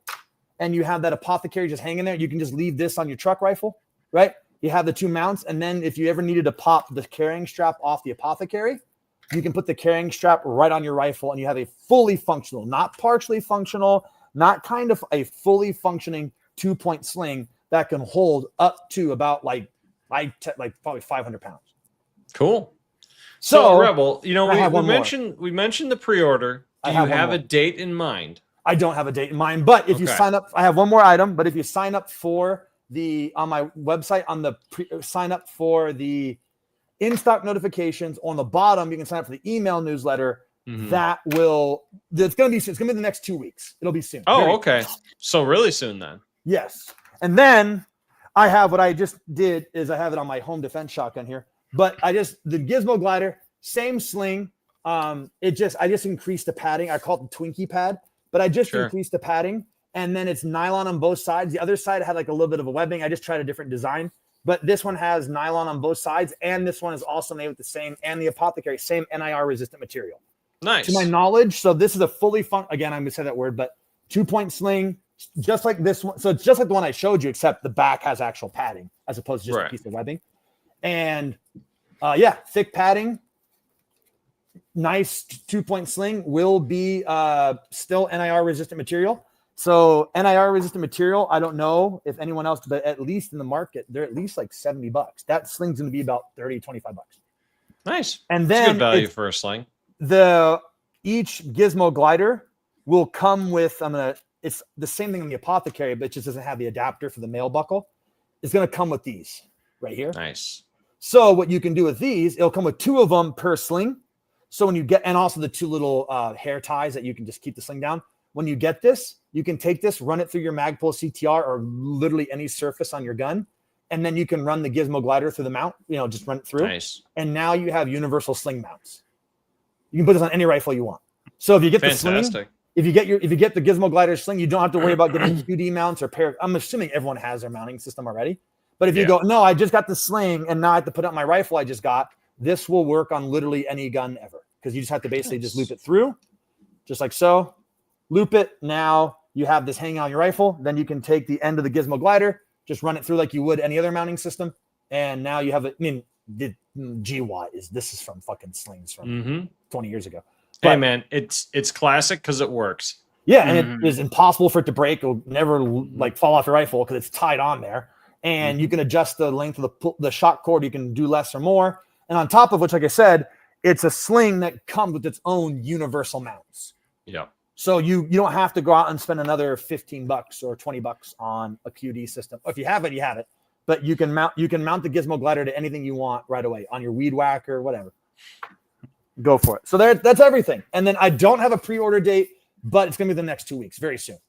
Speaker 2: and you have that Apothecary just hanging there, you can just leave this on your truck rifle, right? You have the 2 mounts. And then if you ever needed to pop the carrying strap off the Apothecary, you can put the carrying strap right on your rifle and you have a fully functional, not partially functional, not kind of a fully functioning 2-point sling that can hold up to about like probably 500 pounds. Cool. So
Speaker 3: Rebel, we mentioned the pre-order. Do you have a date in mind?
Speaker 2: I don't have a date in mind, but if you sign up, I have one more item, but if you sign up for on my website, sign up for the in-stock notifications. On the bottom, you can sign up for the email newsletter.
Speaker 3: Mm-hmm.
Speaker 2: It's going to be the next 2 weeks. It'll be soon.
Speaker 3: Oh, okay. So really soon then.
Speaker 2: Yes. And then I have what I just did is I have it on my home defense shotgun here, but the Gizmo glider, same sling. I just increased the padding. I call it the Twinkie pad, but I just increased the padding, and then it's nylon on both sides. The other side had like a little bit of a webbing. I just tried a different design, but this one has nylon on both sides, and this one is also made with the same, and the Apothecary, same NIR resistant material.
Speaker 3: Nice.
Speaker 2: To my knowledge, so this is a fully again, I'm going to say that word, but 2-point sling, just like this one. So it's just like the one I showed you, except the back has actual padding as opposed to just a piece of webbing. And thick padding. Nice 2-point sling will be still NIR resistant material. So NIR resistant material, I don't know if anyone else, but at least in the market, they're at least like $70. That sling's going to be about $30-$25.
Speaker 3: Nice.
Speaker 2: And
Speaker 3: That's
Speaker 2: then
Speaker 3: good value for a sling.
Speaker 2: Each Gizmo glider will come with, it's the same thing on the Apothecary, but it just doesn't have the adapter for the male buckle. It's going to come with these right here.
Speaker 3: Nice.
Speaker 2: So what you can do with these, it'll come with 2 of them per sling. So when you get, and also the 2 little hair ties that you can just keep the sling down. When you get this, you can take this, run it through your Magpul CTR or literally any surface on your gun. And then you can run the Gizmo glider through the mount, just run it through.
Speaker 3: Nice.
Speaker 2: And now you have universal sling mounts. You can put this on any rifle you want. So if you get the sling, if you get the Gizmo glider sling, you don't have to worry about getting QD mounts or I'm assuming everyone has their mounting system already. But if you go, no, I just got the sling and now I have to put it on my rifle I just got, this will work on literally any gun ever. Because you just have to basically just loop it through, just like so. Loop it. Now you have this hanging on your rifle. Then you can take the end of the Gizmo glider, just run it through like you would any other mounting system. And now you have it. I mean, the GY this is from fucking slings from 20 years ago. But,
Speaker 3: hey man, it's classic because it works.
Speaker 2: Yeah, and it is impossible for it to break. It'll never like fall off your rifle because it's tied on there. And you can adjust the length of the shot cord. You can do less or more. And on top of which, like I said, it's a sling that comes with its own universal mounts.
Speaker 3: Yeah.
Speaker 2: So you don't have to go out and spend another $15 or $20 on a QD system. If you have it, you have it. But you can mount the Gizmo glider to anything you want right away on your weed whacker, whatever. Go for it. So that's everything. And then I don't have a pre-order date, but it's going to be the next 2 weeks, very soon.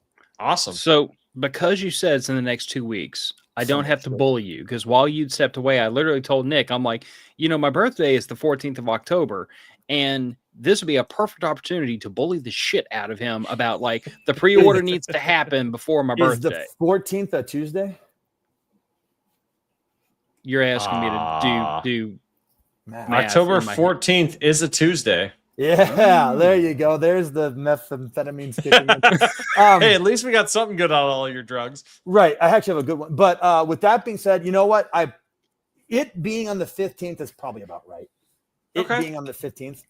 Speaker 3: Awesome.
Speaker 1: So because you said it's in the next 2 weeks, I don't have to bully you because while you'd stepped away, I literally told Nick, I'm like, my birthday is the 14th of October, and this would be a perfect opportunity to bully the shit out of him about like the pre-order needs to happen before my birthday.
Speaker 2: Is the 14th a Tuesday?
Speaker 1: You're asking me to do
Speaker 3: October 14th is a Tuesday.
Speaker 2: Yeah, there you go. There's the methamphetamines kicking in.
Speaker 3: Hey, at least we got something good on all your drugs.
Speaker 2: Right. I actually have a good one. But with that being said, you know what? It being on the 15th is probably about right. Being on the 15th.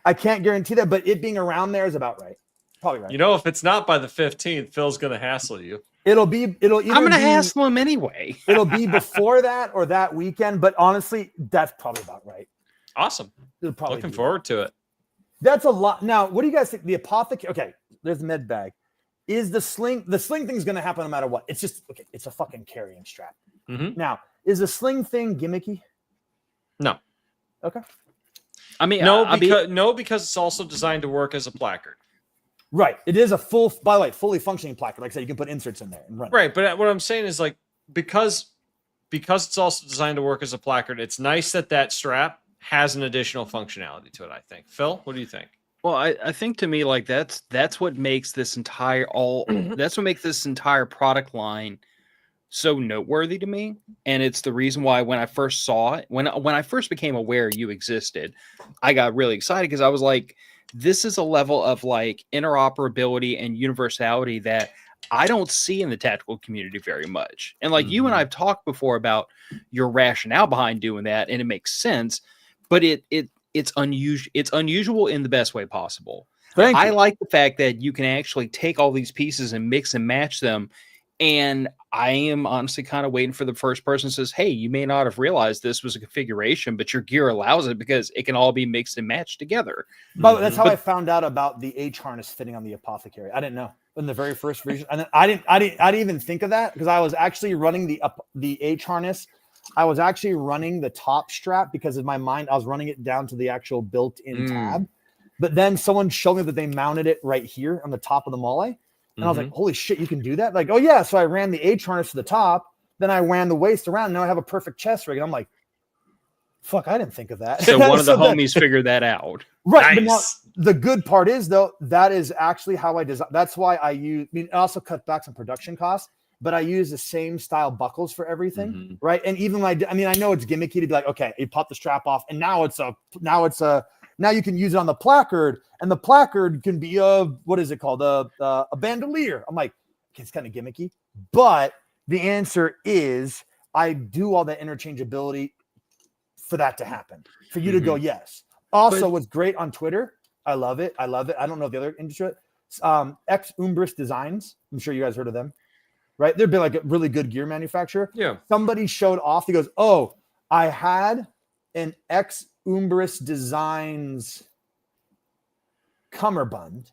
Speaker 2: I can't guarantee that, but it being around there is about right. Probably right.
Speaker 3: If it's not by the 15th, Phil's going to hassle you.
Speaker 2: I'm going to
Speaker 1: hassle him anyway.
Speaker 2: It'll be before that or that weekend, but honestly, that's probably about right.
Speaker 3: Awesome. Looking forward to it.
Speaker 2: That's a lot. Now, what do you guys think? The Apothecary. Okay, there's the med bag. Is the sling thing is going to happen no matter what? It's just it's a fucking carrying strap. Now, is the sling thing gimmicky?
Speaker 3: No.
Speaker 2: Okay.
Speaker 1: I mean,
Speaker 3: because it's also designed to work as a placard.
Speaker 2: Right. It is fully functioning placard. Like I said, you can put inserts in there and run.
Speaker 3: Right, but what I'm saying is like because it's also designed to work as a placard, it's nice that strap has an additional functionality to it, I think. Phil, what do you think?
Speaker 1: Well, I think to me, like that's what makes this entire product line so noteworthy to me. And it's the reason why when I first saw it, when I first became aware you existed, I got really excited because I was like, this is a level of like interoperability and universality that I don't see in the tactical community very much. And like you and I've talked before about your rationale behind doing that, and it makes sense. But it's unusual. It's unusual in the best way possible. I like the fact that you can actually take all these pieces and mix and match them. And I am honestly kind of waiting for the first person that says, hey, you may not have realized this was a configuration, but your gear allows it because it can all be mixed and matched together.
Speaker 2: But that's how I found out about the H harness fitting on the Apothecary. I didn't know in the very first version. And I didn't even think of that because I was actually running the H harness I was actually running the top strap because in my mind, I was running it down to the actual built-in tab. But then someone showed me that they mounted it right here on the top of the Mole. And I was like, holy shit, you can do that? Like, oh yeah. So I ran the H harness to the top. Then I ran the waist around. Now I have a perfect chest rig. And I'm like, fuck, I didn't think of that.
Speaker 1: So one of the homies figured that out.
Speaker 2: Right.
Speaker 3: Nice.
Speaker 2: But now, the good part is, though, that is actually how I design. That's why I use, it also cut back some production costs, but I use the same style buckles for everything. Right. And even I know it's gimmicky to be like, okay, you pop the strap off and now you can use it on the placard, and the placard can be what is it called? A bandolier. I'm like, okay, it's kind of gimmicky, but the answer is I do all that interchangeability for that to happen, for you to go, yes. Also, what's great on Twitter, I love it. I don't know if the other industry, Ex Umbris Designs. I'm sure you guys heard of them, right? They've been like a really good gear manufacturer.
Speaker 3: Yeah.
Speaker 2: Somebody showed off. He goes, oh, I had an Ex Umbris Designs cummerbund.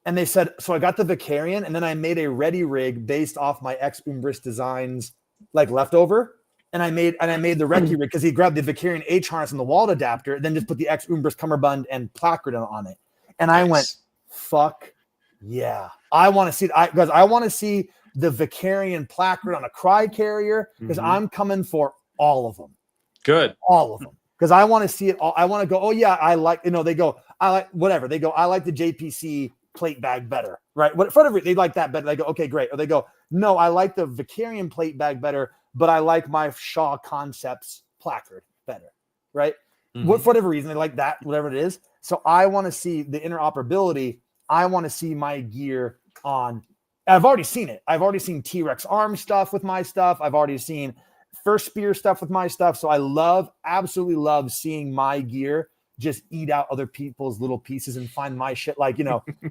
Speaker 2: And they said, so I got the Vicarian and then I made a ready rig based off my Ex Umbris Designs like leftover. And I made the Recce rig because he grabbed the Vicarian H harness and the wallet adapter, then just put the Ex Umbris cummerbund and placard on it. And I went, fuck yeah. I want to see it because I want to see the Vicarian placard on a cry carrier because I'm coming for all of them.
Speaker 3: Good.
Speaker 2: All of them. Because I want to see it all. I want to go, oh yeah, I like, they go, I like whatever. They go, I like the JPC plate bag better, right? Whatever, they like that better. They go, okay, great. Or they go, no, I like the Vicarian plate bag better, but I like my Shaw Concepts placard better, right? For whatever reason, they like that, whatever it is. So I want to see the interoperability. I want to see my gear on. I've already seen it. I've already seen T-Rex arm stuff with my stuff. I've already seen First Spear stuff with my stuff. So I absolutely love seeing my gear just eat out other people's little pieces and find my shit. Like,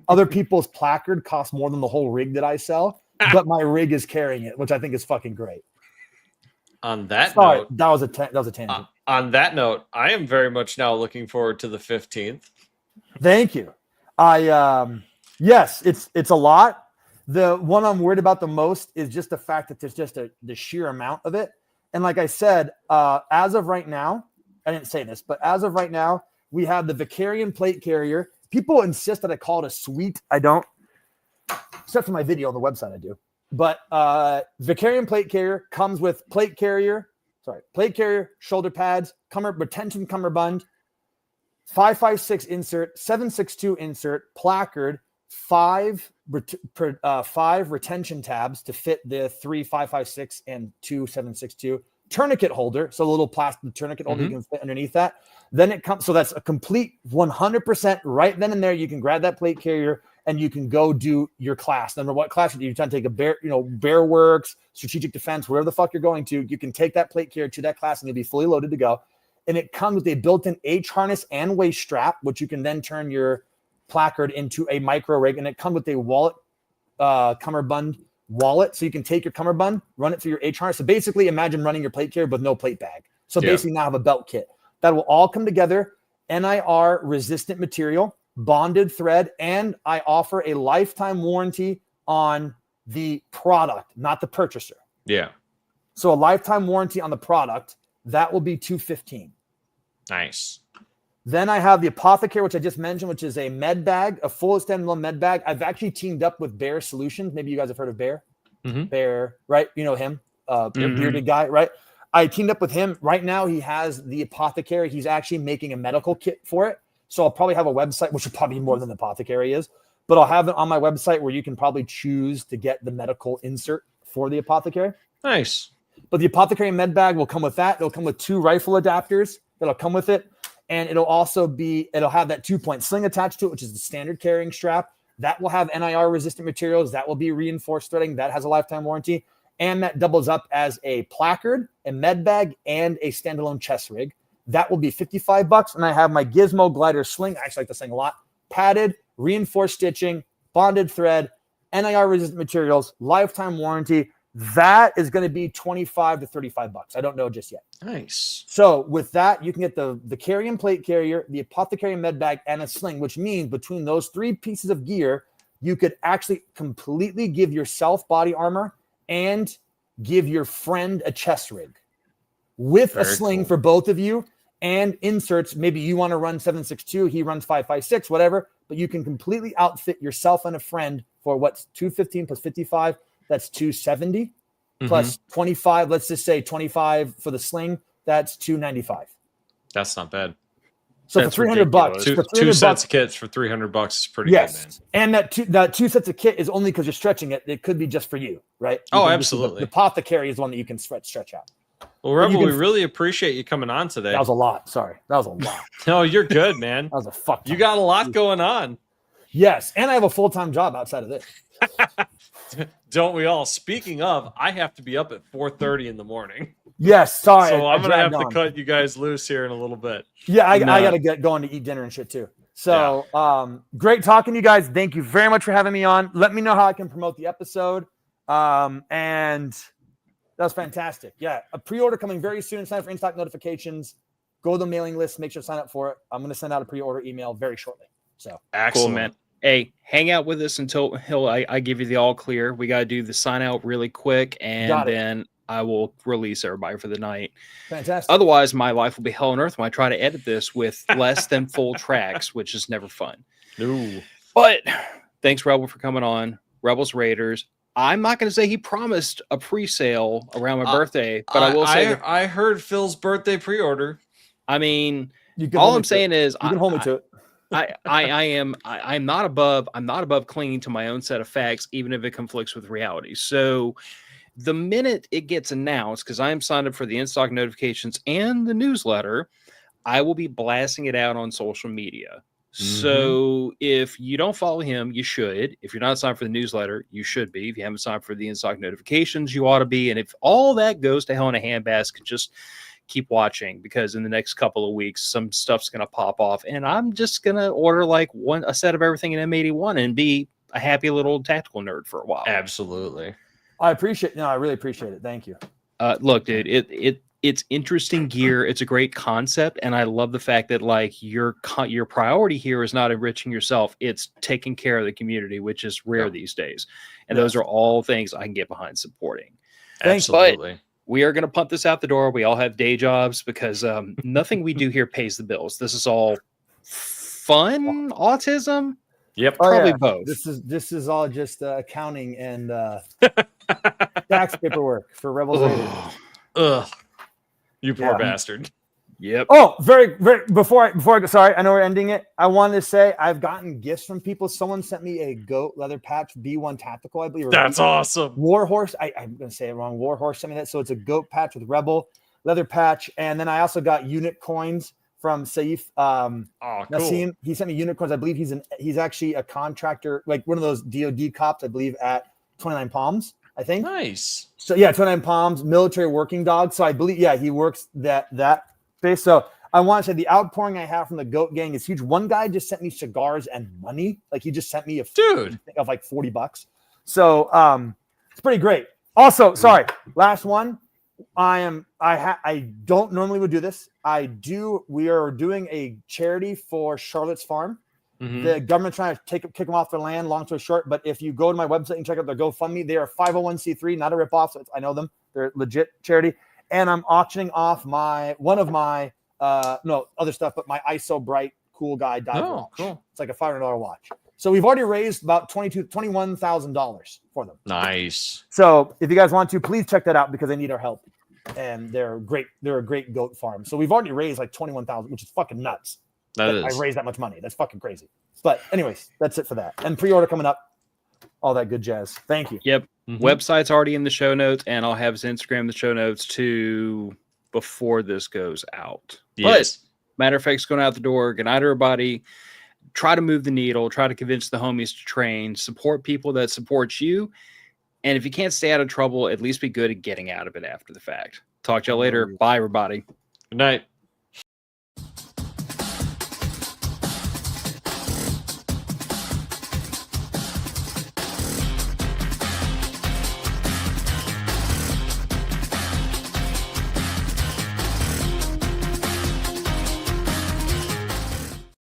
Speaker 2: other people's placard costs more than the whole rig that I sell, but my rig is carrying it, which I think is fucking great.
Speaker 3: On that
Speaker 2: Sorry,
Speaker 3: note,
Speaker 2: that was a tangent.
Speaker 3: On that note, I am very much now looking forward to the 15th.
Speaker 2: Thank you. Yes, it's a lot. The one I'm worried about the most is just the fact that there's just the sheer amount of it. And like I said, as of right now, I didn't say this, but as of right now, we have the Vicarian plate carrier. People insist that I call it a suite. I don't, except for my video on the website, I do. But Vicarian plate carrier comes with plate carrier, shoulder pads, retention cummerbund, 5.56 insert, 7.62 insert, placard, five retention tabs to fit the 3 5.56 and 2 7.62, tourniquet holder, so a little plastic tourniquet holder you can fit underneath that. Then it comes, so that's a complete 100% right then and there. You can grab that plate carrier and you can go do your class. No matter what class you're trying to take, Bear Works, Strategic Defense, wherever the fuck you're going to, you can take that plate carrier to that class and you'll be fully loaded to go. And it comes with a built-in H harness and waist strap, which you can then turn your placard into a micro rig. And it comes with a wallet, cummerbund wallet. So you can take your cummerbund, run it through your H harness. So basically imagine running your plate carrier with no plate bag. So basically now have a belt kit. That will all come together. NIR resistant material, bonded thread, and I offer a lifetime warranty on the product, not the purchaser.
Speaker 3: Yeah.
Speaker 2: So a lifetime warranty on the product, that will be $215.
Speaker 3: Nice.
Speaker 2: Then I have the Apothecary, which I just mentioned, which is a med bag, a full standalone med bag. I've actually teamed up with Bear Solutions. Maybe you guys have heard of Bear. Bear, right? You know him, bearded guy, right? I teamed up with him. Right now, he has the Apothecary. He's actually making a medical kit for it. So I'll probably have a website, which will probably be more than the Apothecary is. But I'll have it on my website where you can probably choose to get the medical insert for the Apothecary.
Speaker 3: Nice.
Speaker 2: But the Apothecary med bag will come with that. It'll come with 2 rifle adapters that'll come with it. And it'll have that 2-point sling attached to it, which is the standard carrying strap. That will have NIR resistant materials. That will be reinforced threading. That has a lifetime warranty. And that doubles up as a placard, a med bag, and a standalone chest rig. That will be $55. And I have my Gizmo glider sling. I actually like this thing a lot. Padded, reinforced stitching, bonded thread, NIR resistant materials, lifetime warranty. That is going to be $25 to $35. I don't know just yet.
Speaker 3: Nice.
Speaker 2: So with that, you can get the Vicarian plate carrier, the Apothecary med bag, and a sling, which means between those 3 pieces of gear, you could actually completely give yourself body armor and give your friend a chest rig with a sling for both of you and inserts. Maybe you want to run 7.62, he runs 5.56, whatever, but you can completely outfit yourself and a friend for what's 215 plus 55. That's 270 plus 25. Let's just say 25 for the sling. That's 295.
Speaker 3: That's not bad.
Speaker 2: So that's for $300,
Speaker 3: two sets of kits for $300 is pretty good, man.
Speaker 2: And that two sets of kit is only because you're stretching it. It could be just for you, right?
Speaker 3: Absolutely.
Speaker 2: The apothecary is one that you can stretch out.
Speaker 3: Well, Rebel, we really appreciate you coming on today.
Speaker 2: That was a lot. Sorry, that was a lot.
Speaker 3: No, you're good, man.
Speaker 2: That was a fuck.
Speaker 3: You got a lot going on.
Speaker 2: Yes, and I have a full-time job outside of this.
Speaker 3: Don't we all? Speaking of, I have to be up at 4:30 in the morning.
Speaker 2: Yes, sorry.
Speaker 3: So I'm gonna have to cut you guys loose here in a little bit.
Speaker 2: Yeah, I gotta get going to eat dinner and shit too. So great talking to you guys. Thank you very much for having me on. Let me know how I can promote the episode. And that was fantastic. Yeah, a pre-order coming very soon. Sign up for in-stock notifications. Go to the mailing list. Make sure to sign up for it. I'm gonna send out a pre-order email very shortly. So
Speaker 3: excellent.
Speaker 1: Cool, man. Hey, hang out with us until I give you the all clear. We got to do the sign out really quick, and then I will release everybody for the night.
Speaker 2: Fantastic.
Speaker 1: Otherwise, my life will be hell on earth when I try to edit this with less than full tracks, which is never fun.
Speaker 3: No.
Speaker 1: But thanks, Rebel, for coming on. Rebels Raiders. I'm not going to say he promised a pre-sale around my birthday, but I will say
Speaker 3: I heard Phil's birthday pre-order.
Speaker 1: I mean, all I'm saying is
Speaker 2: you can hold me to it.
Speaker 1: I'm not above clinging to my own set of facts, even if it conflicts with reality. So the minute it gets announced, because I am signed up for the in-stock notifications and the newsletter, I will be blasting it out on social media. So if you don't follow him, you should. If you're not signed for the newsletter, you should be. If you haven't signed for the in-stock notifications, you ought to be. And if all that goes to hell in a handbasket, just keep watching, because in the next couple of weeks some stuff's going to pop off, and I'm just going to order like a set of everything in M81 and be a happy little tactical nerd for a while.
Speaker 3: Absolutely.
Speaker 2: I really appreciate it. Thank you.
Speaker 1: Look, dude, it's interesting gear. It's a great concept, and I love the fact that like your priority here is not enriching yourself, it's taking care of the community, which is rare these days. And those are all things I can get behind supporting.
Speaker 3: Absolutely.
Speaker 1: But we are going to punt this out the door. We all have day jobs, because nothing we do here pays the bills. This is all fun autism.
Speaker 3: Yep,
Speaker 1: probably both.
Speaker 2: This is all just accounting and tax paperwork for Rebels Raiders.
Speaker 3: Ugh, you poor bastard.
Speaker 1: Yep.
Speaker 2: Oh, very, very. Before I go, sorry, I know we're ending it. I wanted to say I've gotten gifts from people. Someone sent me a goat leather patch, B1 Tactical, I believe.
Speaker 3: That's awesome.
Speaker 2: Warhorse. I'm going to say it wrong. Warhorse sent me that. So it's a goat patch with Rebel leather patch. And then I also got unit coins from Saif. Nassim. Cool. He sent me unit coins. I believe he's actually a contractor, like one of those DOD cops, I believe, at 29 Palms, I think.
Speaker 3: Nice.
Speaker 2: So yeah, 29 Palms, military working dog. So I believe, he works that space. So I want to say the outpouring I have from the GOAT gang is huge. One guy just sent me cigars and money. Like he just sent me a
Speaker 3: dude
Speaker 2: of like $40. So it's pretty great. Also, sorry, last one. I don't normally would do this. We are doing a charity for Charlotte's Farm. The government trying to kick them off their land, long story short. But if you go to my website and check out their GoFundMe, they are 501c3, not a ripoff. So I know them. They're legit charity. And I'm auctioning off one of my other stuff, but my ISO Bright Cool Guy dive watch. Cool. It's like a $500 watch. So we've already raised about $21,000 for them.
Speaker 3: Nice.
Speaker 2: So if you guys want to, please check that out, because they need our help. And they're great. They're a great goat farm. So we've already raised like $21,000, which is fucking nuts. I raised that much money. That's fucking crazy. But anyways, that's it for that. And pre-order coming up. All that good jazz. Thank you.
Speaker 1: Yep. Website's already in the show notes, and I'll have his Instagram in the show notes too before this goes out.
Speaker 3: Yes.
Speaker 1: But matter of fact, it's going out the door. Good night, everybody. Try to move the needle. Try to convince the homies to train. Support people that support you. And if you can't stay out of trouble, at least be good at getting out of it after the fact. Talk to y'all later. Bye, everybody.
Speaker 3: Good night.